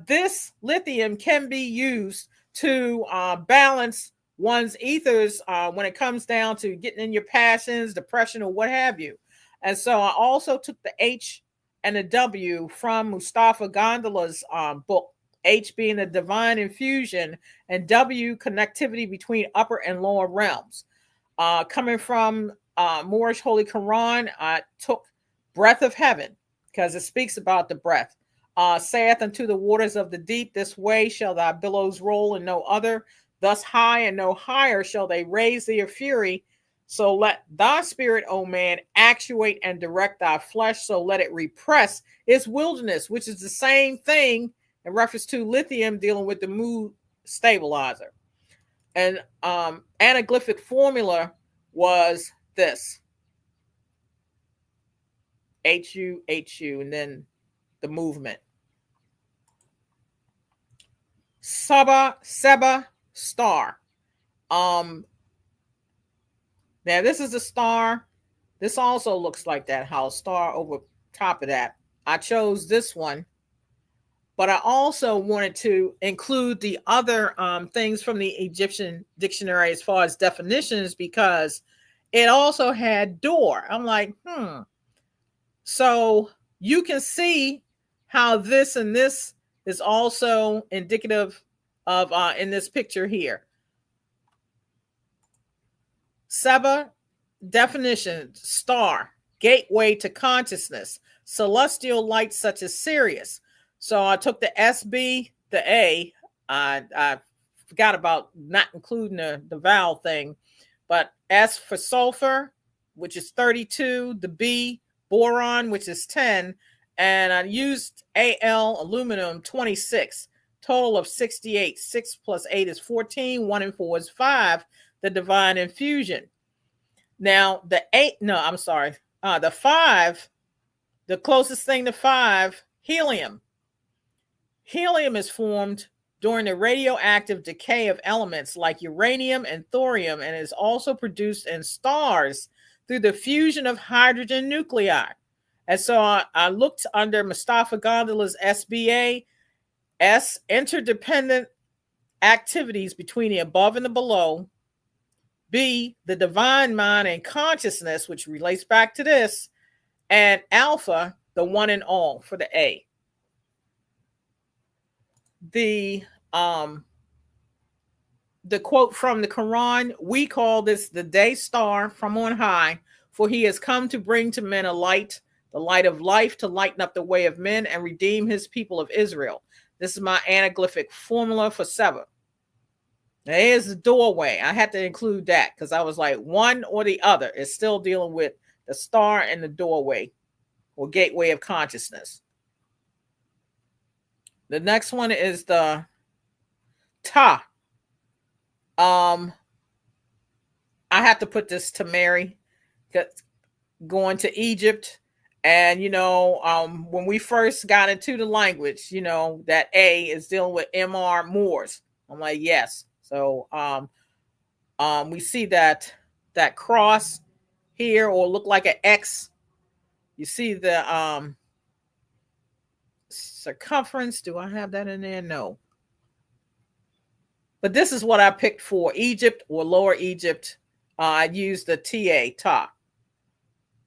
this lithium can be used to balance one's ethers when it comes down to getting in your passions, depression, or what have you. And so I also took the H and the W from Mustafa Gondola's book, H being the divine infusion and W connectivity between upper and lower realms. Coming from Moorish Holy Quran, I took breath of heaven, because it speaks about the breath. Saith unto the waters of the deep, this way shall thy billows roll and no other. Thus high and no higher shall they raise their fury. So let thy spirit, O man, actuate and direct thy flesh, so let it repress its wilderness, which is the same thing in reference to lithium dealing with the mood stabilizer. And anaglyphic formula was this. HU, and then the movement. Seba, star. Now, this is a star. This also looks like that house, star over top of that. I chose this one, but I also wanted to include the other things from the Egyptian dictionary as far as definitions, because it also had door. I'm like, So you can see how this and this is also indicative of in this picture here. Seba definition: star, gateway to consciousness, celestial light such as Sirius. So I took the SB, the A. I forgot about not including the vowel thing, but S for sulfur, which is 32, the B, boron, which is 10, and I used Al, aluminum, 26, total of 68. 6 plus 8 is 14, 1 and 4 is 5, the divine infusion. Now, the 5, the closest thing to 5, helium. Helium is formed during the radioactive decay of elements like uranium and thorium, and is also produced in stars through the fusion of hydrogen nuclei. And so I looked under Mustafa Gondola's SBA, S, interdependent activities between the above and the below. B, the divine mind and consciousness, which relates back to this. And alpha, the one and all, for the A. The quote from the Quran: we call this the day star from on high, for he has come to bring to men a light, the light of life, to lighten up the way of men and redeem his people of Israel. This is my anaglyphic formula for Seba. Now, here's the doorway. I had to include that because I was like, one or the other. Is still dealing with the star and the doorway, or gateway of consciousness. The next one is the Ta. I have to put this to Mary, going to Egypt. And, when we first got into the language, that A is dealing with MR Moors. I'm like, yes. So we see that cross here, or look like an X. You see the circumference. Do I have that in there? No. But this is what I picked for Egypt or Lower Egypt. I used the Ta.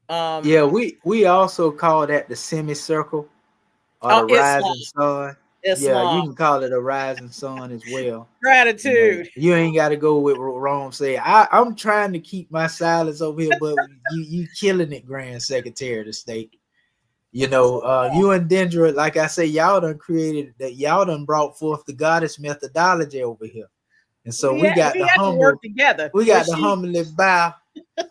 Yeah, we also call that the semicircle, or the rising sun. Islam. Yeah, you can call it a rising sun as well. Gratitude. You ain't got to go with what Rome say. I'm trying to keep my silence over here, but you killing it, Grand Secretary of the State. You know, you and Dendra, like I say, y'all done created that. Y'all done brought forth the goddess methodology over here, and so We had to work together. we got to humbly bow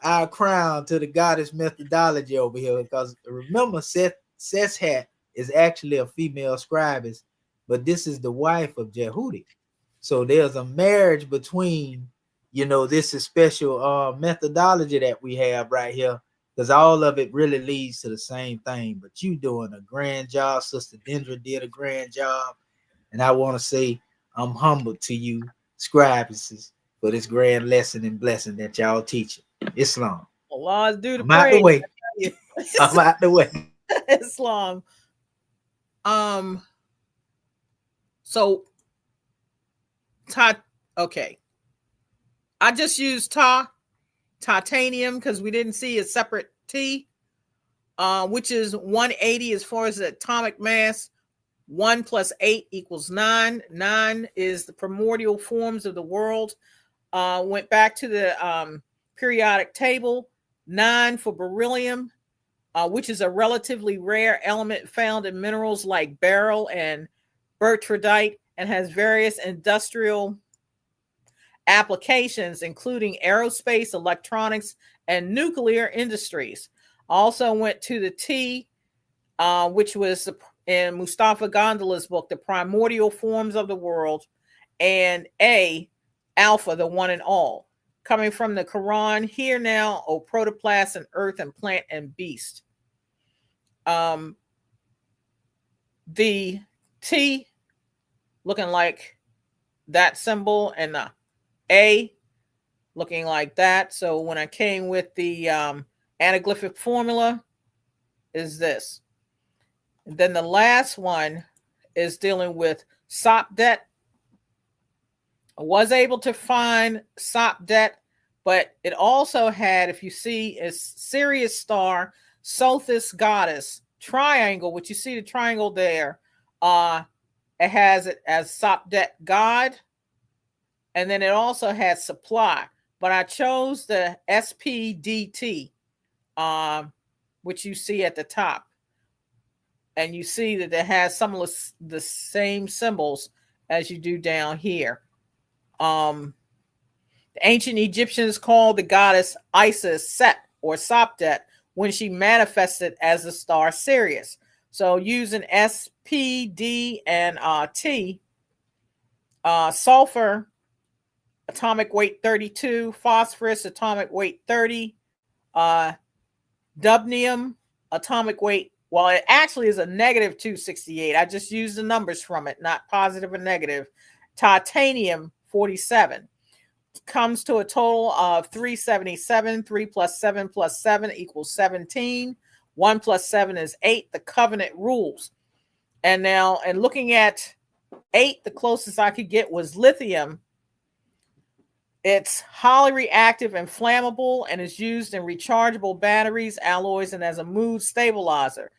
our crown to the goddess methodology over here. Because remember, Seth's hat is actually a female scribes, but this is the wife of Jehudi. So there's a marriage between, you know, this is special methodology that we have right here, because all of it really leads to the same thing. But you doing a grand job, Sister Dendra did a grand job, and I want to say I'm humble to you, scribes, for this grand lesson and blessing that y'all teaching. Islam. Allah's due to I'm out the way. praise. I'm out the way. Islam. So okay. I just used titanium because we didn't see a separate T, which is 180 as far as the atomic mass. 1 + 8 = 9. 9 is the primordial forms of the world. Went back to the periodic table. 9 for beryllium, which is a relatively rare element found in minerals like beryl and bertrandite, and has various industrial applications, including aerospace, electronics, and nuclear industries. Also went to the T, which was in Mustafa Gondola's book, The Primordial Forms of the World, and A, Alpha, the one and all, coming from the Quran. Here now, O protoplast and earth and plant and beast. The T looking like that symbol, and the A looking like that. So when I came with the anaglyphic formula is this. And then the last one is dealing with Sopdet. I was able to find Sopdet, but it also had, if you see, a Sirius star, Sothis goddess, triangle, which you see the triangle there. It has it as Sopdet god. And then it also has supply. But I chose the SPDT, which you see at the top. And you see that it has some of the same symbols as you do down here. The ancient Egyptians called the goddess Isis Set or Sopdet when she manifested as the star Sirius. So using S, P, D, and T, sulfur, atomic weight 32, phosphorus, atomic weight 30, dubnium, atomic weight, well, it actually is a negative 268. I just used the numbers from it, not positive or negative. Titanium, 47. Comes to a total of 377. 3 + 7 + 7 = 17. 1 + 7 is 8. The covenant rules. And now, and looking at 8, the closest I could get was lithium. It's highly reactive and flammable, and is used in rechargeable batteries, alloys, and as a mood stabilizer.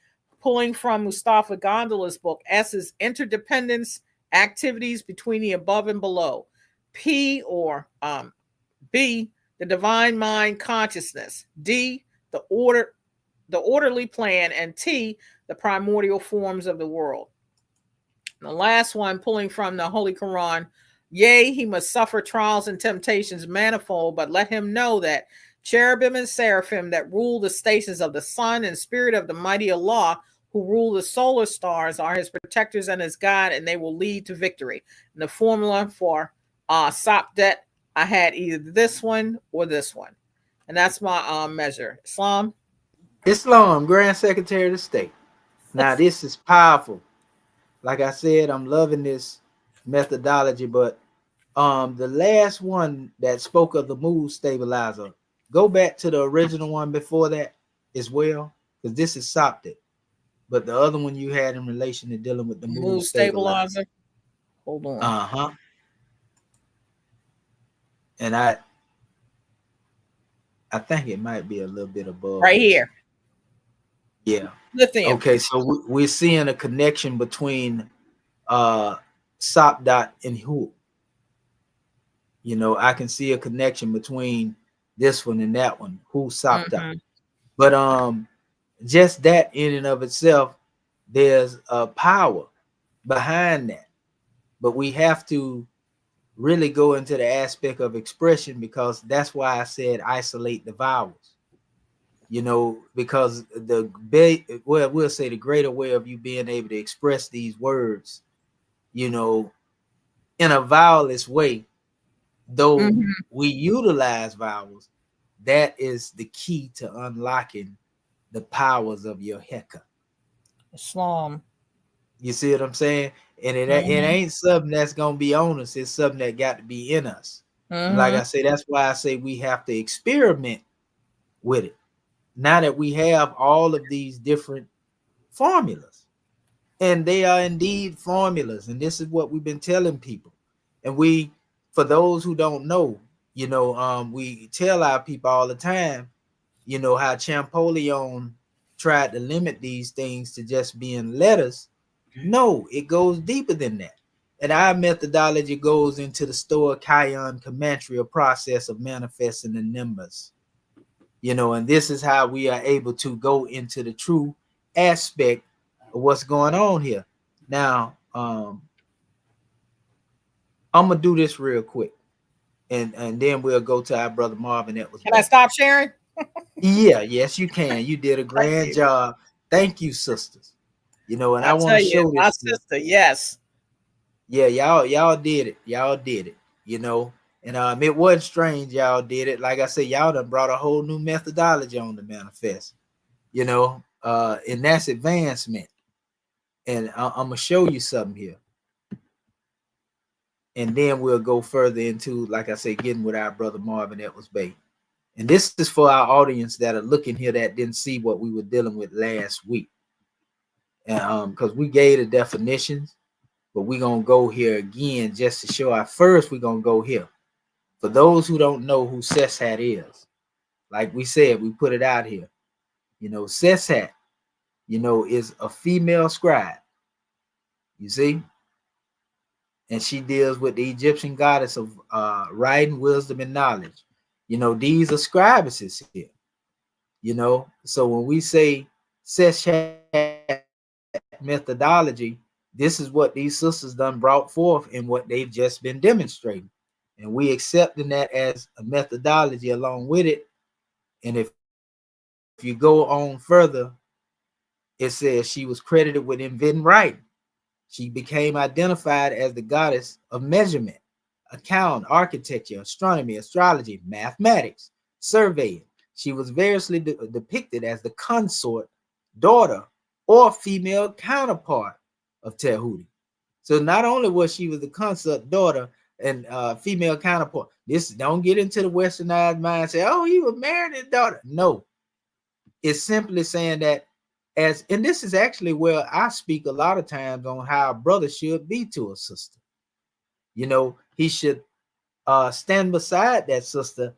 Pulling from Mustafa Gondola's book, S is interdependence, activities between the above and below. P or B, the divine mind consciousness. D, the orderly plan, and T, the primordial forms of the world. And the last one, pulling from the Holy Quran, yea, he must suffer trials and temptations manifold, but let him know that cherubim and seraphim that rule the stations of the sun and spirit of the mighty Allah who rule the solar stars are his protectors and his guide, and they will lead to victory. And the formula for Sopdet, I had either this one or this one. And that's my measure. Islam, Grand Secretary of the State. Now, this is powerful. Like I said, I'm loving this methodology, but the last one that spoke of the mood stabilizer, go back to the original one before that as well, because this is Sopdet. But the other one you had in relation to dealing with the mood stabilizer. Hold on. And I think it might be a little bit above. Right here. Yeah. Lithium. Okay, so we're seeing a connection between Sopdet and Hu. You know, I can see a connection between this one and that one, Hu Sopdet. But just that in and of itself, there's a power behind that. But we have to really go into the aspect of expression, because that's why I said isolate the vowels. Because we'll say the greater way of you being able to express these words, in a vowelless way, though we utilize vowels, that is the key to unlocking the powers of your Heka. Islam. You see what I'm saying? And it ain't something that's gonna be on us. It's something that got to be in us. And like I say, that's why I say we have to experiment with it. Now that we have all of these different formulas, and they are indeed formulas, and this is what we've been telling people. And for those who don't know, we tell our people all the time, how Champollion tried to limit these things to just being letters. No, it goes deeper than that. And our methodology goes into the Stoa Kion Comantrial process of manifesting the numbers. And this is how we are able to go into the true aspect of what's going on here. Now, I'm gonna do this real quick, and then we'll go to our brother Marvin. That was Can I stop sharing? Yeah, yes, you can. You did a grand job. Thank you, sisters. And I want to show this. My sister, yes. Yeah, y'all did it. Y'all did it. And it wasn't strange. Y'all did it. Like I said, y'all done brought a whole new methodology on the manifest. And that's advancement. And I'm gonna show you something here. And then we'll go further into, like I say, getting with our brother Marvin Edwards Bay. And this is for our audience that are looking here that didn't see what we were dealing with last week. And because we gave the definitions, but we're going to go here again just to show our first. We're going to go here. For those who don't know who Seshat is, like we said, we put it out here. Seshat, is a female scribe. You see? And she deals with the Egyptian goddess of writing, wisdom, and knowledge. These are scribesses here. So when we say Seshat methodology, this is what these sisters done brought forth and what they've just been demonstrating. And we accepting that as a methodology along with it. And if you go on further, it says she was credited with inventing writing. She became identified as the goddess of measurement, account, architecture, astronomy, astrology, mathematics, surveying. She was variously depicted as the consort, daughter, or female counterpart of Tehuti. So not only was she the consort, daughter, and female counterpart. This don't get into the westernized mind. Say, oh, he was married his daughter. No, it's simply saying that and this is actually where I speak a lot of times on how a brother should be to a sister. He should stand beside that sister,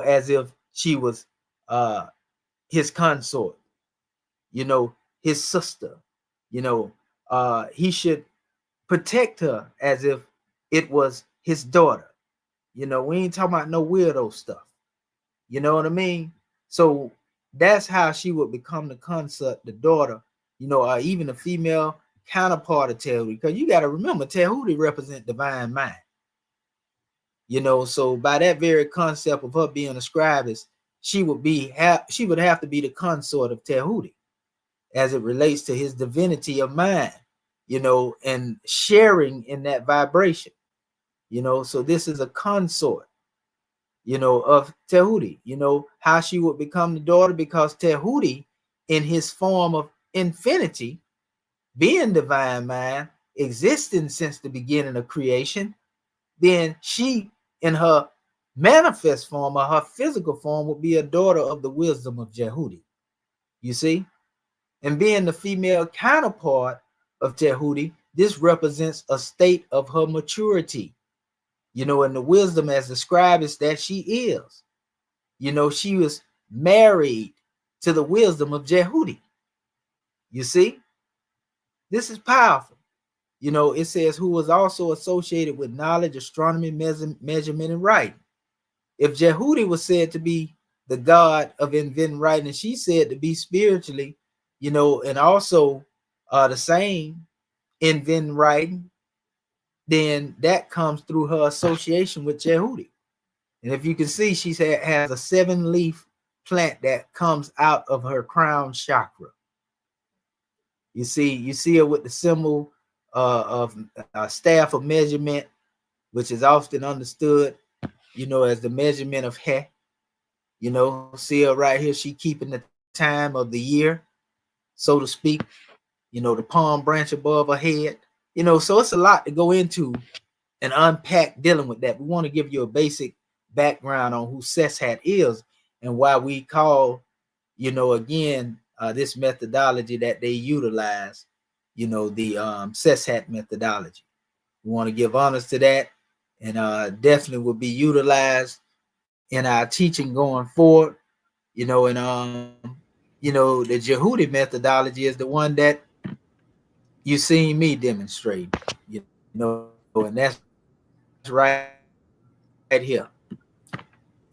as if she was his consort, his sister. He should protect her as if it was his daughter. We ain't talking about no weirdo stuff. You know what I mean? So that's how she would become the consort, the daughter, or even a female counterpart of Tehuti. Because you got to remember, Tehuti represent divine mind. So by that very concept of her being a scribes, she would have to be the consort of Tehuti as it relates to his divinity of mind, and sharing in that vibration. So this is a consort, of Tehuti. How she would become the daughter, because Tehuti, in his form of infinity, being divine mind, existing since the beginning of creation, then she, in her manifest form or her physical form, would be a daughter of the wisdom of Jehuti. You see? And being the female counterpart of Tehuti, this represents a state of her maturity, and the wisdom as described is that she is. She was married to the wisdom of Jehuti. You see? This is powerful. It says who was also associated with knowledge, astronomy, measurement, and writing. If Jehuti was said to be the god of inventing writing, and she's said to be spiritually, you know, and also the same inventing writing, then that comes through her association with Jehudi. And if you can see, she has a 7-leaf plant that comes out of her crown chakra. You see her with the symbol of staff of measurement, which is often understood, you know, as the measurement of He. You know, see her right here. She keeping the time of the year, so to speak. You know, the palm branch above her head. You know, so it's a lot to go into and unpack dealing with that. We want to give you a basic background on who Seshat is and why we call, you know, again, this methodology that they utilize, you know, the Seshat methodology. We want to give honors to that, and definitely will be utilized in our teaching going forward. You know, and you know, the Jehudi methodology is the one that you seen me demonstrate. You know, and that's right here.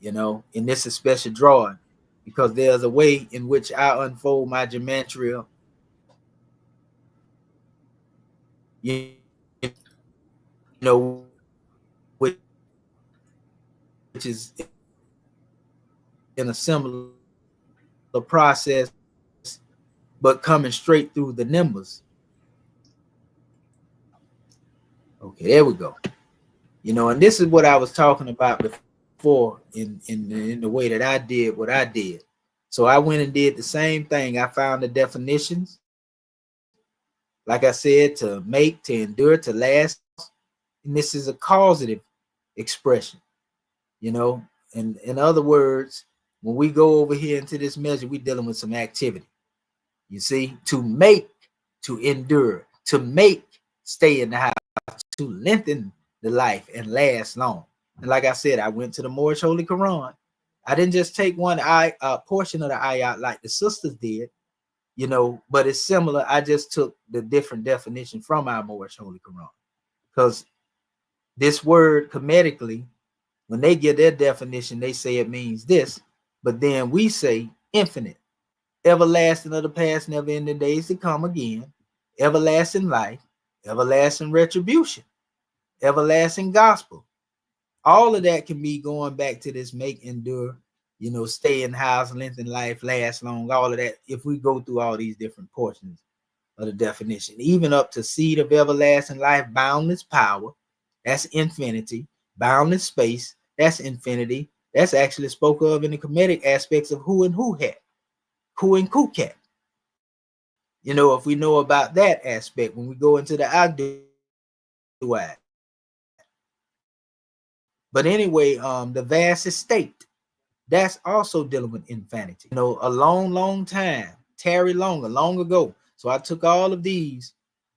You know, and this is special drawing because there's a way in which I unfold my gematria. You know, which is in a similar process, but coming straight through the numbers. Okay, there we go. You know, and this is what I was talking about before in the way that I did what I did. So I went and did the same thing. I found the definitions, like I said, to make, to endure, to last. And this is a causative expression, you know. And in other words, when we go over here into this measure, we're dealing with some activity. You see, to make, to endure, to make, stay in the house, to lengthen the life and last long. And like I said, I went to the Moorish Holy Quran. I didn't just take one portion of the ayat like the sisters did, you know, but it's similar. I just took the different definition from our Moorish Holy Quran. Because this word Kemetically, when they get their definition, they say it means this, but then we say infinite, everlasting of the past, never ending days to come again, everlasting life, everlasting retribution, everlasting gospel. All of that can be going back to this make, endure, you know, stay in house, lengthen life, last long, all of that. If we go through all these different portions of the definition, even up to seed of everlasting life, boundless power, that's infinity, boundless space, that's infinity. That's actually spoke of in the Kemetic aspects of who and who hat, who and kukat. You know, if we know about that aspect, when we go into the Agduat. But anyway, the vast estate, that's also dealing with infinity. You know, a long, long time, tarry longer, long ago. So I took all of these,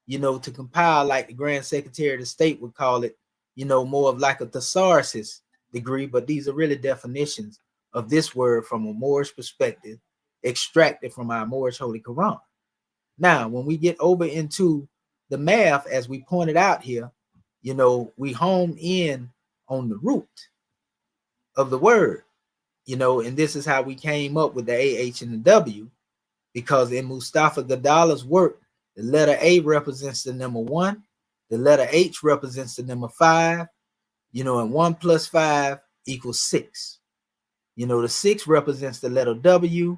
you know, to compile, like the Grand Secretary of the State would call it, you know, more of like a thesaurus degree, but these are really definitions of this word from a Moorish perspective, extracted from our Moorish Holy Quran. Now, when we get over into the math, as we pointed out here, you know, we home in on the root of the word, you know, and this is how we came up with the AH and the W, because in Mustafa Gadala's work, the letter A represents the number 1, the letter H represents the number 5, you know, and 1 plus 5 equals 6. You know, the 6 represents the letter W,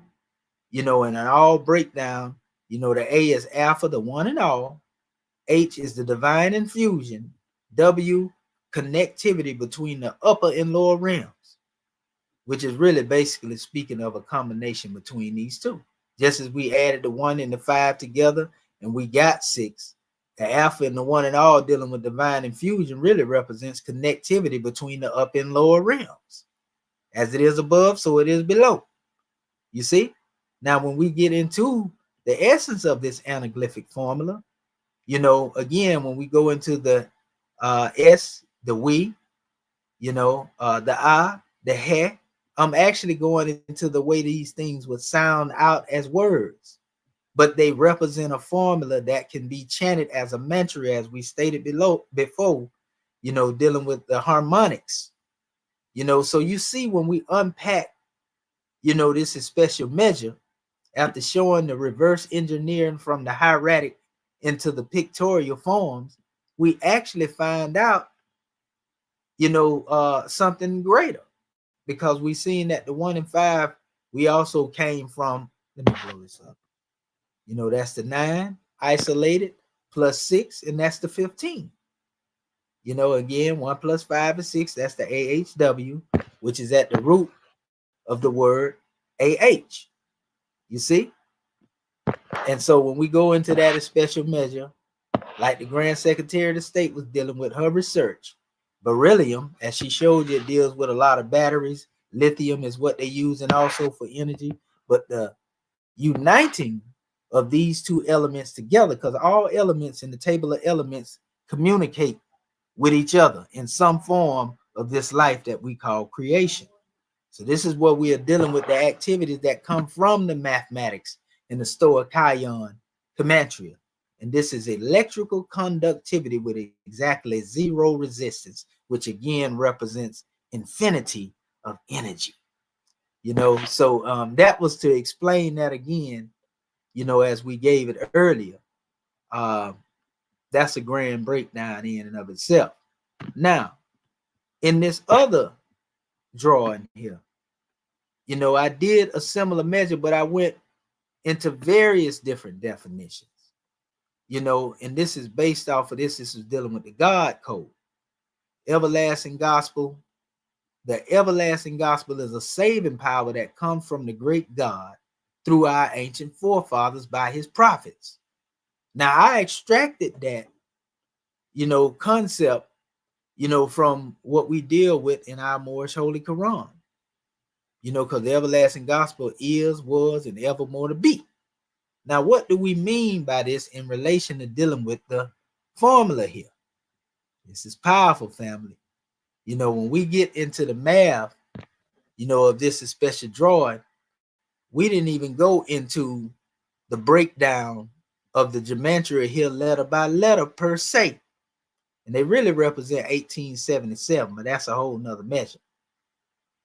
you know, and an all breakdown, you know, the A is alpha, the one and all, H is the divine infusion, W, connectivity between the upper and lower realms, which is really basically speaking of a combination between these two. Just as we added the 1 and the 5 together and we got 6, the alpha and the one and all dealing with divine infusion really represents connectivity between the up and lower realms. As it is above, so it is below. You see? Now, when we get into the essence of this anaglyphic formula, you know, again, when we go into the S, the we, you know, the I, the he, I'm actually going into the way these things would sound out as words, but they represent a formula that can be chanted as a mantra, as we stated before, you know, dealing with the harmonics, you know. So you see, when we unpack this is special measure. After showing the reverse engineering from the hieratic into the pictorial forms, we actually find out, something greater, because we seen that the 1 and 5, we also came from, let me blow this up. That's the 9 isolated plus 6, and that's the 15. Again, 1 plus 5 is 6. That's the AHW, which is at the root of the word AH. You see? And so when we go into that special measure, like the Grand Secretary of the State was dealing with her research, beryllium, as she showed you, it deals with a lot of batteries. Lithium is what they use and also for energy. But the uniting of these two elements together, because all elements in the table of elements communicate with each other in some form of this life that we call creation. So this is what we are dealing with, the activities that come from the mathematics in the Stoicheion Gematria. And this is electrical conductivity with exactly 0 resistance, which again represents infinity of energy. So that was to explain that again, as we gave it earlier. That's a grand breakdown in and of itself. Now, in this other drawing here, I did a similar measure, but I went into various different definitions, and this is based off of this. This is dealing with the God code, everlasting gospel. The everlasting gospel is a saving power that comes from the great God through our ancient forefathers by his prophets. Now, I extracted that, concept, from what we deal with in our Moorish Holy Quran, because the everlasting gospel is, was, and evermore to be. Now, what do we mean by this in relation to dealing with the formula here? This is powerful, family. When we get into the math, of this special drawing, we didn't even go into the breakdown of the gematria here letter by letter per se. And they really represent 1877, but that's a whole nother measure.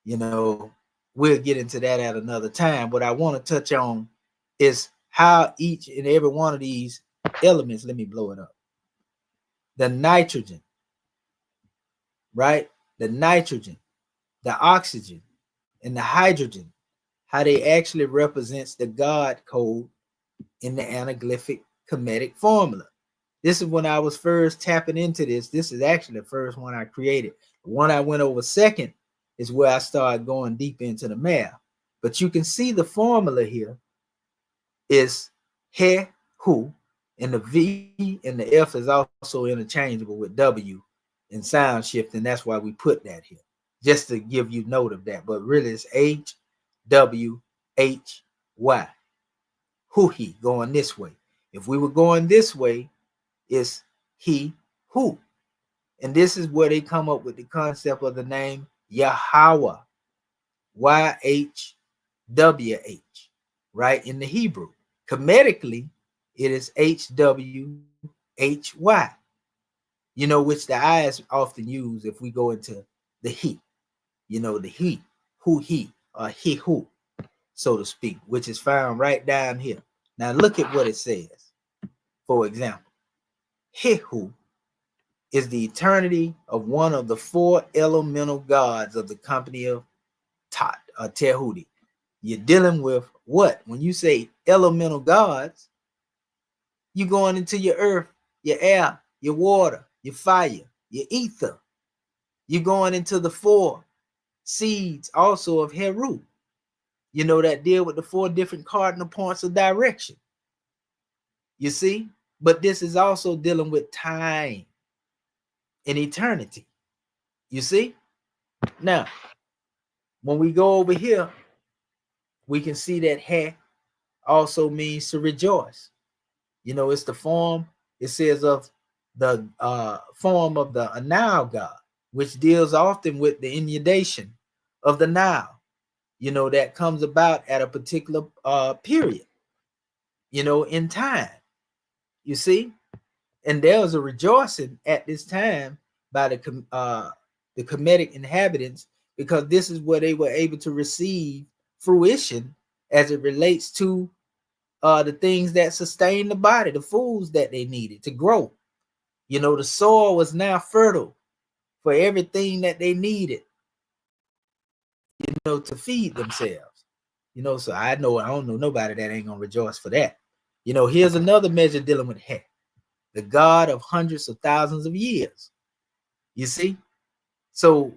We'll get into that at another time. What I want to touch on is how each and every one of these elements, let me blow it up. The nitrogen, right? The nitrogen, the oxygen, and the hydrogen, how they actually represents the God code in the anaglyphic Kemetic formula. This is when I was first tapping into this. This is actually the first one I created. The one I went over second is where I started going deep into the math. But you can see the formula here is he, who, and the V and the F is also interchangeable with W in sound shift, and that's why we put that here, just to give you note of that. But really it's H, W, H, Y. Who he, going this way. If we were going this way, it's he, who. And this is where they come up with the concept of the name Yahweh, Y-H-W-H, right, in the Hebrew. Kemetically, it is H-W-H-Y, which the I is often used if we go into the he, the he, who he, or he who, so to speak, which is found right down here. Now look at what it says. For example, he who is the eternity of one of the 4 elemental gods of the company of Tat or Tehudi. You're dealing with what? When you say elemental gods, you're going into your earth, your air, your water, your fire, your ether. You're going into the 4 seeds also of Heru, that deal with the 4 different cardinal points of direction. You see? But this is also dealing with time and eternity. You see? Now, when we go over here, we can see that he also means to rejoice. It's the form, it says, of the form of the Nile god, which deals often with the inundation of the Nile, that comes about at a particular period, in time. You see? And there was a rejoicing at this time by the Kemetic inhabitants, because this is where they were able to receive fruition as it relates to the things that sustain the body, the foods that they needed to grow. You know, the soil was now fertile for everything that they needed, you know, to feed themselves. You know, so I don't know nobody that ain't gonna rejoice for that. You know, here's another measure dealing with He, the God of hundreds of thousands of years. You see? So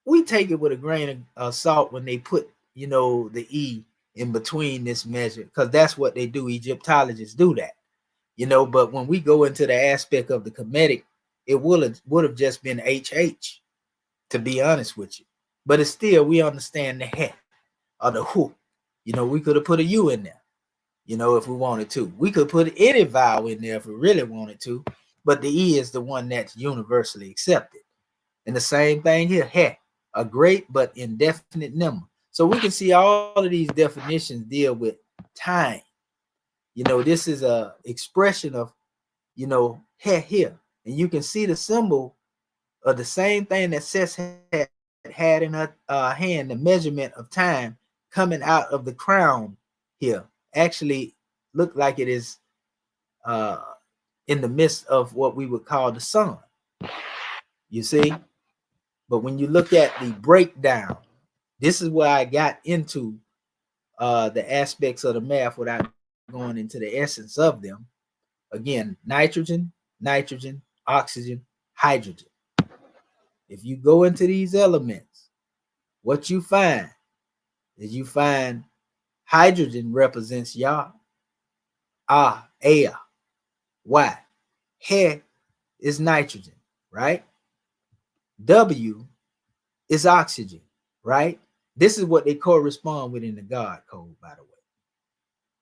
we take it with a grain of salt when they put, you know, the E in between this measure, because that's what they do. Egyptologists do that, you know. But when we go into the aspect of the Kemetic, it would have just been HH, to be honest with you. But it's still, we understand the He or the Hu. You know, we could have put a U in there, you know, if we wanted to. We could put any vowel in there if we really wanted to, but the E is the one that's universally accepted. And the same thing here, He, a great but indefinite number. So we can see all of these definitions deal with time. You know, this is a expression of, you know, He here. And you can see the symbol of the same thing that Seth had in her hand, the measurement of time coming out of the crown here. Actually look like it is in the midst of what we would call the sun. You see? But when you look at the breakdown, this is where I got into the aspects of the math without going into the essence of them. Again, nitrogen, oxygen, hydrogen. If you go into these elements, what you find is you find hydrogen represents Yah, Ea. Why? He is nitrogen, right? W is oxygen, right? This is what they correspond with in the God code, by the way.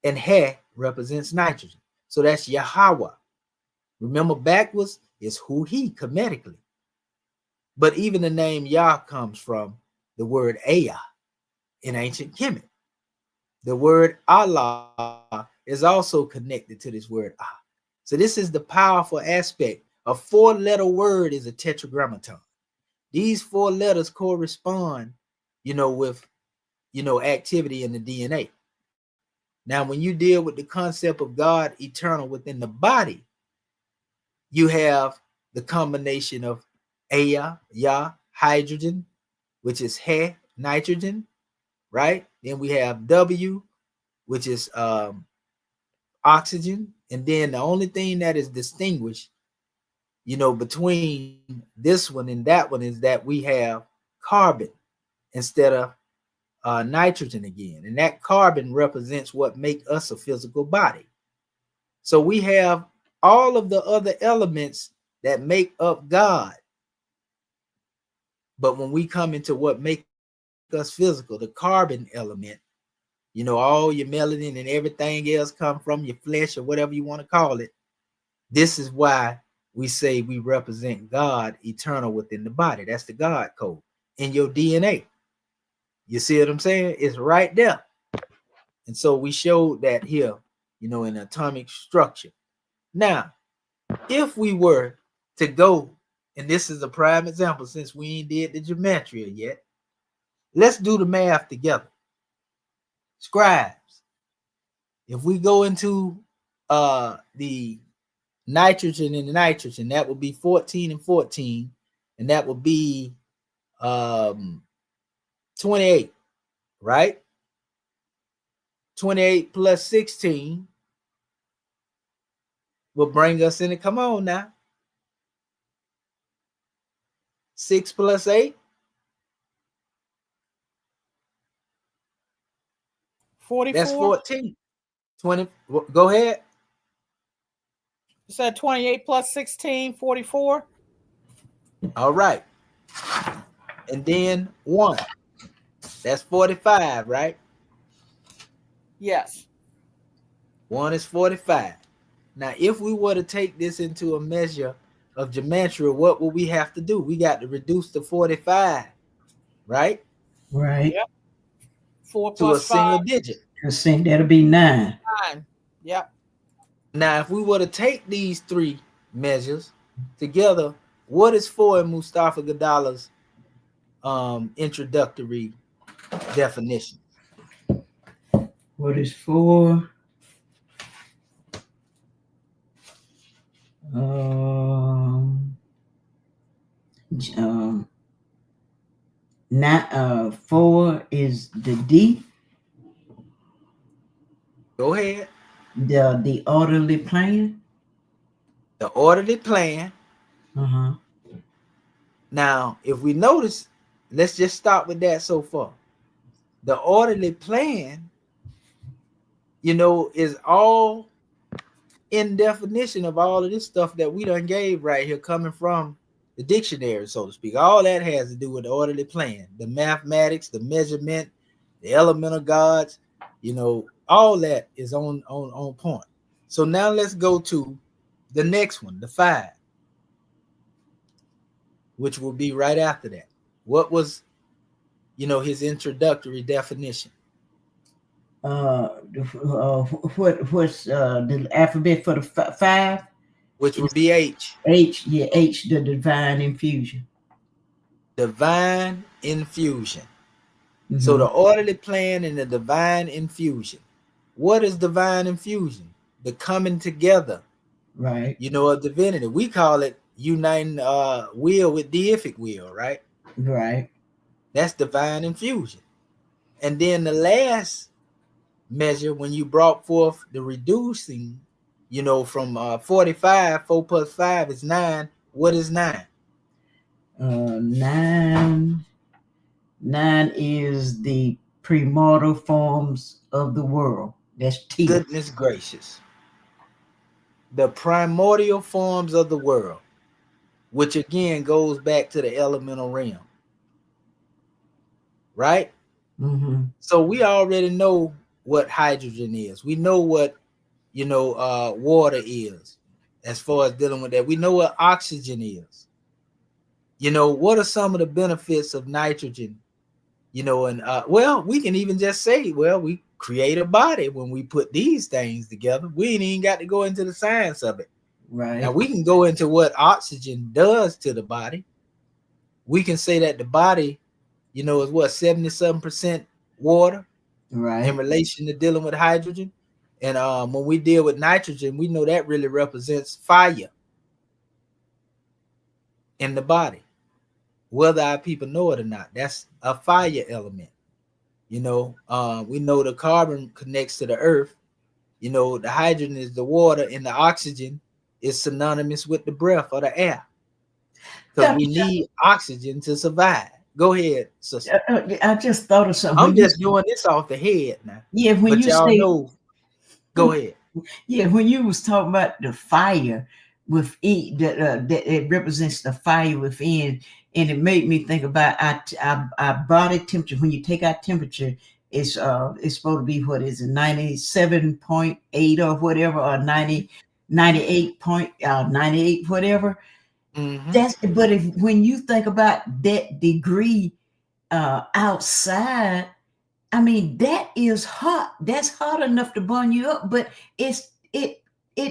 And He represents nitrogen. So that's Yahweh. Remember, backwards is who he, Kemetically. But even the name Yah comes from the word Ea in ancient Kemet. The word Allah is also connected to this word Ah. So this is the powerful aspect. A 4-letter word is a tetragrammaton. These 4 letters correspond, you know, with, you know, activity in the DNA. Now, when you deal with the concept of God eternal within the body, you have the combination of Ea, Yah, hydrogen, which is He, nitrogen, right? Then we have W, which is oxygen. And then the only thing that is distinguished, you know, between this one and that one is that we have carbon instead of nitrogen again. And that carbon represents what makes us a physical body. So we have all of the other elements that make up God. But when we come into what makes us physical, the carbon element, you know, all your melanin and everything else come from your flesh or whatever you want to call it. This is why we say we represent God eternal within the body. That's the God code in your DNA. You see what I'm saying? It's right there. And so we showed that here, you know, in atomic structure. Now, if we were to go, and this is a prime example since we ain't did the gematria yet, let's do the math together. Scribes, if we go into the nitrogen and the nitrogen, that would be 14 and 14, and that would be 28, right? 28 plus 16 will bring us in. Come on now. 6 plus 8. 44. That's 14. 20. Go ahead. You said 28 plus 16, 44. All right. And then 1. That's 45, right? Yes. 1 is 45. Now, if we were to take this into a measure of gematria, what will we have to do? We got to reduce the 45, right? Right. Yep. 4 To a plus 5. single digit. Consent, that'll be 9. 9. Yep. Now, if we were to take these 3 measures together, what is 4 in Mustafa Gadala's introductory definition? What is 4? J- um, 4 is the D, Go ahead. the orderly plan. The orderly plan. Uh-huh. Now, if we notice, let's just start with that so far. The orderly plan, is all in definition of all of this stuff that we done gave right here, coming from the dictionary, so to speak. All that has to do with the orderly plan, the mathematics, the measurement, the elemental gods, all that is on point. So now let's go to the next one, the 5, which will be right after that. What was, his introductory definition? What's the alphabet for the 5? Which would be H. H, yeah, H, the divine infusion. Divine infusion. Mm-hmm. So the orderly plan and the divine infusion. What is divine infusion? The coming together, right? Of divinity. We call it uniting will with deific will, right? Right. That's divine infusion. And then the last measure, when you brought forth the reducing, from 45, 4 plus 5 is 9. What is 9? 9 is the primordial forms of the world. That's T. Goodness gracious. The primordial forms of the world, which again goes back to the elemental realm. Right? Mm-hmm. So we already know what hydrogen is. We know what, water is as far as dealing with that. We know what oxygen is. What are some of the benefits of nitrogen? And we can even just say, we create a body when we put these things together. We ain't even got to go into the science of it. Right. Now we can go into what oxygen does to the body. We can say that the body, is what, 77% water, right, in relation to dealing with hydrogen. And when we deal with nitrogen, we know that really represents fire in the body. Whether our people know it or not, that's a fire element. We know the carbon connects to the earth. The hydrogen is the water, and the oxygen is synonymous with the breath or the air. Because we need oxygen to survive. Go ahead, sister. I just thought of something. I'm just doing this off the head now. Yeah, when but you y'all say, know. Go ahead. Yeah, when you was talking about the fire within, that it represents the fire within, and it made me think about our body temperature. When you take our temperature, it's supposed to be, what is it, 97.8 or whatever, or 98 whatever. Mm-hmm. But when you think about that degree outside, I mean, that is hot. That's hot enough to burn you up, but it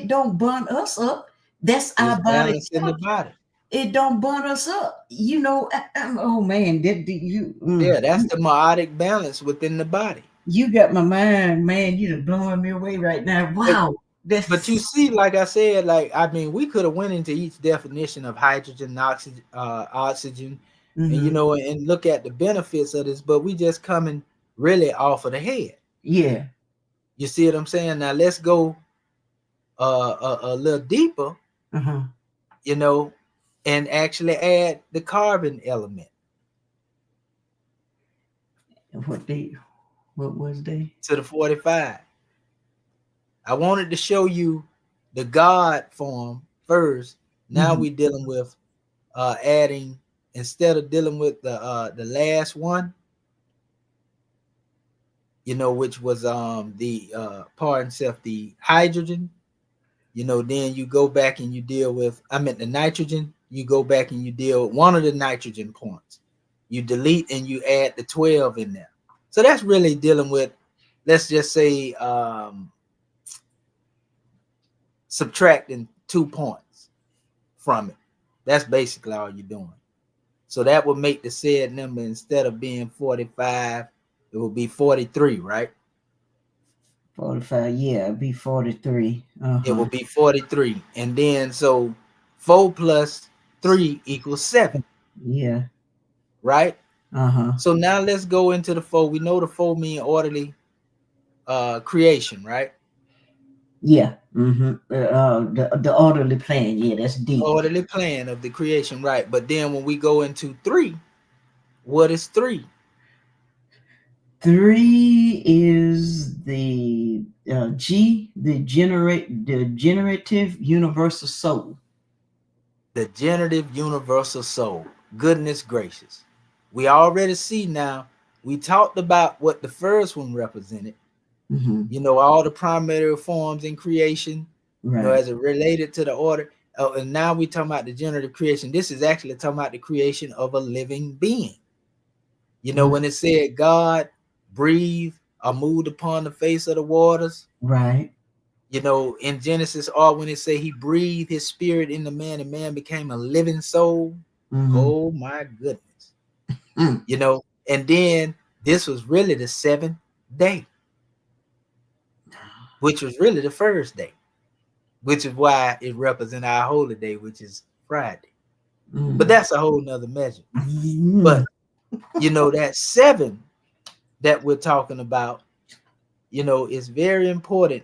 don't burn us up. That's our body in the body. It don't burn us up. Oh man, yeah, that's the meiotic balance within the body. You got my mind, man. You're blowing me away right now. Wow. But you see, like I said, we could have went into each definition of hydrogen, oxygen, mm-hmm. and look at the benefits of this, but we just coming really off of the head. Yeah. You see what I'm saying? Now let's go a little deeper, and actually add the carbon element. What was they? To the 45. I wanted to show you the God form first. Now we're dealing with adding, instead of dealing with the last one, which was the the hydrogen. Then you go back and you deal with, the nitrogen. You go back and you deal with one of the nitrogen points. You delete and you add the 12 in there. So that's really dealing with, let's just say, subtracting 2 points from it. That's basically all you're doing. So that would make the said number, instead of being 45, it will be 43, right? 45, yeah, it'd be 43. It will be 43. And then so 4 plus 3 equals 7, Yeah. right? Uh-huh. So now let's go into the 4. We know the 4 mean orderly creation, right? Yeah. The orderly plan. Yeah, that's deep. Orderly plan of the creation, right? But then when we go into 3, what is 3? 3 is the the generative universal soul. The generative universal soul. Goodness gracious. We already see now, we talked about what the first one represented. You know, all the primary forms in creation, Right. you know, as it related to the order. And now we talking about the generative creation. This is actually talking about the creation of a living being. You know, when it said God breathed or moved upon the face of the waters. Right. You know, in Genesis, or when it say he breathed his spirit in the man and man became a living soul. Oh my goodness. You know, and then this was really the 7th day, which was really the first day, which is why it represents our holy day, which is Friday. But that's a whole nother measure. But you know, that 7 that we're talking about, you know, it's very important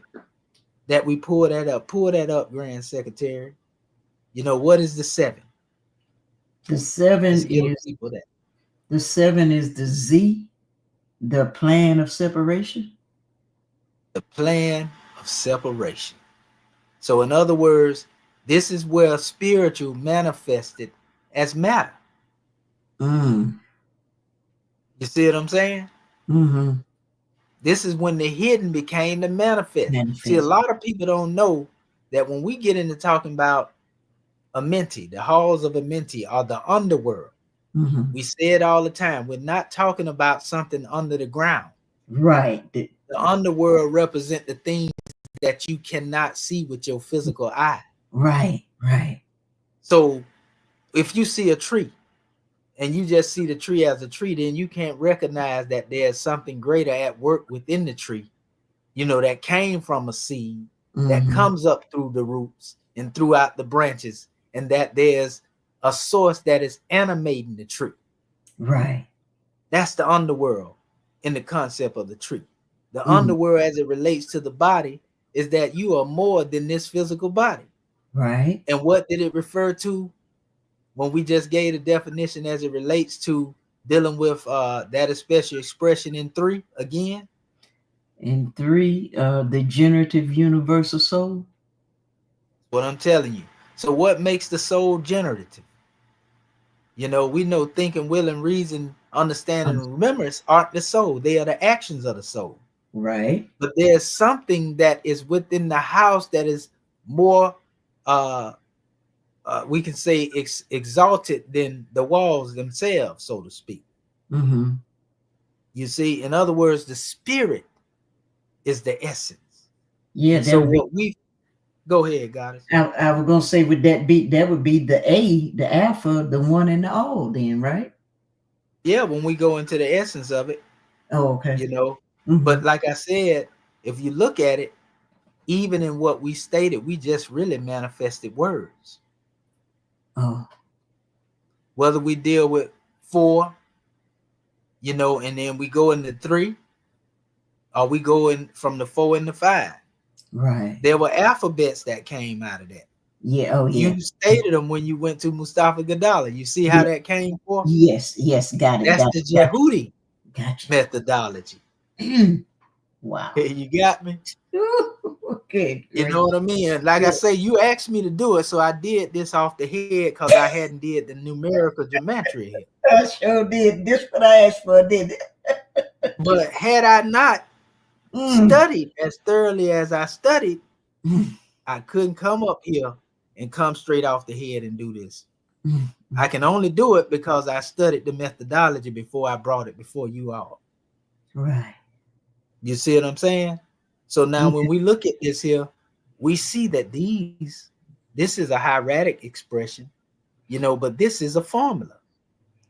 that we pull that up. Pull that up, Grand Secretary. You know, what is the 7? The 7 Let's give is people that. the 7 is the Z, the plan of separation. The plan of separation. So in other words, this is where spiritual manifested as matter. You see what I'm saying? This is when the hidden became the manifest. See, a lot of people don't know that when we get into talking about Amenti, the halls of Amenti are the underworld. We say it all the time. We're not talking about something under the ground. Right. The underworld represent the things that you cannot see with your physical eye. Right. Right. So if you see a tree and you just see the tree as a tree, then you can't recognize that there's something greater at work within the tree, you know, that came from a seed that comes up through the roots and throughout the branches, and that there's a source that is animating the tree. Right. That's the underworld in the concept of the tree. The underworld as it relates to the body is that you are more than this physical body. Right. And what did it refer to when we just gave the definition as it relates to dealing with that special expression in 3 again? In 3, the generative universal soul. What I'm telling you. So what makes the soul generative? You know, we know thinking, will, and reason, understanding, and remembrance aren't the soul. They are the actions of the soul. Right. But there's something that is within the house that is more, we can say, exalted than the walls themselves, so to speak. You see, in other words, the spirit is the essence. Yeah. And so what we go ahead, Goddess. I was gonna say, would that would be the A, the alpha, the one and the all, then, right? Yeah, when we go into the essence of it. Oh, okay. You know, but like I said, if you look at it, even in what we stated, we just really manifested words. Oh. Whether we deal with 4, you know, and then we go into 3, or we go in from the 4 and the 5. Right. There were alphabets that came out of that. Yeah. Oh, yeah. You stated them when you went to Mustafa Gadala. You see how that came forth? Yes. Yes. Got it. That's the Jehudi methodology. Wow. You got me? Okay. You know what I mean? Like I say, you asked me to do it, so I did this off the head because I hadn't did the numerical geometry here. I sure did. This what I asked for, did it? But had I not studied as thoroughly as I studied, I couldn't come up here and come straight off the head and do this. I can only do it because I studied the methodology before I brought it before you all. Right. You see what I'm saying? So now when we look at this here, we see that this is a hieratic expression, you know, but this is a formula.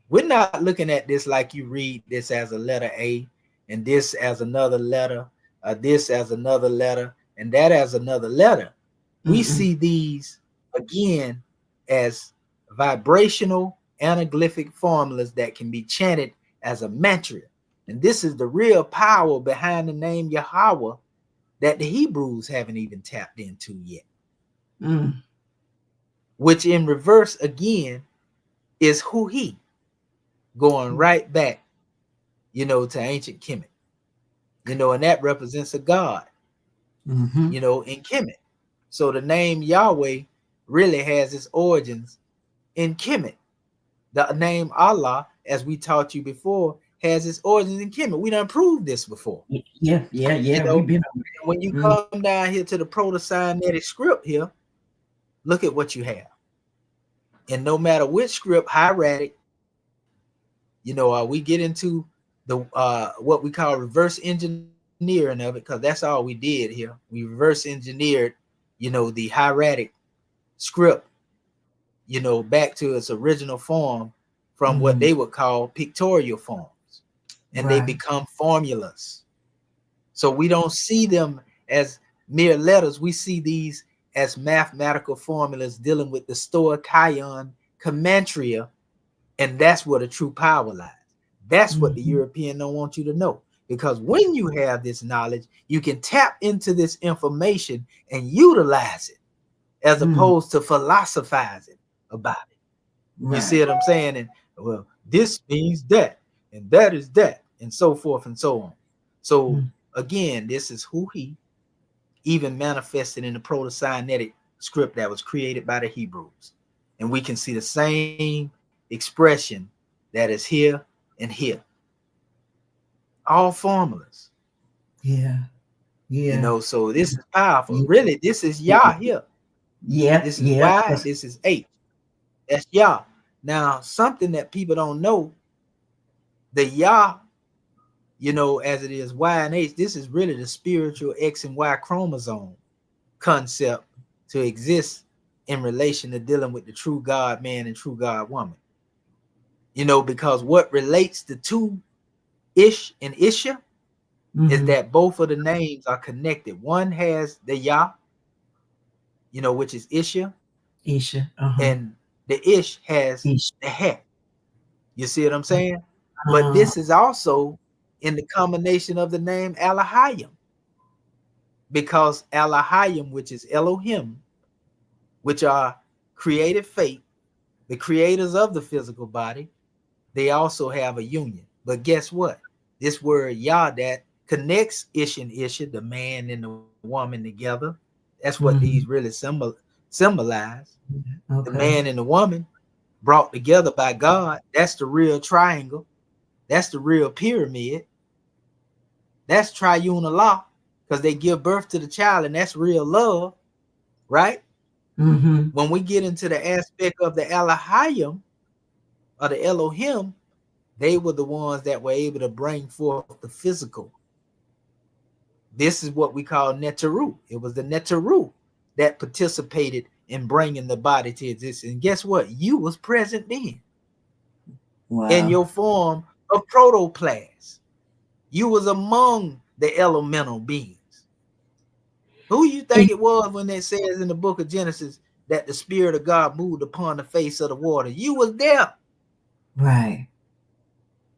We're not looking at this like you read this as a letter A and this as another letter this as another letter, and that as another letter. We Mm-mm. see these again as vibrational anaglyphic formulas that can be chanted as a mantra. And this is the real power behind the name Yahweh that the Hebrews haven't even tapped into yet. Mm. Which in reverse again is who he, going right back, to ancient Kemet, and that represents a god, Mm-hmm. in Kemet. So the name Yahweh really has its origins in Kemet. The name Allah, as we taught you before, has its origins in Kemet. We done proved this before. Yeah. We've been. When you come down here to the Proto-Sinaitic script here, look at what you have. And no matter which script, hieratic, we get into the what we call reverse engineering of it, because that's all we did here. We reverse engineered, the hieratic script, back to its original form from what they would call pictorial forms, and they become formulas. So we don't see them as mere letters. We see these as mathematical formulas dealing with the Stoicheion Commantria, and that's where the true power lies. That's what the European don't want you to know, because when you have this knowledge, you can tap into this information and utilize it, as opposed to philosophizing about it. You see what I'm saying? And well, this means that, and that is that, and so forth and so on. So again, this is who he, even manifested in the Proto-Sinaitic script that was created by the Hebrews. And we can see the same expression that is here and here. All formulas. Yeah. So this is powerful. Really, this is Yah here. Yeah. This is Y, this is H. That's Yah. Now, something that people don't know, the Yah, as it is Y and H, this is really the spiritual X and Y chromosome concept to exist in relation to dealing with the true God man and true God woman. Because what relates the two, Ish and Isha, is that both of the names are connected. One has the Yah, which is Isha, and the Ish has the He. You see what I'm saying? But this is also in the combination of the name Elohim, because Elohim, which is Elohim, which are created fate, the creators of the physical body, they also have a union. But guess what? This word Yah that connects Ish and Isha, the man and the woman together, that's what these really symbolize. The man and the woman brought together by God. That's the real triangle. That's the real pyramid. That's triune law, because they give birth to the child, and that's real love, right? When we get into the aspect of the Elohim or the Elohim, they were the ones that were able to bring forth the physical. This is what we call Neteru. It was the Neteru that participated in bringing the body to existence. And guess what? You was present then. Wow. In your form of protoplasm. You was among the elemental beings. Who you think it was when it says in the book of Genesis that the Spirit of God moved upon the face of the water? You was there. Right.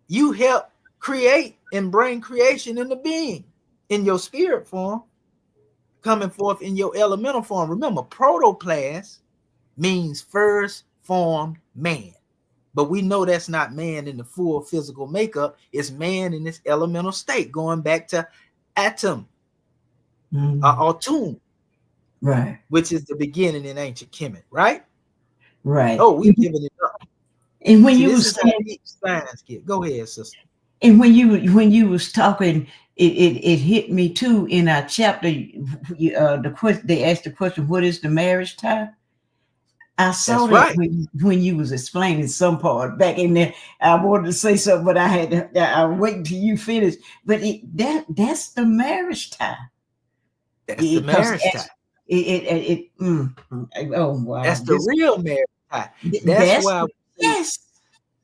You helped create and bring creation into being in your spirit form, coming forth in your elemental form. Remember, protoplasm means first formed man. But we know that's not man in the full physical makeup. It's man in this elemental state, going back to atom, Atum, right, which is the beginning in ancient Kemet, right? Right. Oh, we giving it up. And when See, you this was is how deep science get. Go ahead, sister. And when you was talking, it hit me too in our chapter. The question they asked the question, "What is the marriage tie?" I saw that right. when you was explaining some part back in there. I wanted to say something, but I waiting till you finish. But that's the marriage tie. That's the marriage tie. Oh wow! That's the real marriage tie.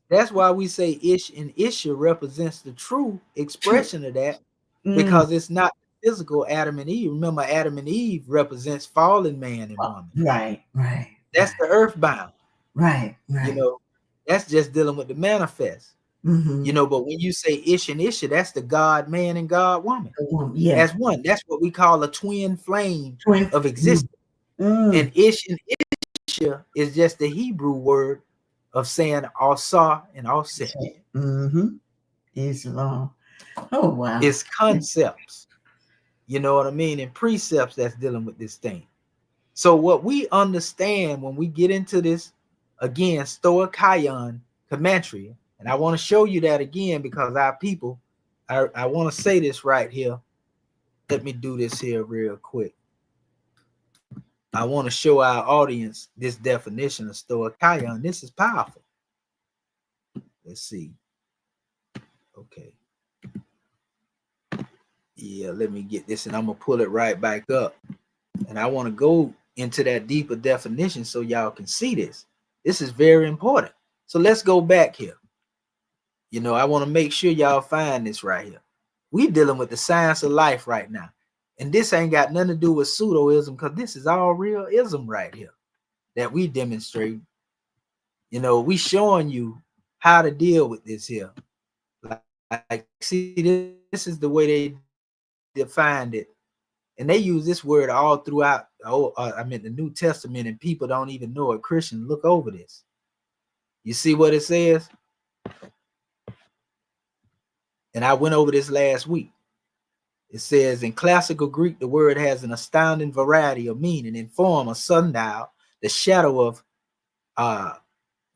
That's why we say Ish and Isha represents the true expression of that, because it's not physical Adam and Eve. Remember, Adam and Eve represents fallen man and woman. Right. That's the earthbound. Right. You know, that's just dealing with the manifest. Mm-hmm. You know, but when you say Ish and Isha, that's the God man and God woman. Yeah. As one. That's what we call a twin flame of existence. Mm. And Ish and Isha is just the Hebrew word of saying Asa and Offset. Mm-hmm. It's long. Oh, wow. It's concepts. You know what I mean? And precepts that's dealing with this thing. So what we understand when we get into this, again, Stoicheion Kemetic, and I want to show you that again because our people, I want to say this right here. Let me do this here real quick. I want to show our audience this definition of Stoicheion. This is powerful. Let's see. Okay. Yeah, let me get this and I'm going to pull it right back up. And I want to go into that deeper definition so y'all can see this. This is very important. So let's go back here. You know, I want to make sure y'all find this right here. We dealing with the science of life right now. And this ain't got nothing to do with pseudoism because this is all real ism right here that we demonstrate. You know, we showing you how to deal with this here. Like see, this is the way they defined it. And they use this word all throughout, the New Testament, and people don't even know it. Christians, look over this. You see what it says? And I went over this last week. It says, in classical Greek, the word has an astounding variety of meaning. In form, a sundial, the shadow of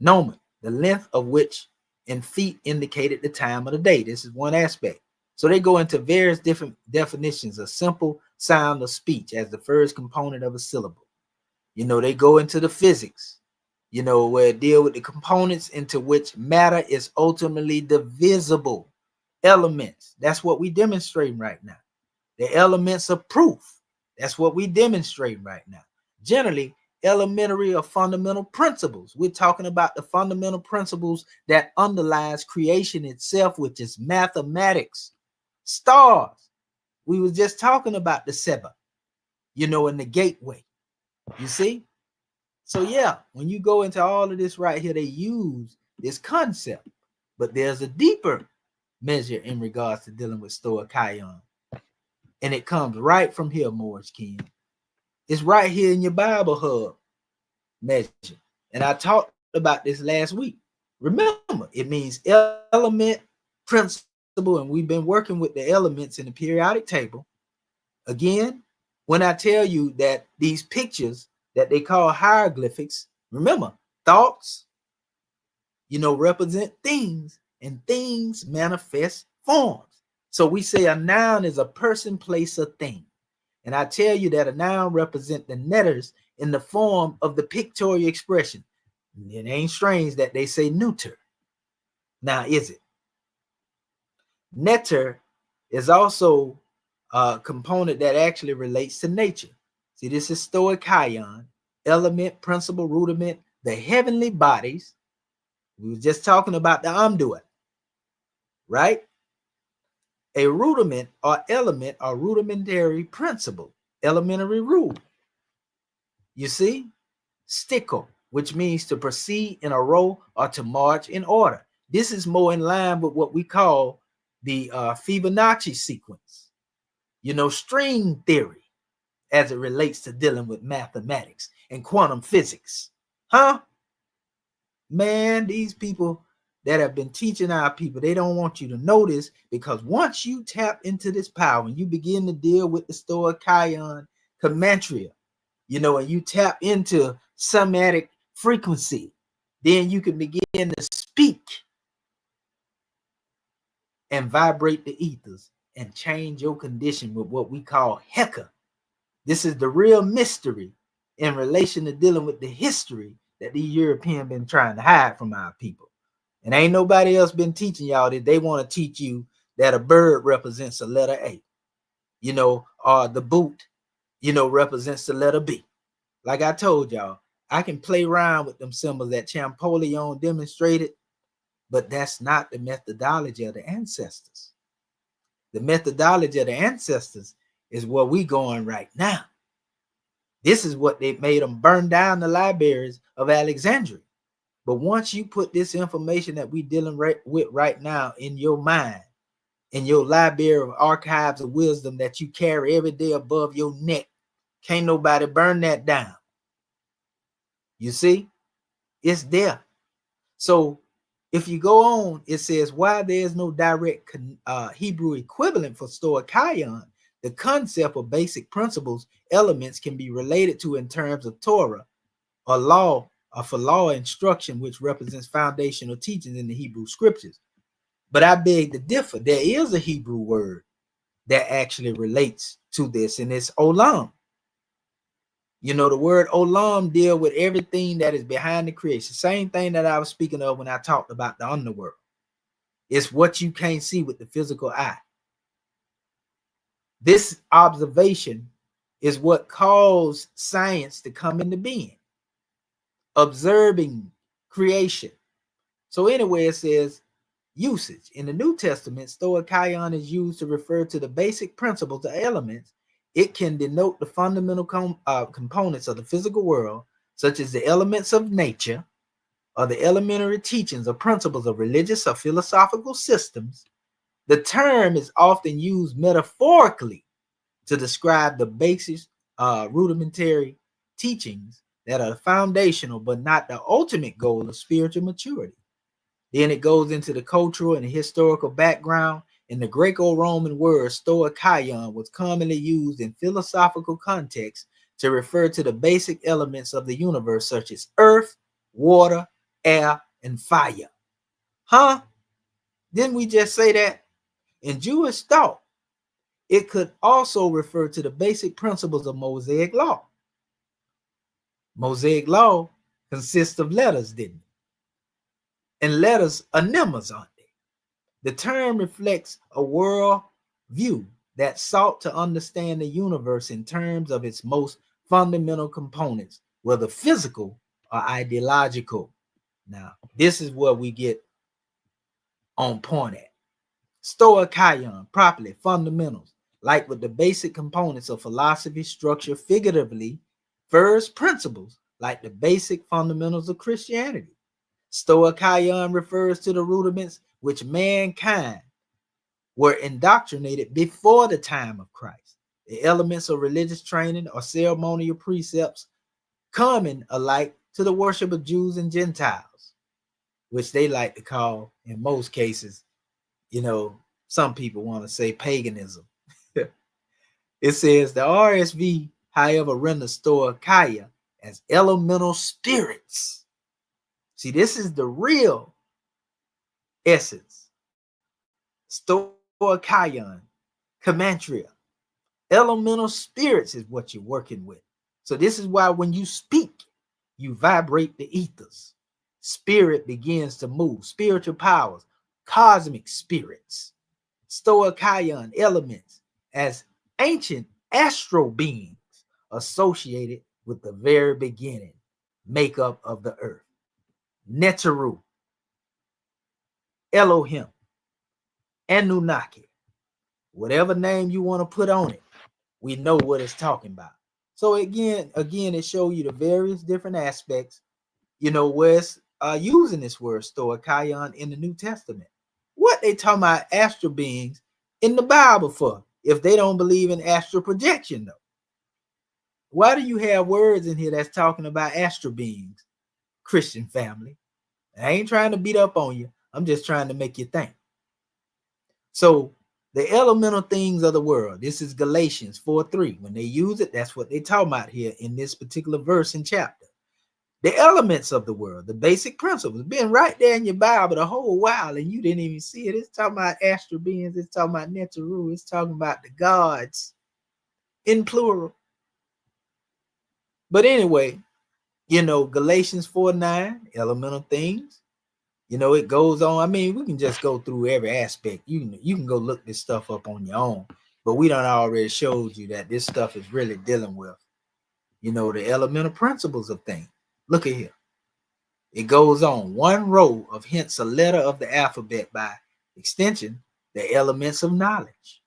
Nomen, the length of which in feet indicated the time of the day. This is one aspect. So they go into various different definitions. A simple sound of speech as the first component of a syllable. You know, they go into the physics, you know, where it deal with the components into which matter is ultimately divisible elements. That's what we demonstrating right now. The elements of proof. That's what we demonstrating right now. Generally, elementary or fundamental principles. We're talking about the fundamental principles that underlies creation itself, which is mathematics. Stars. We was just talking about the Seba, you know, in the gateway. You see? So yeah, when you go into all of this right here, they use this concept, but there's a deeper measure in regards to dealing with Stoicheion. And it comes right from here, Morris King. It's right here in your Bible Hub measure. And I talked about this last week. Remember, it means element, principle, and we've been working with the elements in the periodic table. Again, when I tell you that these pictures that they call hieroglyphics, remember, thoughts, you know, represent things, and things manifest forms. So we say a noun is a person, place, or thing. And I tell you that a noun represents the letters in the form of the pictorial expression. It ain't strange that they say neuter. Now, is it? Netter is also a component that actually relates to nature. See, this is Stoicheion, element, principle, rudiment, the heavenly bodies. We were just talking about the Amduat, right? A rudiment or element or rudimentary principle, elementary rule. You see? Stickle, which means to proceed in a row or to march in order. This is more in line with what we call the Fibonacci sequence. You know, string theory as it relates to dealing with mathematics and quantum physics. Huh? Man, these people that have been teaching our people, they don't want you to know this, because once you tap into this power and you begin to deal with the Stoicheion Kemetic, you know, and you tap into somatic frequency, then you can begin to speak and vibrate the ethers and change your condition with what we call Heka. This is the real mystery in relation to dealing with the history that the Europeans been trying to hide from our people. And ain't nobody else been teaching y'all that. They want to teach you that a bird represents a letter A, you know, or the boot, you know, represents the letter B. Like I told y'all, I can play around with them symbols that Champollion demonstrated, but that's not the methodology of the ancestors. The methodology of the ancestors is where we going right now. This is what they made them burn down the libraries of Alexandria. But once you put this information that we dealing with right now in your mind, in your library of archives of wisdom that you carry every day above your neck, can't nobody burn that down. You see, it's there. So if you go on, it says, while there is no direct Hebrew equivalent for stoicheion, the concept of basic principles, elements can be related to in terms of Torah or law, or for law instruction, which represents foundational teachings in the Hebrew scriptures. But I beg to differ. There is a Hebrew word that actually relates to this, and it's olam. You know, the word olam deal with everything that is behind the creation. Same thing that I was speaking of when I talked about the underworld. It's what you can't see with the physical eye. This observation is what caused science to come into being. Observing creation. So anyway, it says usage. In the New Testament, stoicheion is used to refer to the basic principles or elements. It can denote the fundamental components of the physical world, such as the elements of nature, or the elementary teachings or principles of religious or philosophical systems. The term is often used metaphorically to describe the basic rudimentary teachings that are foundational but not the ultimate goal of spiritual maturity. Then it goes into the cultural and historical background. In the Greco-Roman word stoicheion was commonly used in philosophical contexts to refer to the basic elements of the universe, such as earth, water, air, and fire. Huh? Didn't we just say that? In Jewish thought, it could also refer to the basic principles of Mosaic law. Mosaic law consists of letters, didn't it? And letters are numbers, aren't they? The term reflects a world view that sought to understand the universe in terms of its most fundamental components, whether physical or ideological. Now, this is where we get on point at. Stoicheion, properly, fundamentals, like with the basic components of philosophy, structure figuratively, first principles, like the basic fundamentals of Christianity. Stoicheion refers to the rudiments which mankind were indoctrinated before the time of Christ. The elements of religious training or ceremonial precepts common alike to the worship of Jews and Gentiles, which they like to call, in most cases, you know, some people want to say paganism. It says the RSV, however, renders stoicheia as elemental spirits. See, this is the real essence. Stoicheion, Kemetic, elemental spirits is what you're working with. So this is why when you speak, you vibrate the ethers. Spirit begins to move. Spiritual powers, cosmic spirits. Stoicheion elements as ancient astral beings associated with the very beginning makeup of the earth. Neteru, Elohim, Anunnaki, whatever name you want to put on it, we know what it's talking about. So again, it shows you the various different aspects, you know, where it's using this word stoicheion in the New Testament. What they talking about astral beings in the Bible for, if they don't believe in astral projection, though? Why do you have words in here that's talking about astral beings, Christian family? I ain't trying to beat up on you. I'm just trying to make you think. So the elemental things of the world, this is Galatians 4:3. When they use it, that's what they talk about here in this particular verse and chapter. The elements of the world, the basic principles, been right there in your Bible the whole while, and you didn't even see it. It's talking about astral beings. It's talking about Neteru. It's talking about the gods in plural. But anyway, you know, Galatians 4:9, elemental things. You know, it goes on. I mean, we can just go through every aspect. You can go look this stuff up on your own. But we done already showed you that this stuff is really dealing with, you know, the elemental principles of things. Look at here. It goes on. One row of hence a letter of the alphabet by extension, the elements of knowledge.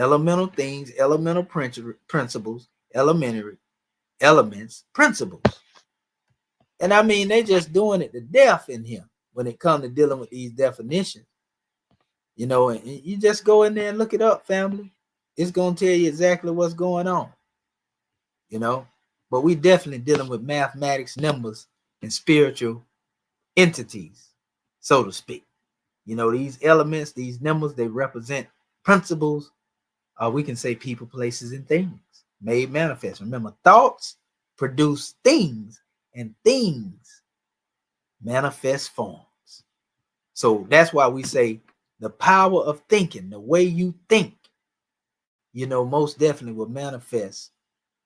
Elemental things, elemental principles, elementary elements, principles. And I mean, they just doing it to death in here when it comes to dealing with these definitions. You know, and you just go in there and look it up, family. It's going to tell you exactly what's going on. You know, but we definitely dealing with mathematics, numbers, and spiritual entities, so to speak. You know, these elements, these numbers, they represent principles. We can say people, places, and things made manifest. Remember, thoughts produce things, and things manifest forms. So that's why we say the power of thinking, the way you think, you know, most definitely will manifest,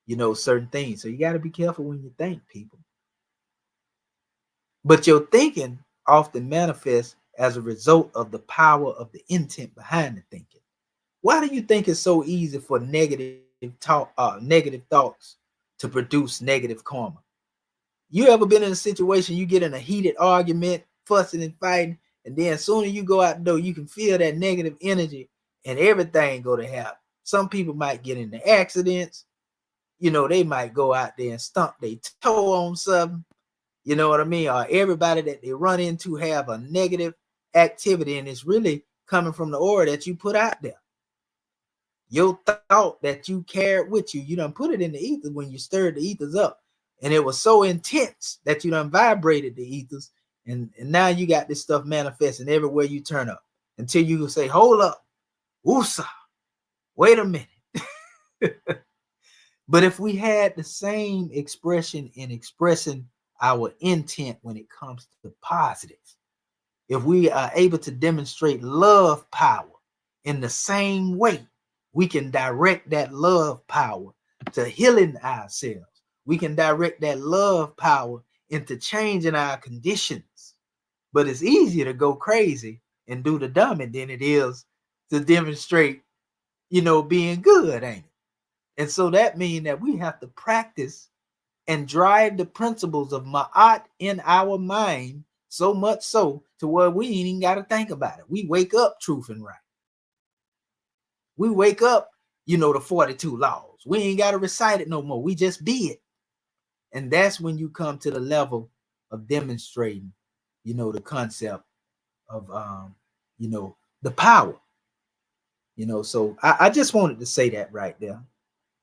you know, certain things. So you got to be careful when you think, people. But your thinking often manifests as a result of the power of the intent behind the thinking. Why do you think it's so easy for negative thoughts to produce negative karma? You ever been in a situation you get in a heated argument, fussing and fighting, and then as soon as you go out the door, you can feel that negative energy and everything go to hell. Some people might get into accidents. You know, they might go out there and stump their toe on something. You know what I mean? Or everybody that they run into have a negative activity, and it's really coming from the aura that you put out there. Your thought that you carried with you, you done put it in the ether when you stirred the ethers up. And it was so intense that you done vibrated the ethers. And now you got this stuff manifesting everywhere you turn up until you say, hold up, woosah, wait a minute. But if we had the same expression in expressing our intent when it comes to the positive, if we are able to demonstrate love power in the same way, we can direct that love power to healing ourselves. We can direct that love power into changing our conditions. But it's easier to go crazy and do the dummy than it is to demonstrate, you know, being good, ain't it? And so that means that we have to practice and drive the principles of Ma'at in our mind, so much so to where we ain't even got to think about it. We wake up truth and right. We wake up, you know, the 42 laws. We ain't got to recite it no more. We just be it. And that's when you come to the level of demonstrating, you know, the concept of, you know, the power. You know, so I just wanted to say that right there.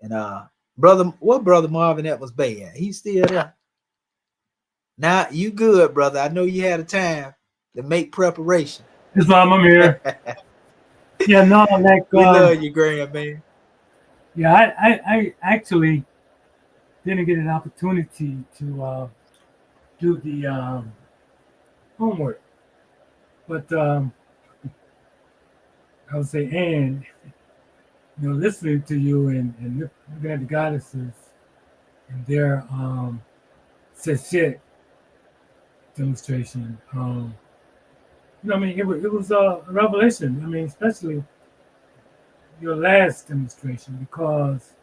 And brother Marvin Edwards Bay at? He's still there. Now you good, brother. I know you had a time to make preparation. Islam, I'm here. Yeah, no, like we love you, Graham, man. Yeah, I actually didn't get an opportunity to do the homework, but I would say, and you know, listening to you and looking at the goddesses and their shit demonstration, you know, I mean, it was a revelation. I mean, especially your last demonstration, because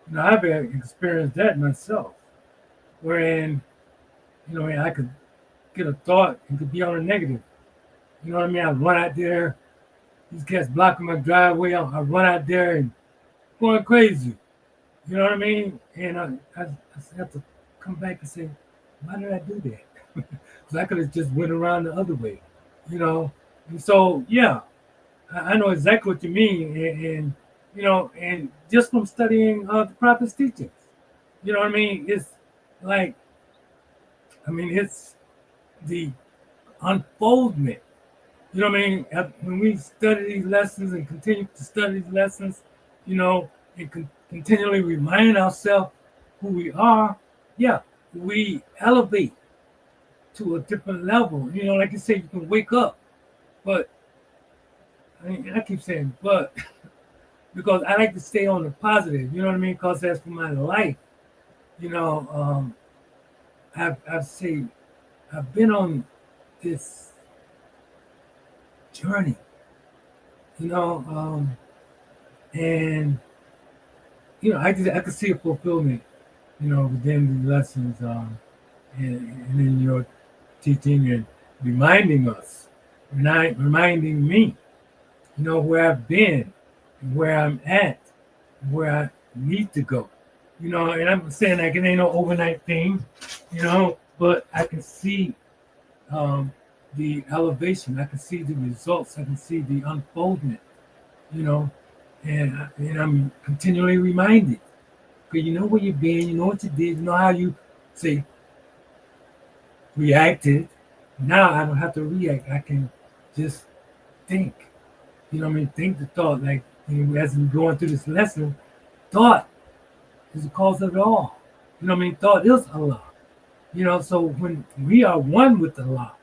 you know I've experienced that myself, wherein you know I could get a thought and could be on a negative. You know what I mean? I run out there, these cats blocking my driveway. I run out there and going crazy. You know what I mean? And I have to come back and say, why did I do that? Because I could have just went around the other way. You know, and so yeah, I know exactly what you mean, and you know, and just from studying the prophet's teachings, you know what I mean. It's like, I mean, it's the unfoldment. You know what I mean? When we study these lessons and continue to study these lessons, you know, and continually remind ourselves who we are, yeah, we elevate to a different level. You know, like you say, you can wake up, but I keep saying but because I like to stay on the positive, you know what I mean? Because that's for my life. You know, I've been on this journey, you know, and you know, I could see a fulfillment, you know, within the lessons, and in your teaching and reminding us, reminding me, you know, where I've been where I'm at, where I need to go. And I'm saying like it ain't no overnight thing, but I can see um, the elevation. I can see the results. I can see the unfoldment, you know, and I'm continually reminded. Because you know where you've been, you know what you did, you know how you say reacted. Now I don't have to react. I can just think. Think the thought. Like as I'm going through this lesson, thought is the cause of it all. Thought is Allah. So when we are one with Allah,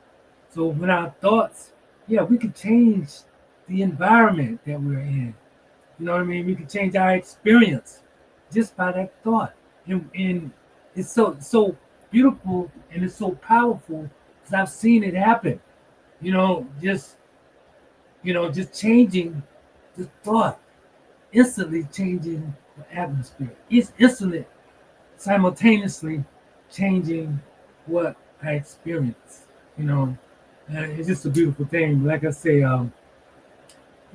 so when our thoughts, yeah, we can change the environment that we're in. We can change our experience just by that thought. And it's so beautiful and it's so powerful because I've seen it happen. You know, just just changing the thought, instantly changing the atmosphere. It's instantly, simultaneously changing what I experience. It's just a beautiful thing. Like I say,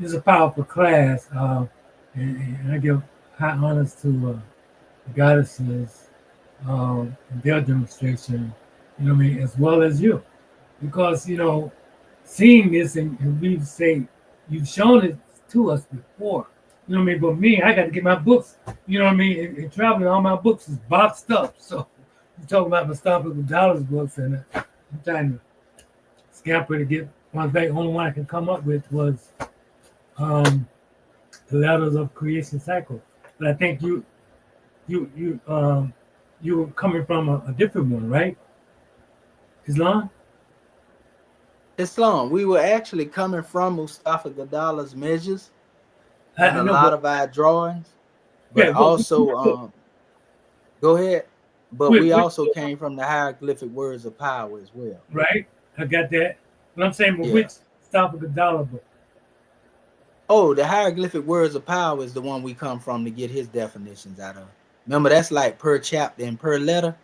it's a powerful class, and I give high honors to the goddesses in their demonstration. As well as you, because seeing this and we say you've shown it to us before. But me, I got to get my books. And traveling, all my books is boxed up. So you're talking about Mustafa Dollars books, and I'm trying to scamper to get one thing. Only one I can come up with was the Letters of Creation Cycle. But I think you were coming from a different one, right? Islam. We were actually coming from Mustafa Gadala's measures and I a know, lot but of our drawings, but yeah, also go ahead. But we what, also came from the hieroglyphic words of power as well. right? I got that. But I'm saying, but Yeah. which Mustafa Gadala book? Oh, the hieroglyphic words of power is the one we come from to get his definitions out of. Remember, that's like per chapter and per letter.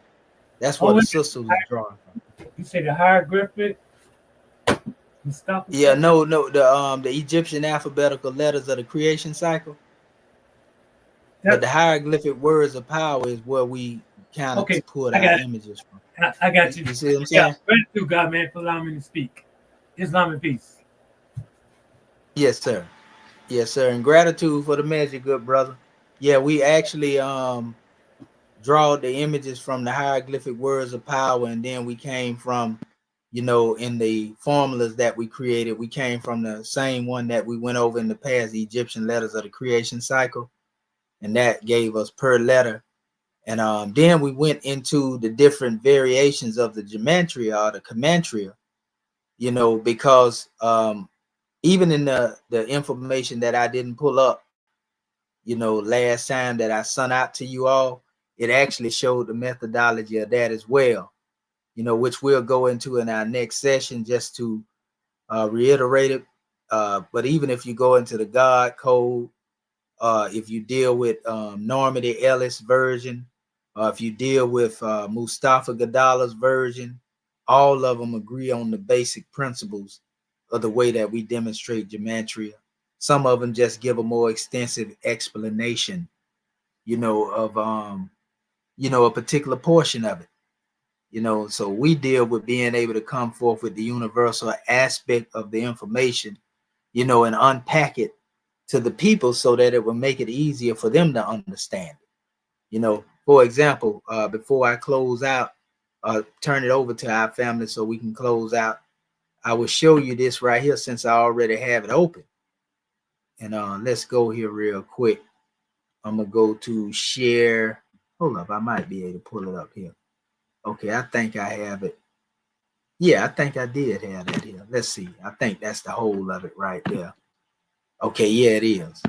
That's what Oh, the sister was drawing from. you say the hieroglyphic Mustafa? Yeah, no, the Egyptian alphabetical letters of the creation cycle. But That, the hieroglyphic words of power is where we kind of okay, pulled I our got it. images from. I got you. You see what I'm Yeah, saying? gratitude, God, man, for allowing me to speak. Islam and peace. Yes, sir. Yes, sir. And gratitude for the measure, good brother. Yeah, we actually draw the images from the hieroglyphic words of power, and then we came from, in the formulas that we created, we came from the same one that we went over in the past, the Egyptian letters of the creation cycle, and that gave us per letter. And then we went into the different variations of the gematria or the Kemetria, because even in the information that I didn't pull up, last time that I sent out to you all, it actually showed the methodology of that as well, which we'll go into in our next session just to reiterate it. But even if you go into the God code, if you deal with Normandy Ellis version, if you deal with Mustafa Gadala's version, all of them agree on the basic principles of the way that we demonstrate gematria. Some of them just give a more extensive explanation, of a particular portion of it. So we deal with being able to come forth with the universal aspect of the information, and unpack it to the people so that it will make it easier for them to understand it. For example, before I close out, turn it over to our family so we can close out, I will show you this right here since I already have it open. And let's go here real quick. I'm gonna go to share. Hold up, I might be able to pull it up here. Okay, I think I have it. Yeah, I think I did have that here. Let's see. I think that's the whole of it right there. Okay, yeah, it is.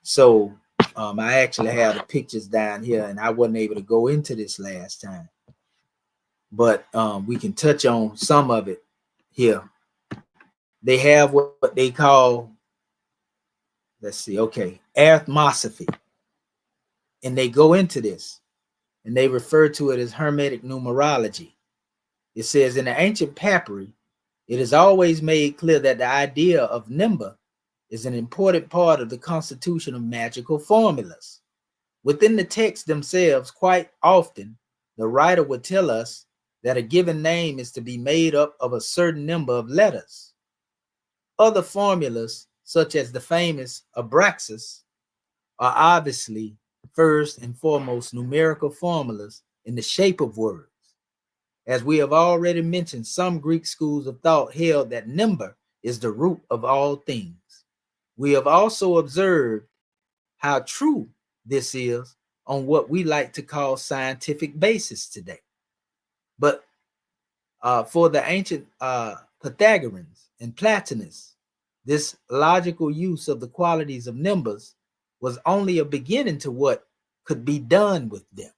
So I actually have the pictures down here, and I wasn't able to go into this last time. But we can touch on some of it here. They have what they call, let's see, okay, arithmosophy. And they go into this, and they refer to it as Hermetic numerology. It says in the ancient papyri, it is always made clear that the idea of number is an important part of the constitution of magical formulas. Within the text themselves, quite often, the writer would tell us that a given name is to be made up of a certain number of letters. Other formulas, such as the famous Abraxas, are obviously first and foremost numerical formulas in the shape of words. As we have already mentioned, some Greek schools of thought held that number is the root of all things. We have also observed how true this is on what we like to call scientific basis today. But for the ancient Pythagoreans and Platonists, this logical use of the qualities of numbers was only a beginning to what could be done with them.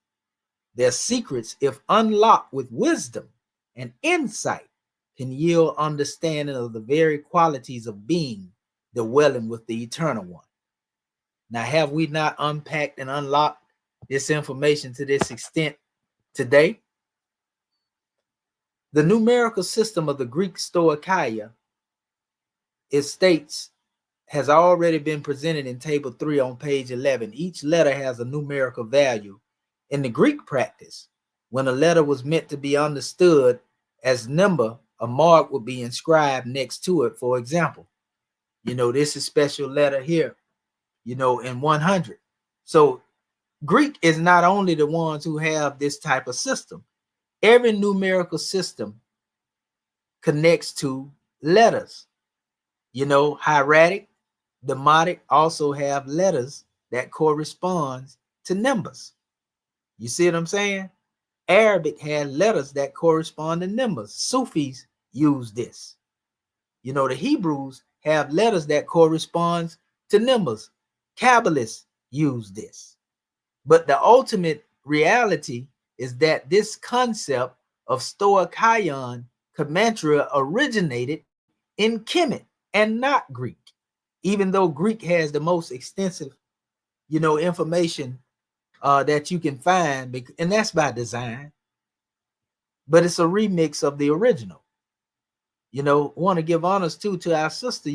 Their secrets, if unlocked with wisdom and insight, can yield understanding of the very qualities of being dwelling with the Eternal One. Now, have we not unpacked and unlocked this information to this extent today? The numerical system of the Greek Stoicheia, it states, has already been presented in Table 3 on page 11. Each letter has a numerical value. In the Greek practice, when a letter was meant to be understood as number, a mark would be inscribed next to it. For example, this is special letter here, in 100. So Greek is not only the ones who have this type of system. Every numerical system connects to letters. Hieratic, Demotic also have letters that corresponds to numbers. You see what I'm saying? Arabic had letters that correspond to numbers. Sufis use this. The Hebrews have letters that correspond to numbers. Kabbalists use this. But the ultimate reality is that this concept of Stoicheion Kemetic originated in Kemet and not Greek, even though Greek has the most extensive, information that you can find, and that's by design. But it's a remix of the original. Want to give honors to our sister.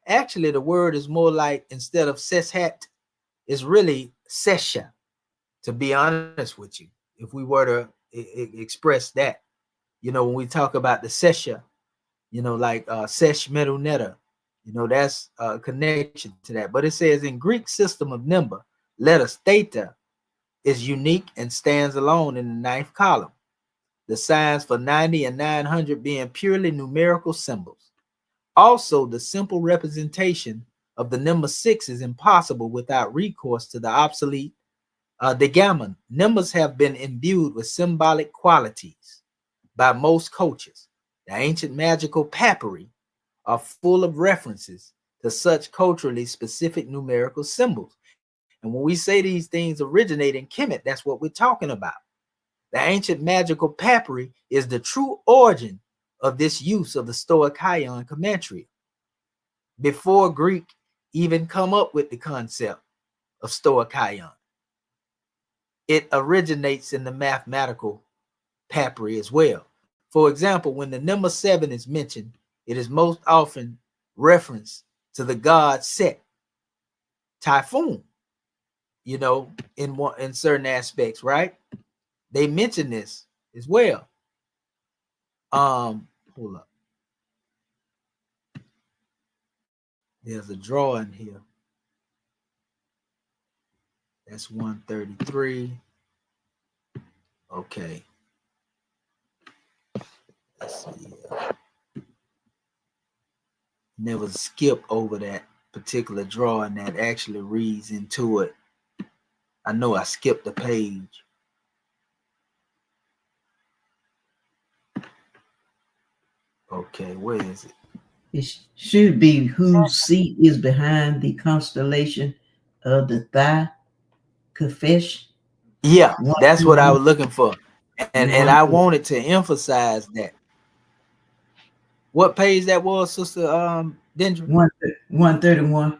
Actually, the word is more like, instead of seshat, it's really sesha. To be honest with you, if we were to express that, when we talk about the sesha, like sesh medu neta, that's a connection to that. But it says in Greek system of number, letter theta is unique and stands alone in the ninth column. The signs for 90 and 900 being purely numerical symbols. Also, the simple representation of the number 6 is impossible without recourse to the obsolete degamon. Numbers have been imbued with symbolic qualities by most cultures. The ancient magical papyri are full of references to such culturally specific numerical symbols. And when we say these things originate in Kemet, that's what we're talking about. The ancient magical papyri is the true origin of this use of the Stoicheion Kemetria. Before Greek even come up with the concept of Stoicheion, it originates in the mathematical papyri as well. For example, when the number 7 is mentioned, it is most often referenced to the god Set, Typhoon, in certain aspects, right? They mention this as well. Hold up. There's a drawing here. That's 133. Okay. Let's see. Never skip over that particular drawing that actually reads into it. I know I skipped a page. Okay, where is it? It should be whose seat is behind the constellation of the Thigh Kafesh. Yeah, that's what I was looking for. And I wanted to emphasize that. What page that was, Sister Dendra? 131.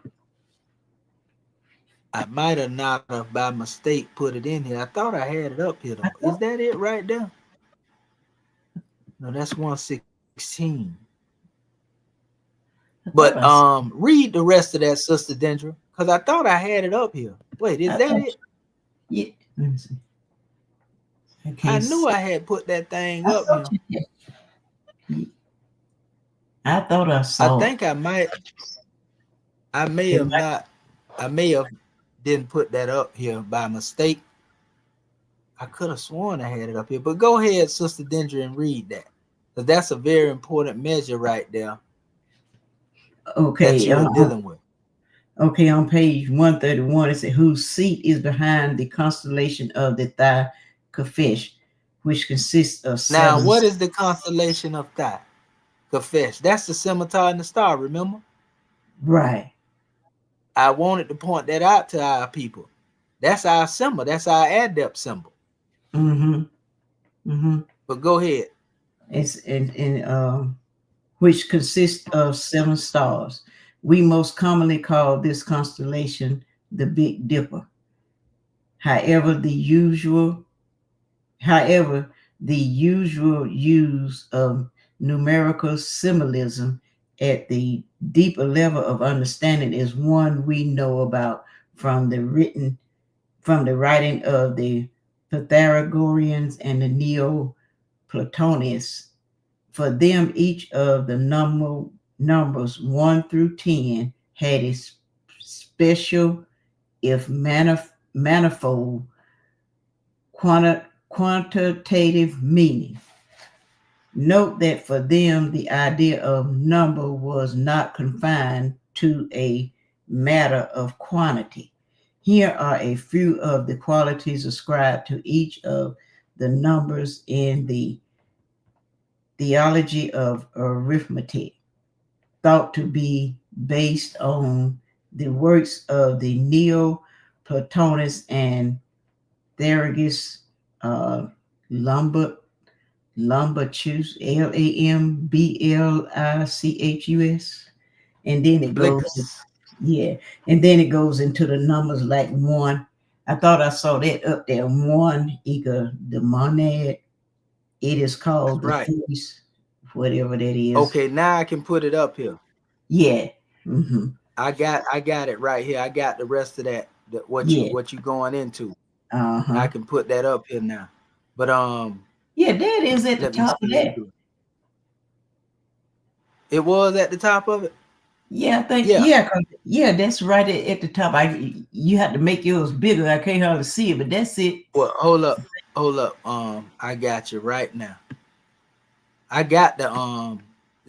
I might have not have by mistake put it in here. I thought I had it up here though. Is that it right there? No, that's 116. But read the rest of that, Sister Dendra, because I thought I had it up here. Wait, is that it? Yeah. Let me see. I knew I had put that thing up here. I thought I saw. I think I might. I may have not. I may have didn't put that up here by mistake. I could have sworn I had it up here. But go ahead, Sister Dendra, and read that, because that's a very important measure right there. Okay. That you are dealing with. Okay, on page 131, it says, whose seat is behind the constellation of the Thigh Kafesh, which consists of seven. Now, what is the constellation of Thigh Kafesh? That's the scimitar and the star, remember? Right. I wanted to point that out to our people. That's our symbol. That's our adept symbol. But go ahead. It's which consists of 7 stars. We most commonly call this constellation the Big Dipper. However, the usual use of numerical symbolism at the deeper level of understanding is one we know about from the writing of the Pythagoreans and the Neoplatonists. For them, each of the numbers 1 through 10 had a special, if manifold, quantitative meaning. Note that for them, the idea of number was not confined to a matter of quantity. Here are a few of the qualities ascribed to each of the numbers in the theology of arithmetic, thought to be based on the works of the Neoplatonists and Theragus Lumberchus, Lamblichus, and then it goes, and then it goes into the numbers like 1. I thought I saw that up there. 1 equal the monad. It is called the feast, whatever that is. Okay, now I can put it up here. Yeah. I got it right here. I got the rest of that. What you going into? I can put that up here now. But yeah, that is at the top of that. It was at the top of it. Yeah, I think. Yeah, that's right at the top. You have to make yours bigger. I can't hardly see it, but that's it. Well, hold up. I got you right now. I got the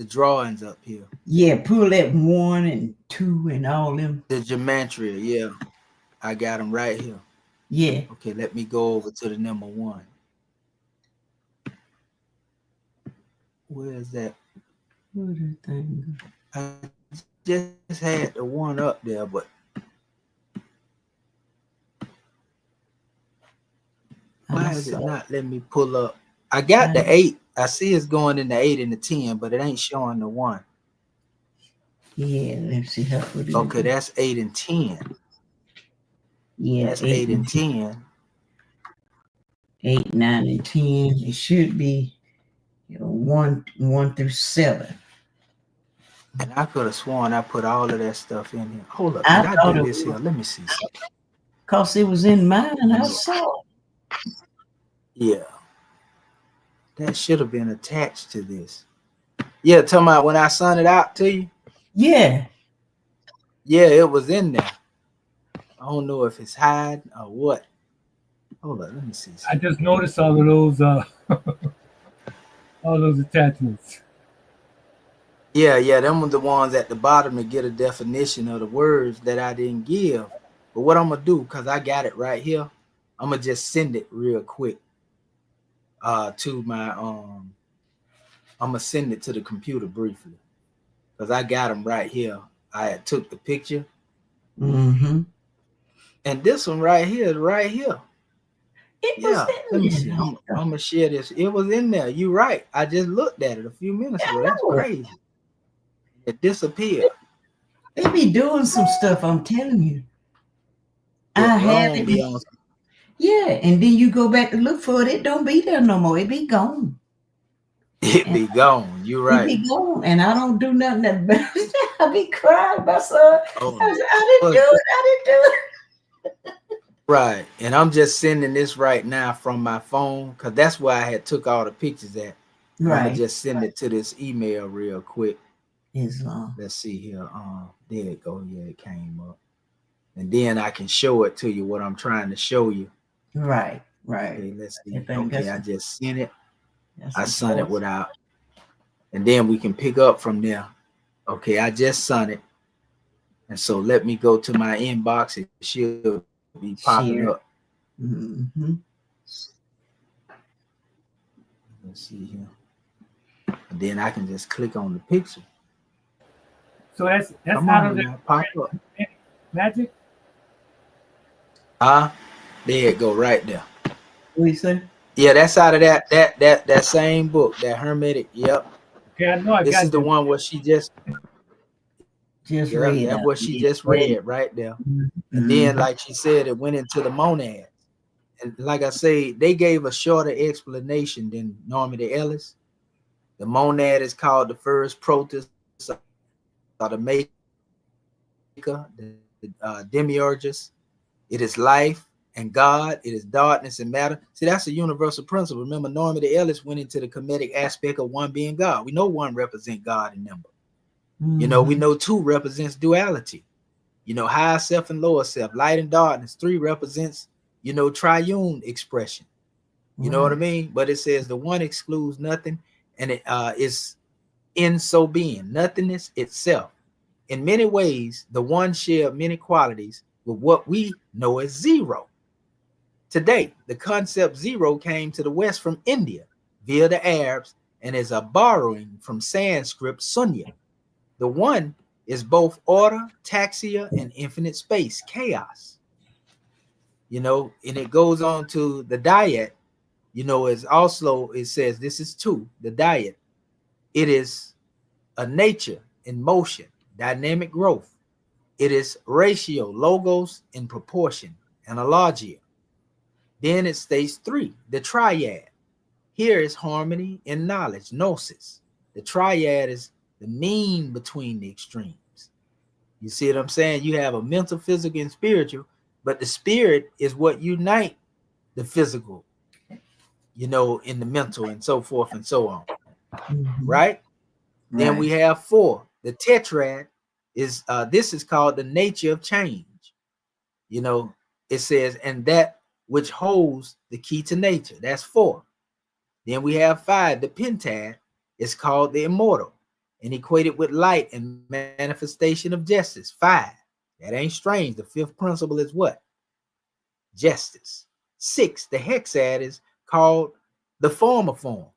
drawings up here. Yeah, pull that 1 and 2 and all them. The gematria, yeah. I got them right here. Yeah. Okay, let me go over to the number 1. Where is that? What is that? I just had the 1 up there, but why is it not letting me pull up? I got the 8. I see it's going in the 8 and the 10, but it ain't showing the 1. Yeah, let's see how put it. Okay, that's 8 and 10. Yeah, that's 8 and 10. 8, 9, and 10. It should be 1 through 7. And I could have sworn I put all of that stuff in here. Hold up, did I do this here? Let me see. Cause it was in mine, and I saw it. Yeah, that should have been attached to this. Yeah, talking about when I sent it out to you. Yeah, it was in there. I don't know if it's hiding or what. Hold on, let me see. I just noticed all of those all those attachments. Yeah, them were the ones at the bottom to get a definition of the words that I didn't give. But what I'm gonna do, because I got it right here, I'm gonna just send it real quick to my I'm gonna send it to the computer briefly, because I got them right here. I had took the picture. And this one right here is right here. Let me see. I'm gonna share this. It was in there. You're right. I just looked at it a few minutes ago. That's crazy. It disappeared. They be doing some stuff, I'm telling you. I have it. Yeah, and then you go back to look for it. It don't be there no more. It be gone. It be gone. You're right. It be gone, and I don't do nothing about it. I be crying, my son. Oh, I didn't do it. I didn't do it. right. And I'm just sending this right now from my phone because that's where I had took all the pictures at. I'm gonna just send it to this email real quick. Let's see here. There it go. Yeah, it came up. And then I can show it to you what I'm trying to show you. Right. Okay, let's see. Okay, I just sent it. I sent it without. And then we can pick up from there. Okay, I just sent it. And so let me go to my inbox. It should be popping up. Mm-hmm. Let's see here. And then I can just click on the picture. So that's out of the pop up. magic. There it go right there. What you say? Yeah, that's out of that same book, that Hermetic. Yep. Okay, I know. This is the one where she just read. That's what she just read right there. Mm-hmm. And then, like she said, it went into the monad. And like I say, they gave a shorter explanation than Normandy Ellis. The monad is called the first protist, or the maker, the demiurgus. It is life and God. It is darkness and matter. See, that's a universal principle. Remember, Normandy Ellis went into the Kemetic aspect of one being God. We know one represents God in number. Mm-hmm. You know, we know two represents duality. You know, higher self and lower self, light and darkness. Three represents, you know, triune expression. You know what I mean? But it says the one excludes nothing, and it is in so being, nothingness itself. In many ways, the one shared many qualities with what we know as zero. Today, the concept zero came to the West from India via the Arabs and is a borrowing from Sanskrit sunya. The one is both order, taxia, and infinite space, chaos. You know, and it goes on to the dyad, you know, is also, it says this is two, the dyad. It is a nature in motion, dynamic growth. It is ratio, logos in proportion, analogia. Then it states three, the triad. Here is harmony and knowledge, gnosis. The triad is the mean between the extremes. You see what I'm saying? You have a mental, physical, and spiritual, but the spirit is what unite the physical, you know, in the mental and so forth and so on. Mm-hmm. Right? Then we have four. The tetrad is, this is called the nature of change. You know, it says, and that which holds the key to nature. That's four. Then we have five. The pentad is called the immortal and equated with light and manifestation of justice. Five. That ain't strange. The fifth principle is what? Justice. Six. The hexad is called the form of forms.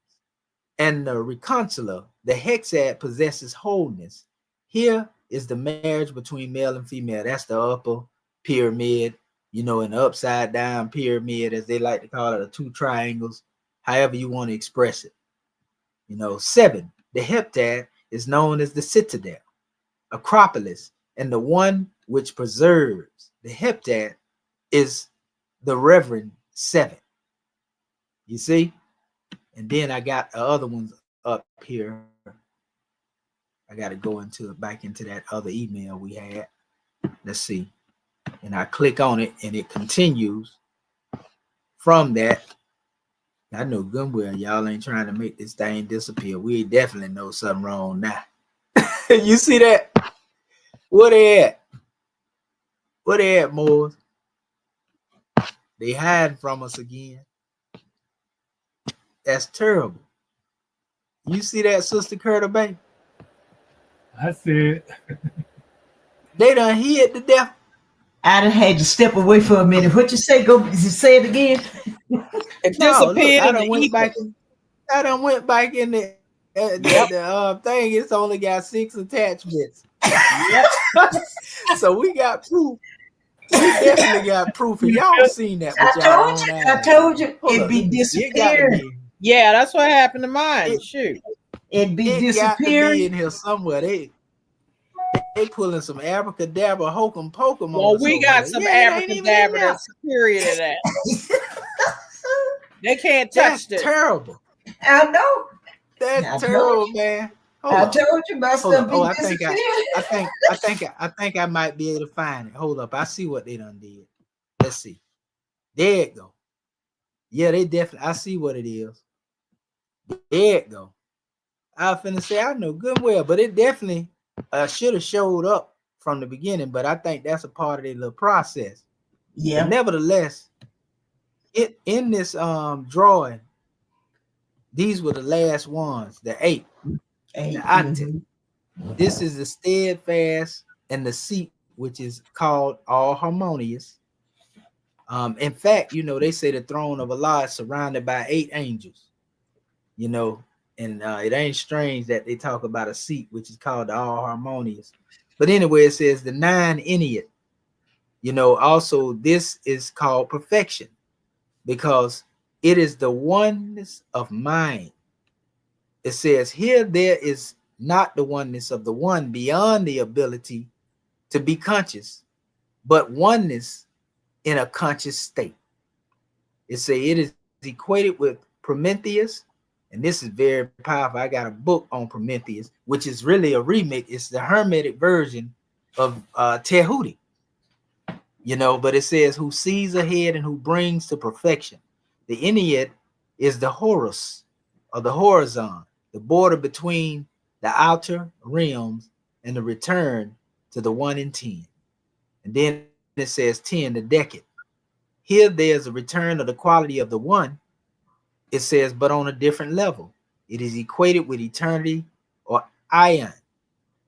And the reconciliar, the hexad possesses wholeness. Here is the marriage between male and female. That's the upper pyramid, you know, an upside down pyramid, as they like to call it, or two triangles, however you want to express it. You know, seven, the heptad is known as the citadel, Acropolis, and the one which preserves. The heptad is the Reverend Seven. You see? And then I got the other ones up here. I got to go back into that other email we had. Let's see. And I click on it and it continues from that. I know good well y'all ain't trying to make this thing disappear. We definitely know something wrong now. You see that? What they at? What they at, Moors? They hiding from us again. That's terrible. You see that, Sister Curta Bay? I said. They done hid to death. I done had to step away for a minute. What you say? Go say it again. It disappeared. I done went back in the thing. It's only got 6 attachments. So we got proof. We definitely got proof. And y'all seen that with y'all own eyes. I told you it'd be disappearing. Yeah, that's what happened to mine. Shoot. It'd be disappearing. Got to be in here somewhere. They pulling some abracadabra, hokum pokum. Well, we got some abracadabra that's superior to that. They can't touch it. Terrible. I know. That's terrible, man. I told you about Hold stuff up. be I think I might be able to find it. Hold up. I see what they done did. Let's see. There it go. Yeah, they definitely. I see what it is. There it go. I was finna say I know good and well, but it definitely should have showed up from the beginning. But I think that's a part of their little process. Yeah. But nevertheless, it in this drawing, these were the last ones, the eight. The Actons. This is the steadfast and the seat, which is called all harmonious. In fact, they say the throne of Allah is surrounded by 8 angels. And it ain't strange that they talk about a seat, which is called the all harmonious. But anyway, it says the 9 Ennead. Also this is called perfection because it is the oneness of mind. It says here there is not the oneness of the one beyond the ability to be conscious, but oneness in a conscious state. It says it is equated with Prometheus, and this is very powerful. I got a book on Prometheus, which is really a remake. It's the Hermetic version of Tehuti, but it says who sees ahead and who brings to perfection. The Ennead is the Horus, or the horizon, the border between the outer realms and the return to the 1 in 10. And then it says 10, the decade. Here there's a return of the quality of the one. It says, but on a different level. It is equated with eternity or ion.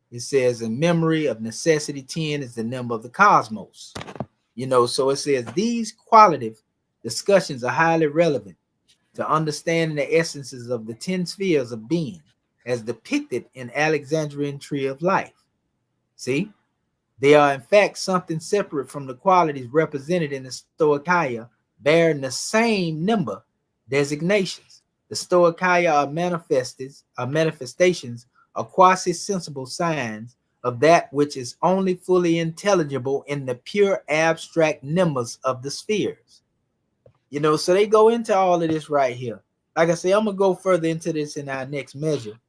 It says in memory of necessity, 10 is the number of the cosmos. So it says these qualitative discussions are highly relevant to understanding the essences of the 10 spheres of being as depicted in Alexandrian Tree of Life. See, they are in fact something separate from the qualities represented in the Stoicheia, bearing the same number designations. The Stoicheia are manifestations of quasi-sensible signs of that which is only fully intelligible in the pure abstract numbers of the spheres. So they go into all of this right here. Like I say, I'm going to go further into this in our next measure.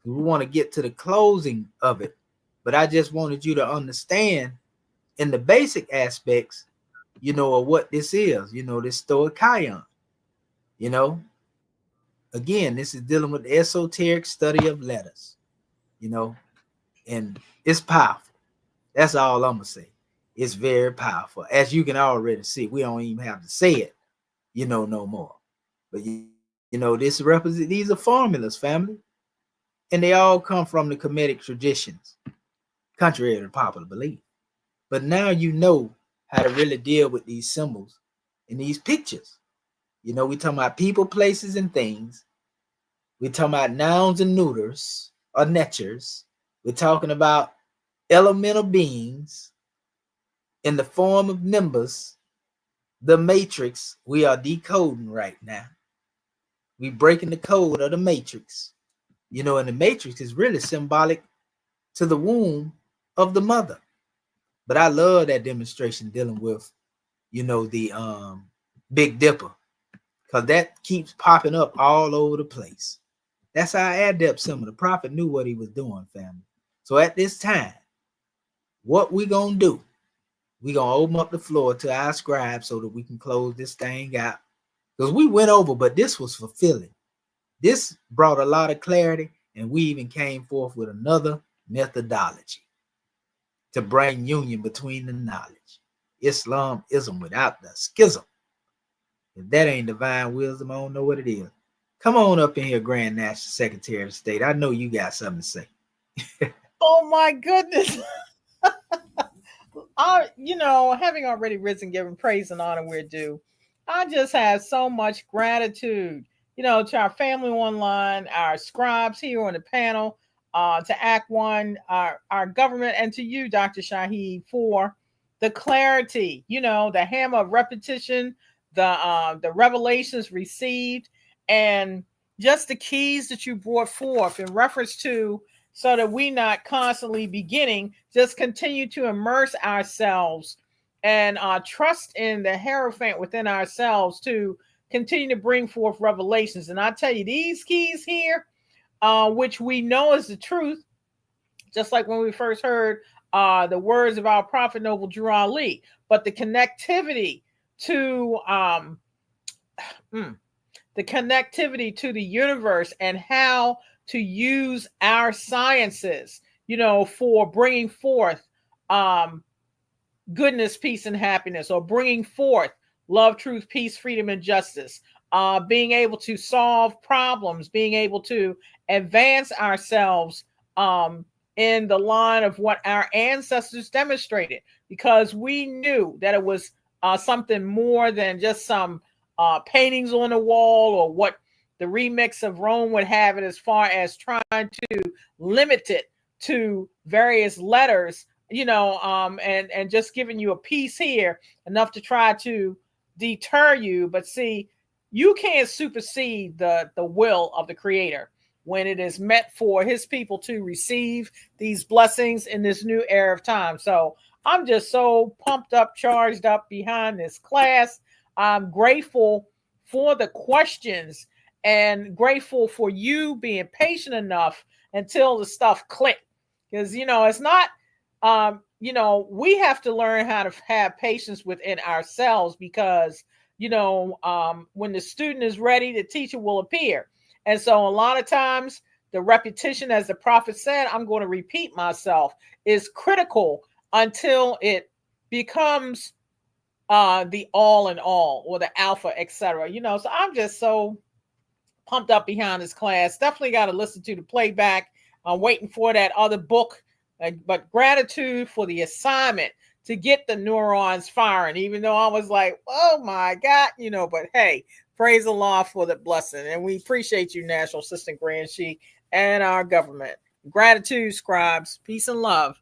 We want to get to the closing of it. But I just wanted you to understand in the basic aspects, of what this is, this Stoicheion. Again, this is dealing with the esoteric study of letters, and it's powerful. That's all I'm going to say. It's very powerful. As you can already see, we don't even have to say it, no more. But, this represents, these are formulas, family. And they all come from the Kemetic traditions, contrary to popular belief. But now you know how to really deal with these symbols and these pictures. We talking about people, places, and things. We're talking about nouns and neuters or natures. We're talking about elemental beings in the form of numbers. The matrix we are decoding right now. We breaking the code of the matrix. And the matrix is really symbolic to the womb of the mother. But I love that demonstration dealing with, the Big Dipper, because that keeps popping up all over the place. That's our adept symbol. The prophet knew what he was doing, family. So at this time, what we gonna do? We gonna open up the floor to our scribes so that we can close this thing out. Because we went over, but this was fulfilling. This brought a lot of clarity, and we even came forth with another methodology to bring union between the knowledge. Islamism without the schism. If that ain't divine wisdom, I don't know what it is. Come on up in here, Grand National Secretary of State. I know you got something to say. Oh my goodness. Having already risen, given praise and honor we're due, I just have so much gratitude, to our family online, our scribes here on the panel, to Act One, our government, and to you, Dr. Shaheed, for the clarity, the hammer of repetition, the revelations received, and just the keys that you brought forth in reference to, so that we not constantly beginning, just continue to immerse ourselves and trust in the Hierophant within ourselves to continue to bring forth revelations. And I tell you, these keys here, which we know is the truth, just like when we first heard the words of our prophet Noble Drew Ali. But the connectivity to the universe and how to use our sciences, for bringing forth goodness, peace, and happiness, or bringing forth love, truth, peace, freedom, and justice, being able to solve problems, being able to advance ourselves in the line of what our ancestors demonstrated, because we knew that it was something more than just some paintings on the wall, or what the remix of Rome would have it, as far as trying to limit it to various letters, and just giving you a piece here, enough to try to deter you. But see, you can't supersede the will of the Creator when it is meant for his people to receive these blessings in this new era of time. So I'm just so pumped up, charged up behind this class. I'm grateful for the questions and grateful for you being patient enough until the stuff clicked. Because, it's not, we have to learn how to have patience within ourselves, because, when the student is ready, the teacher will appear. And so a lot of times the repetition, as the prophet said, I'm going to repeat myself, is critical until it becomes the all in all, or the alpha, etc. So I'm just so pumped up behind this class. Definitely got to listen to the playback. I'm waiting for that other book, but gratitude for the assignment to get the neurons firing, even though I was like, oh my God, but hey, praise Allah for the blessing. And we appreciate you, National Assistant Grand Sheik, and our government. Gratitude, scribes. Peace and love.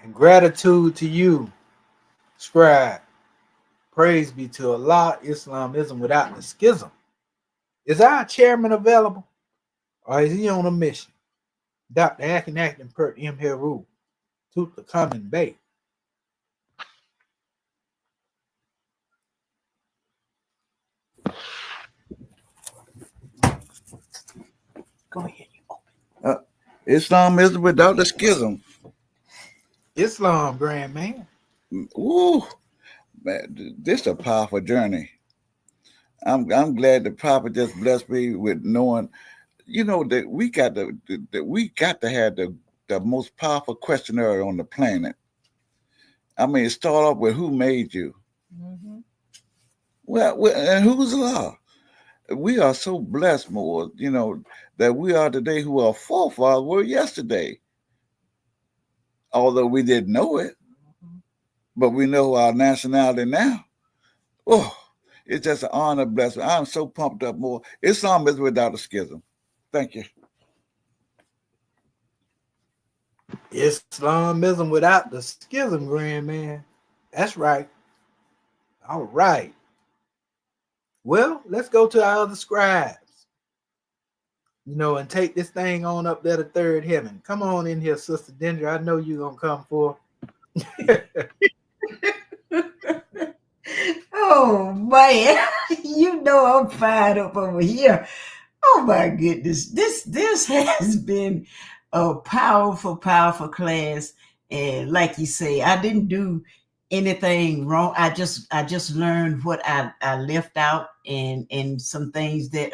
And gratitude to you, scribe. Praise be to Allah. Islamism without the schism. Is our chairman available, or is he on a mission? Dr. Acton Pert M. Heru, Tutankhamun Bay. Go ahead. Islamism without the schism. Islam, grand man. Ooh, man, this is a powerful journey. I'm glad the prophet just blessed me with knowing, that we got to have the most powerful questionnaire on the planet. I mean, start off with who made you. Mm-hmm. Well, and who's Allah? We are so blessed, more, that we are today who our forefathers were yesterday. Although we didn't know it, but we know our nationality now. Oh, it's just an honor, blessing. I'm so pumped up more. Islam is without a schism. Thank you. Islamism without the schism, grand man. That's right. All right. Well, let's go to our other scribes. And take this thing on up there to third heaven. Come on in here, Sister Dendra. I know you're going to come for. Oh, man. I'm fired up over here. Oh, my goodness. This has been a powerful, powerful class. And like you say, I didn't do anything wrong. I just learned what I left out, and some things that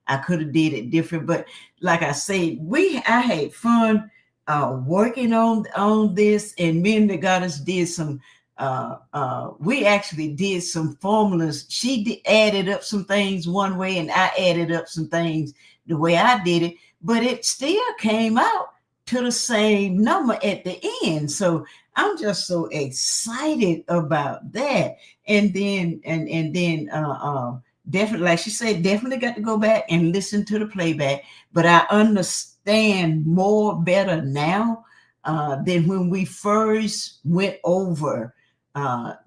I could have did it different. But like I said, I had fun working on this, and me and the goddess did some we actually did some formulas. She added up some things one way, and I added up some things the way I did it, but it still came out to the same number at the end. So I'm just so excited about that. And then definitely, like she said, definitely got to go back and listen to the playback. But I understand better now than when we first went over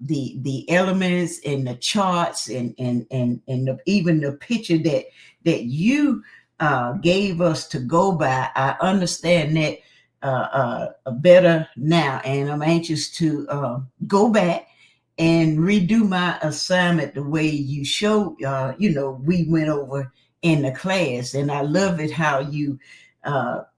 the elements and the charts and even the picture that you gave us to go by. I understand that better now, and I'm anxious to go back and redo my assignment the way you showed. We went over in the class. And I love it how you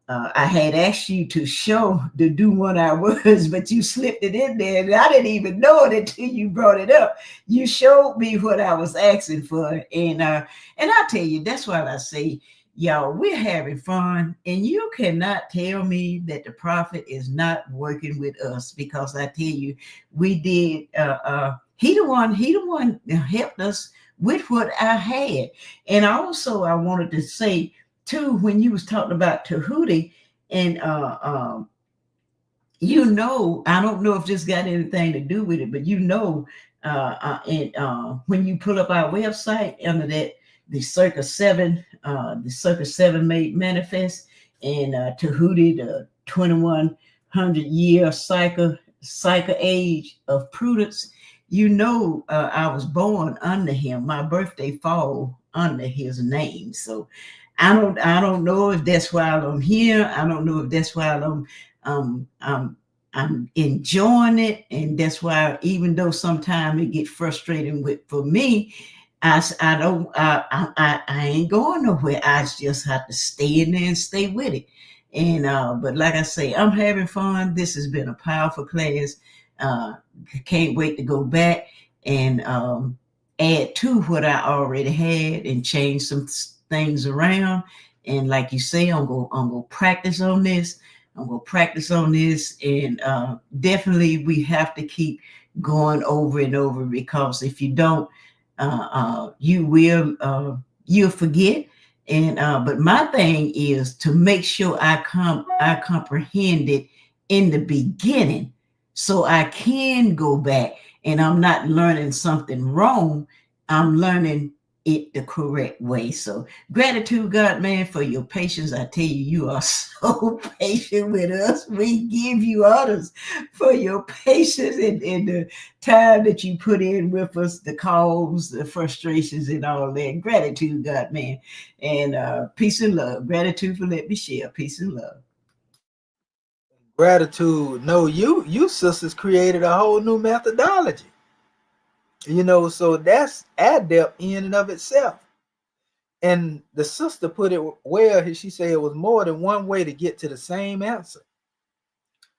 I had asked you to do what I was, but you slipped it in there, and I didn't even know it until you brought it up. You showed me what I was asking for, and I tell you, that's why I say, y'all, we're having fun, and you cannot tell me that the prophet is not working with us, because I tell you, we did. He the one helped us with what I had, and also I wanted to say too, when you was talking about Tahuti, and I don't know if this got anything to do with it, but when you pull up our website under that, the Circa 7 made manifest, and Tahuti, the 2100-year cycle age of prudence, I was born under him. My birthday fall under his name. So I don't know if that's why I'm here. I don't know if that's why I'm enjoying it, and that's why, even though sometimes it gets frustrating for me, I ain't going nowhere. I just have to stay in there and stay with it. And but like I say, I'm having fun. This has been a powerful class. Can't wait to go back and add to what I already had and change some things around. And like you say, I'm gonna practice on this. And definitely we have to keep going over and over, because if you don't, you'll forget. And but my thing is to make sure I comprehend it in the beginning, so I can go back, and I'm not learning something wrong. I'm learning it the correct way. So gratitude, God, man, for your patience. I tell you, you are so patient with us. We give you honors for your patience and the time that you put in with us, the calls, the frustrations, and all that. Gratitude, God, man. And peace and love. Gratitude for letting me share. Peace and love. Gratitude. No, you sisters created a whole new methodology. So that's adept in and of itself. And the sister put it well. She said it was more than one way to get to the same answer.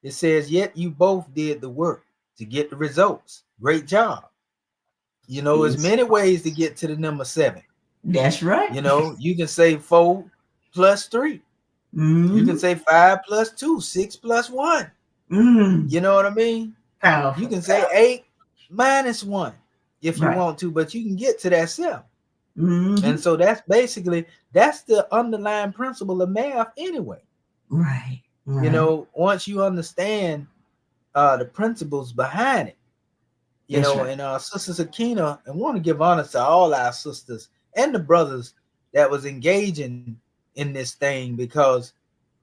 It says, yet you both did the work to get the results. Great job. There's many ways to get to the number 7. That's right. You can say 4 plus 3. Mm-hmm. You can say 5 plus 2, 6 plus 1. Mm-hmm. You know what I mean? Powerful. You can say 8 minus 1 if you want to, but you can get to that 7. Mm-hmm. And so that's the underlying principle of math anyway. Right. Once you understand the principles behind it, and Sister Sakina, and want to give honor to all our sisters and the brothers that was engaging in this thing, because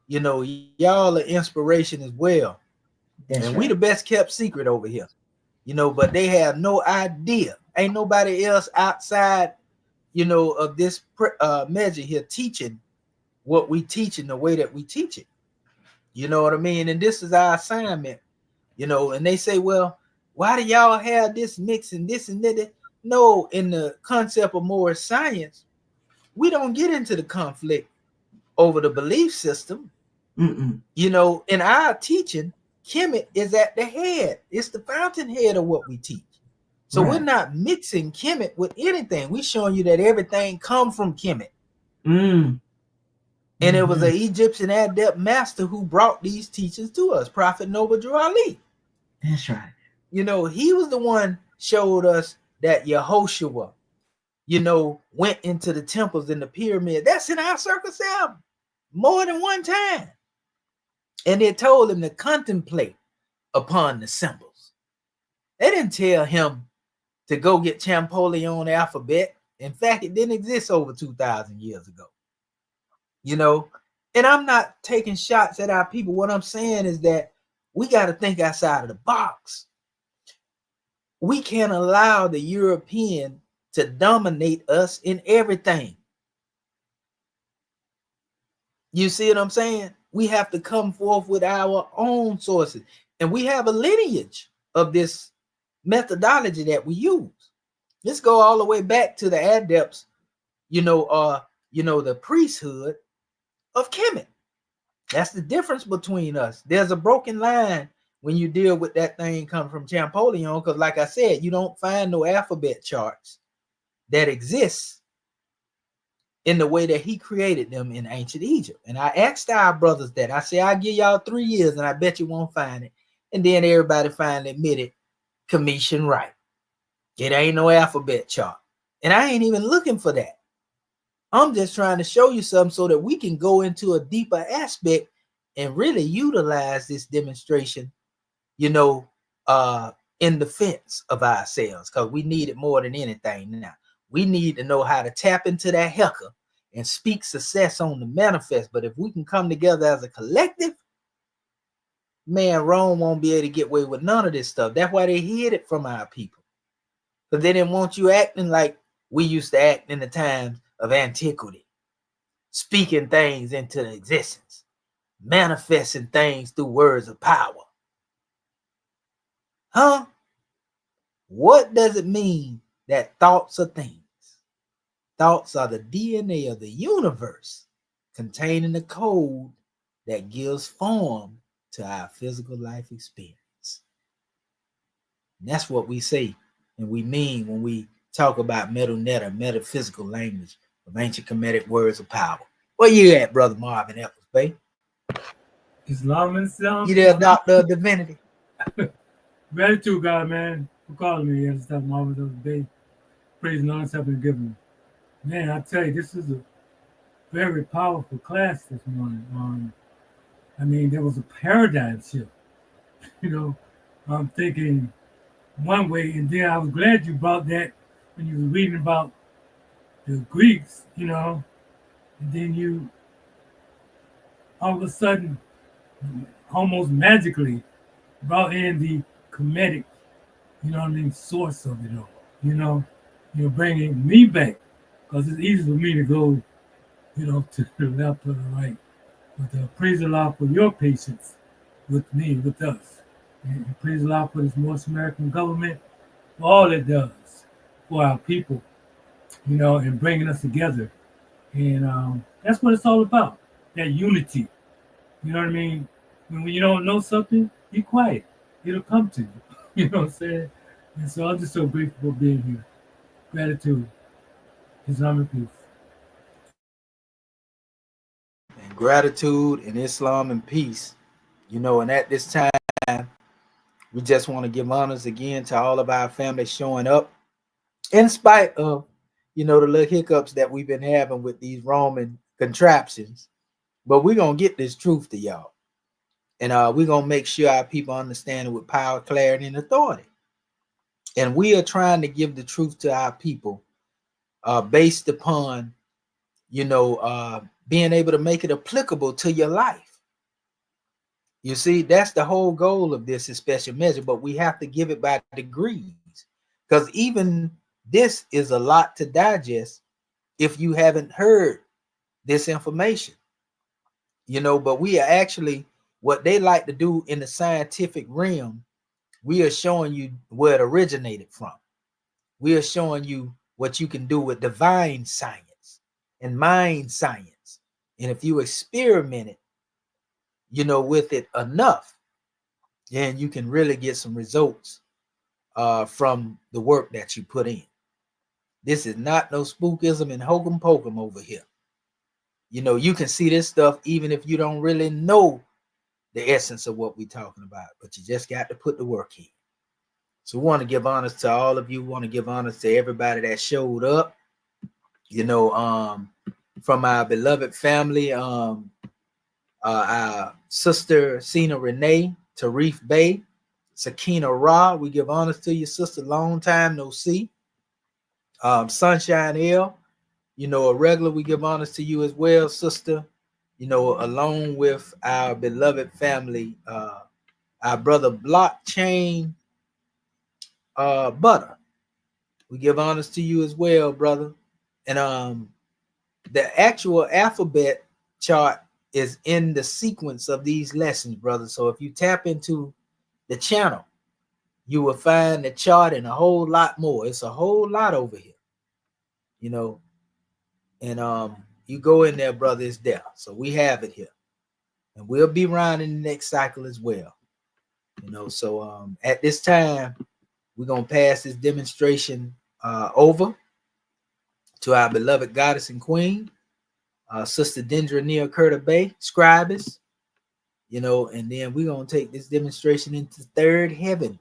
y'all are inspiration as well. That's and right. We the best kept secret over here, but they have no idea. Ain't nobody else outside of this measure here teaching what we teach in the way that we teach it. You know what I mean? And this is our assignment, and they say, well, why do y'all have this mix and this and that? No, in the concept of more science, we don't get into the conflict over the belief system. Mm-mm. In our teaching, Kemet is at the head. It's the fountainhead of what we teach. So We're not mixing Kemet with anything. We're showing you that everything comes from Kemet. Mm. And it was an Egyptian adept master who brought these teachings to us, Prophet Noble Drew Ali. That's right. He was the one showed us that Yehoshua, went into the temples and the pyramid. That's in our Circle 7 more than one time. And they told him to contemplate upon the symbols. They didn't tell him to go get Champollion alphabet. In fact, it didn't exist over 2,000 years ago. And I'm not taking shots at our people. What I'm saying is that we got to think outside of the box. We can't allow the European to dominate us in everything. You see what I'm saying? We have to come forth with our own sources. And we have a lineage of this methodology that we use. Let's go all the way back to the adepts, the priesthood of Kemet. That's the difference between us. There's a broken line when you deal with that thing come from Champollion, because like I said, you don't find no alphabet charts that exists in the way that he created them in ancient Egypt. And I asked our brothers that. I said, I'll give y'all 3 years and I bet you won't find it. And then everybody finally admitted, Commission right. It ain't no alphabet chart. And I ain't even looking for that. I'm just trying to show you something so that we can go into a deeper aspect and really utilize this demonstration, in defense of ourselves, because we need it more than anything now. We need to know how to tap into that hecker and speak success on the manifest. But if we can come together as a collective, man, Rome won't be able to get away with none of this stuff. That's why they hid it from our people. Because they didn't want you acting like we used to act in the times of antiquity, speaking things into existence, manifesting things through words of power. Huh? What does it mean that thoughts are things? Thoughts are the DNA of the universe, containing the code that gives form to our physical life experience. And that's what we say and we mean when we talk about metaphysical language of ancient Kemetic words of power. Where you at, Brother Marvin Epps, babe? Islam and Islam. You there, Doctor of Divinity? Gratitude, God, man, for calling me and stuff. Marvin of the day. Praise and honor have been given. Man, I tell you, this is a very powerful class this morning. I mean, there was a paradigm shift. I'm thinking one way, and then I was glad you brought that when you were reading about the Greeks, and then you all of a sudden, almost magically, brought in the Kemetic, source of it all. You're bringing me back, because it's easy for me to go, to the left or the right. But praise Allah for your patience with me, with us. And praise Allah for this North American government, for all it does for our people, and bringing us together. And that's what it's all about, that unity. You know what I mean? When you don't know something, be quiet. It'll come to you. You know what I'm saying? And so I'm just so grateful for being here. Gratitude. Islamic peace. And gratitude and Islam and peace. And at this time, we just want to give honors again to all of our families showing up, in spite of, the little hiccups that we've been having with these Roman contraptions. But we're going to get this truth to y'all. And we're going to make sure our people understand it with power, clarity, and authority. And we are trying to give the truth to our people based upon, being able to make it applicable to your life. You see, that's the whole goal of this special measure, but we have to give it by degrees, because even this is a lot to digest if you haven't heard this information, but we are actually, what they like to do in the scientific realm, we are showing you where it originated from. We are showing you what you can do with divine science and mind science. And if you experiment it, with it enough, then you can really get some results from the work that you put in. This is not no spookism and hokum pokum over here. You can see this stuff even if you don't really know the essence of what we're talking about, but you just got to put the work in. So we want to give honors to all of you. We want to give honors to everybody that showed up, from our beloved family, our sister Sina Renee, Tarif Bay, Sakina Ra. We give honors to your sister, long time no see. Sunshine L, a regular, we give honors to you as well, sister. Along with our beloved family, our brother Blockchain Butter. We give honors to you as well, brother. And the actual alphabet chart is in the sequence of these lessons, brother. So if you tap into the channel, you will find the chart and a whole lot more. It's a whole lot over here, and You go in there, brother, it's there. So we have it here. And we'll be around in the next cycle as well. You know, so at this time, we're going to pass this demonstration over to our beloved goddess and queen, Sister Dendra Neal Curta Bay, scribes, you know, and then we're going to take this demonstration into third heaven.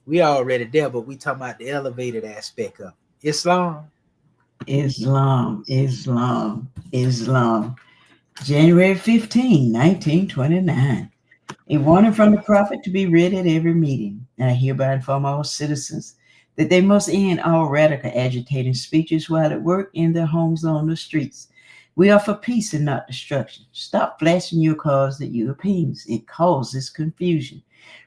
We already there, but we talking about the elevated aspect of Islam. Islam. January 15, 1929. A warning from the prophet to be read at every meeting. And I hereby inform all citizens that they must end all radical agitating speeches while at work in their homes on the streets. We are for peace and not destruction. Stop flashing your cards at Europeans. It causes confusion.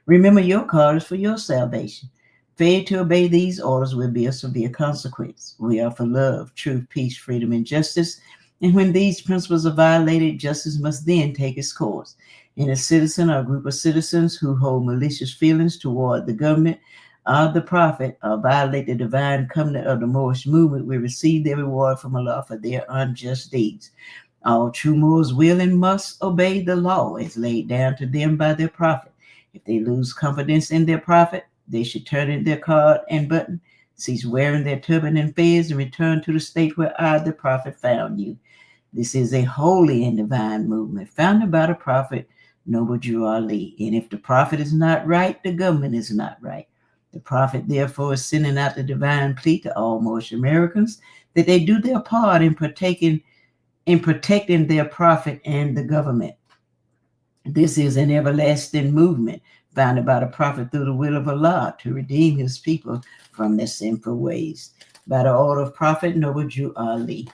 Remember, your card is for your salvation. Failure to obey these orders will be a severe consequence. We are for love, truth, peace, freedom, and justice. And when these principles are violated, justice must then take its course. And a citizen or a group of citizens who hold malicious feelings toward the government of the prophet or violate the divine covenant of the Moorish movement will receive their reward from Allah for their unjust deeds. All true Moors will and must obey the law as laid down to them by their prophet. If they lose confidence in their prophet, they should turn in their card and button, cease wearing their turban and fez, and return to the state where I, the prophet, found you. This is a holy and divine movement founded by the prophet Noble Drew Ali. And if the prophet is not right, the government is not right. The prophet, therefore, is sending out the divine plea to all Moorish Americans that they do their part in protecting their prophet and the government. This is an everlasting movement founded by the prophet through the will of Allah to redeem his people from their sinful ways. By the order of Prophet Noble Drew Ali.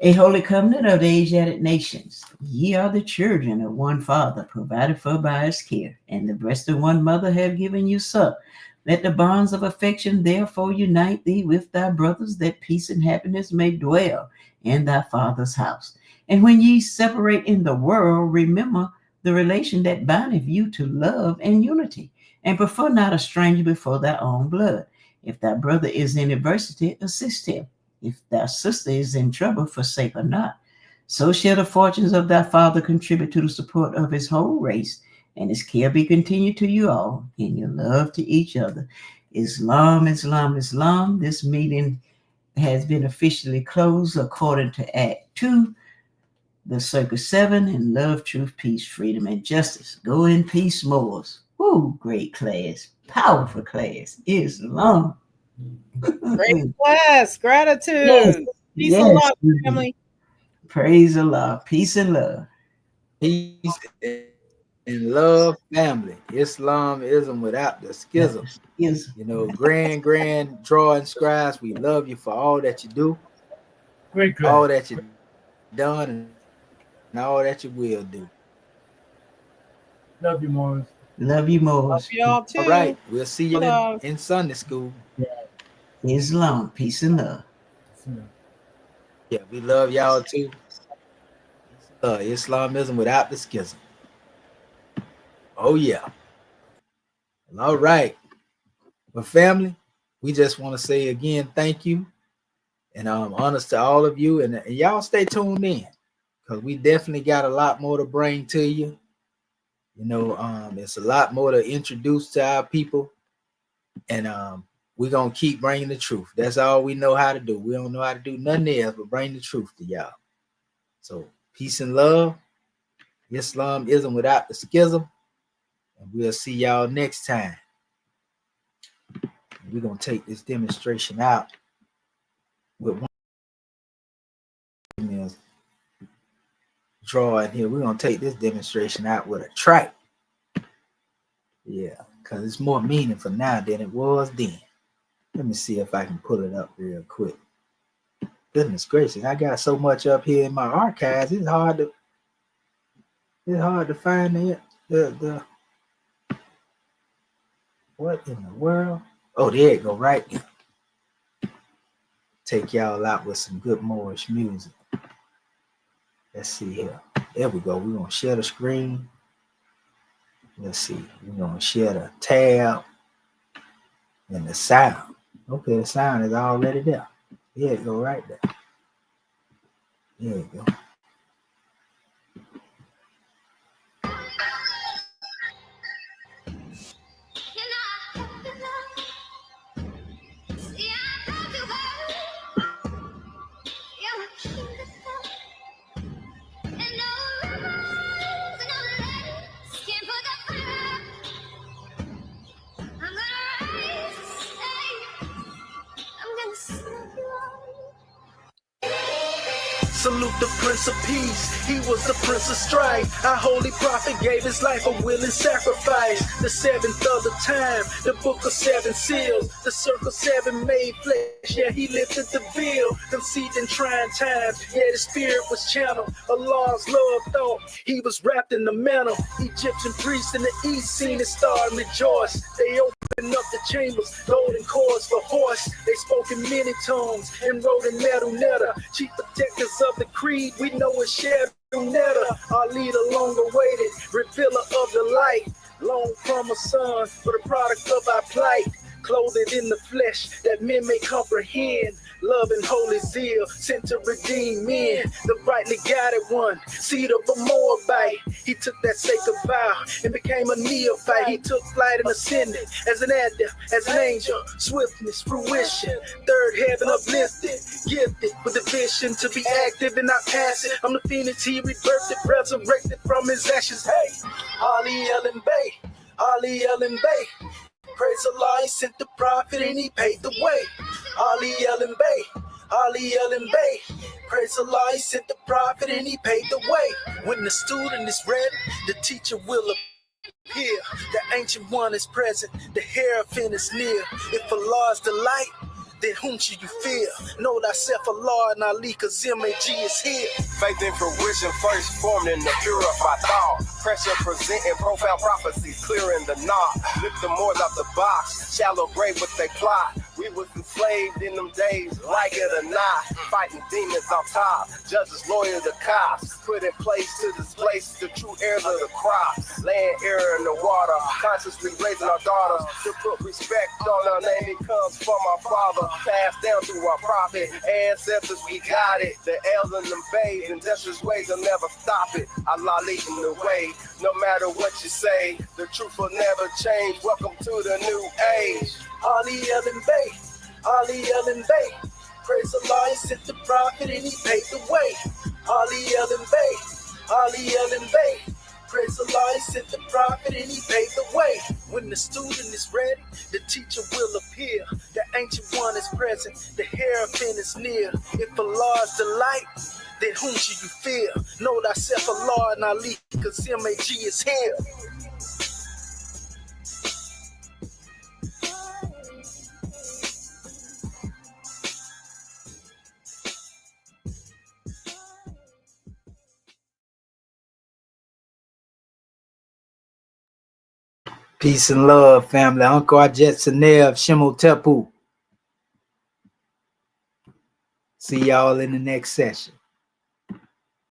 A holy covenant of the Asiatic nations. Ye are the children of one father, provided for by his care, and the breast of one mother have given you suck. Let the bonds of affection therefore unite thee with thy brothers, that peace and happiness may dwell in thy father's house. And when ye separate in the world, remember the relation that bindeth you to love and unity, and prefer not a stranger before thy own blood. If thy brother is in adversity, assist him. If thy sister is in trouble, forsake her not. So shall the fortunes of thy father contribute to the support of his whole race, and his care be continued to you all in your love to each other. Islam, Islam, Islam. This meeting has been officially closed according to Act 2, the Circle 7, and love, truth, peace, freedom, and justice. Go in peace, Moors. Woo, great class. Powerful class. Islam. Great class. Gratitude. Yes, Peace and love, yes. family. Praise Allah. Peace and love. Peace and love, family. Islamism without the schism. Yes. You know, grand drawing scribes, we love you for all that you do, Great class. all that you've done, and all that you will do. Love you, Morris. Love you, Moors. Love y'all too. All right, we'll see you Love. in Sunday school. Islam. Peace and love. Yeah, we love y'all too. Islamism without the schism. Oh yeah. All right. Well, family, we just want to say again, thank you. And honors to all of you. And y'all stay tuned in, because we definitely got a lot more to bring to you. You know, it's a lot more to introduce to our people. And we're going to keep bringing the truth. That's all we know how to do. We don't know how to do nothing else but bring the truth to y'all. So peace and love. Islamism without the schism. And we'll see y'all next time. We're going to take this demonstration out with one drawing here. We're going to take this demonstration out with a tripe. Yeah, because it's more meaningful now than it was then. Let me see if I can pull it up real quick. Goodness gracious, I got so much up here in my archives. It's hard to find the what in the world? Oh, there it go, right there. Take y'all out with some good Moorish music. Let's see here. There we go. We're gonna share the screen. Let's see. We're gonna share the tab and the sound. Okay, the sound is already there. There it go, right there. There you go. Salute the Prince of Peace, he was the Prince of Strife. Our holy prophet gave his life a willing sacrifice. The seventh of the time, the book of seven seals. The circle seven made flesh, yeah, he lifted the veil. Conceived in trying times, yeah, his spirit was channeled. Allah's love thought, he was wrapped in the mantle. Egyptian priests in the east seen his star and rejoiced. They opened up the chambers, golden cords for horse. They spoke in many tongues and wrote in Medu. Chief protectors of the creed, we know it's shared. Our leader long awaited, revealer of the light. Long promised son, for the product of our plight. Clothed in the flesh, that men may comprehend. Love and holy zeal, sent to redeem men. The rightly guided one, seed of a Moabite. He took that sacred vow and became a neophyte. He took flight and ascended as an adept, as an angel. Swiftness, fruition, third heaven uplifted. Gifted with the vision to be active and not passive. I'm the phoenix he rebirthed, resurrected from his ashes. Hey, Ali Ellen Bay, Ali Ellen Bay. Praise Allah, he sent the prophet and he paved the way. Ali Ellen Bay, Ali Ellen Bay. Praise Allah, he sent the prophet and he paved the way. When the student is ready, the teacher will appear. The ancient one is present, the hierophant is near. If Allah's delight, then whom should you fear? Know thyself, Allah and Ali, cause MAG is here. Faith in fruition first formed in the purified thought. Pressure presenting profound prophecies, clearing the knot. Lift the Moors out the box, shallow grave with they plot. We was enslaved in them days, like it or not. Fighting demons on top, judges, lawyers, the cops. Put in place to displace the true heirs of the crops. Laying air in the water, consciously raising our daughters. To put respect on our name, it comes from our father. Passed down through our prophet, ancestors, we got it. The L's and them bays, industrious ways will never stop it. Allah leading the way, no matter what you say. The truth will never change. Welcome to the new age. Ali Ellen Bay, Ali Ellen Bay. Praise Allah, he sent the prophet and he paved the way. Ali Ellen Bay, Ali Ellen Bay. Praise Allah, he sent the prophet and he paved the way. When the student is ready, the teacher will appear. The ancient one is present, the hierophant is near. If Allah's delight, then whom should you fear? Know thyself, Allah and Ali, cause MAG is here. Peace and love, family. Uncle Ajet Sanev, Shimo Tepu. See y'all in the next session.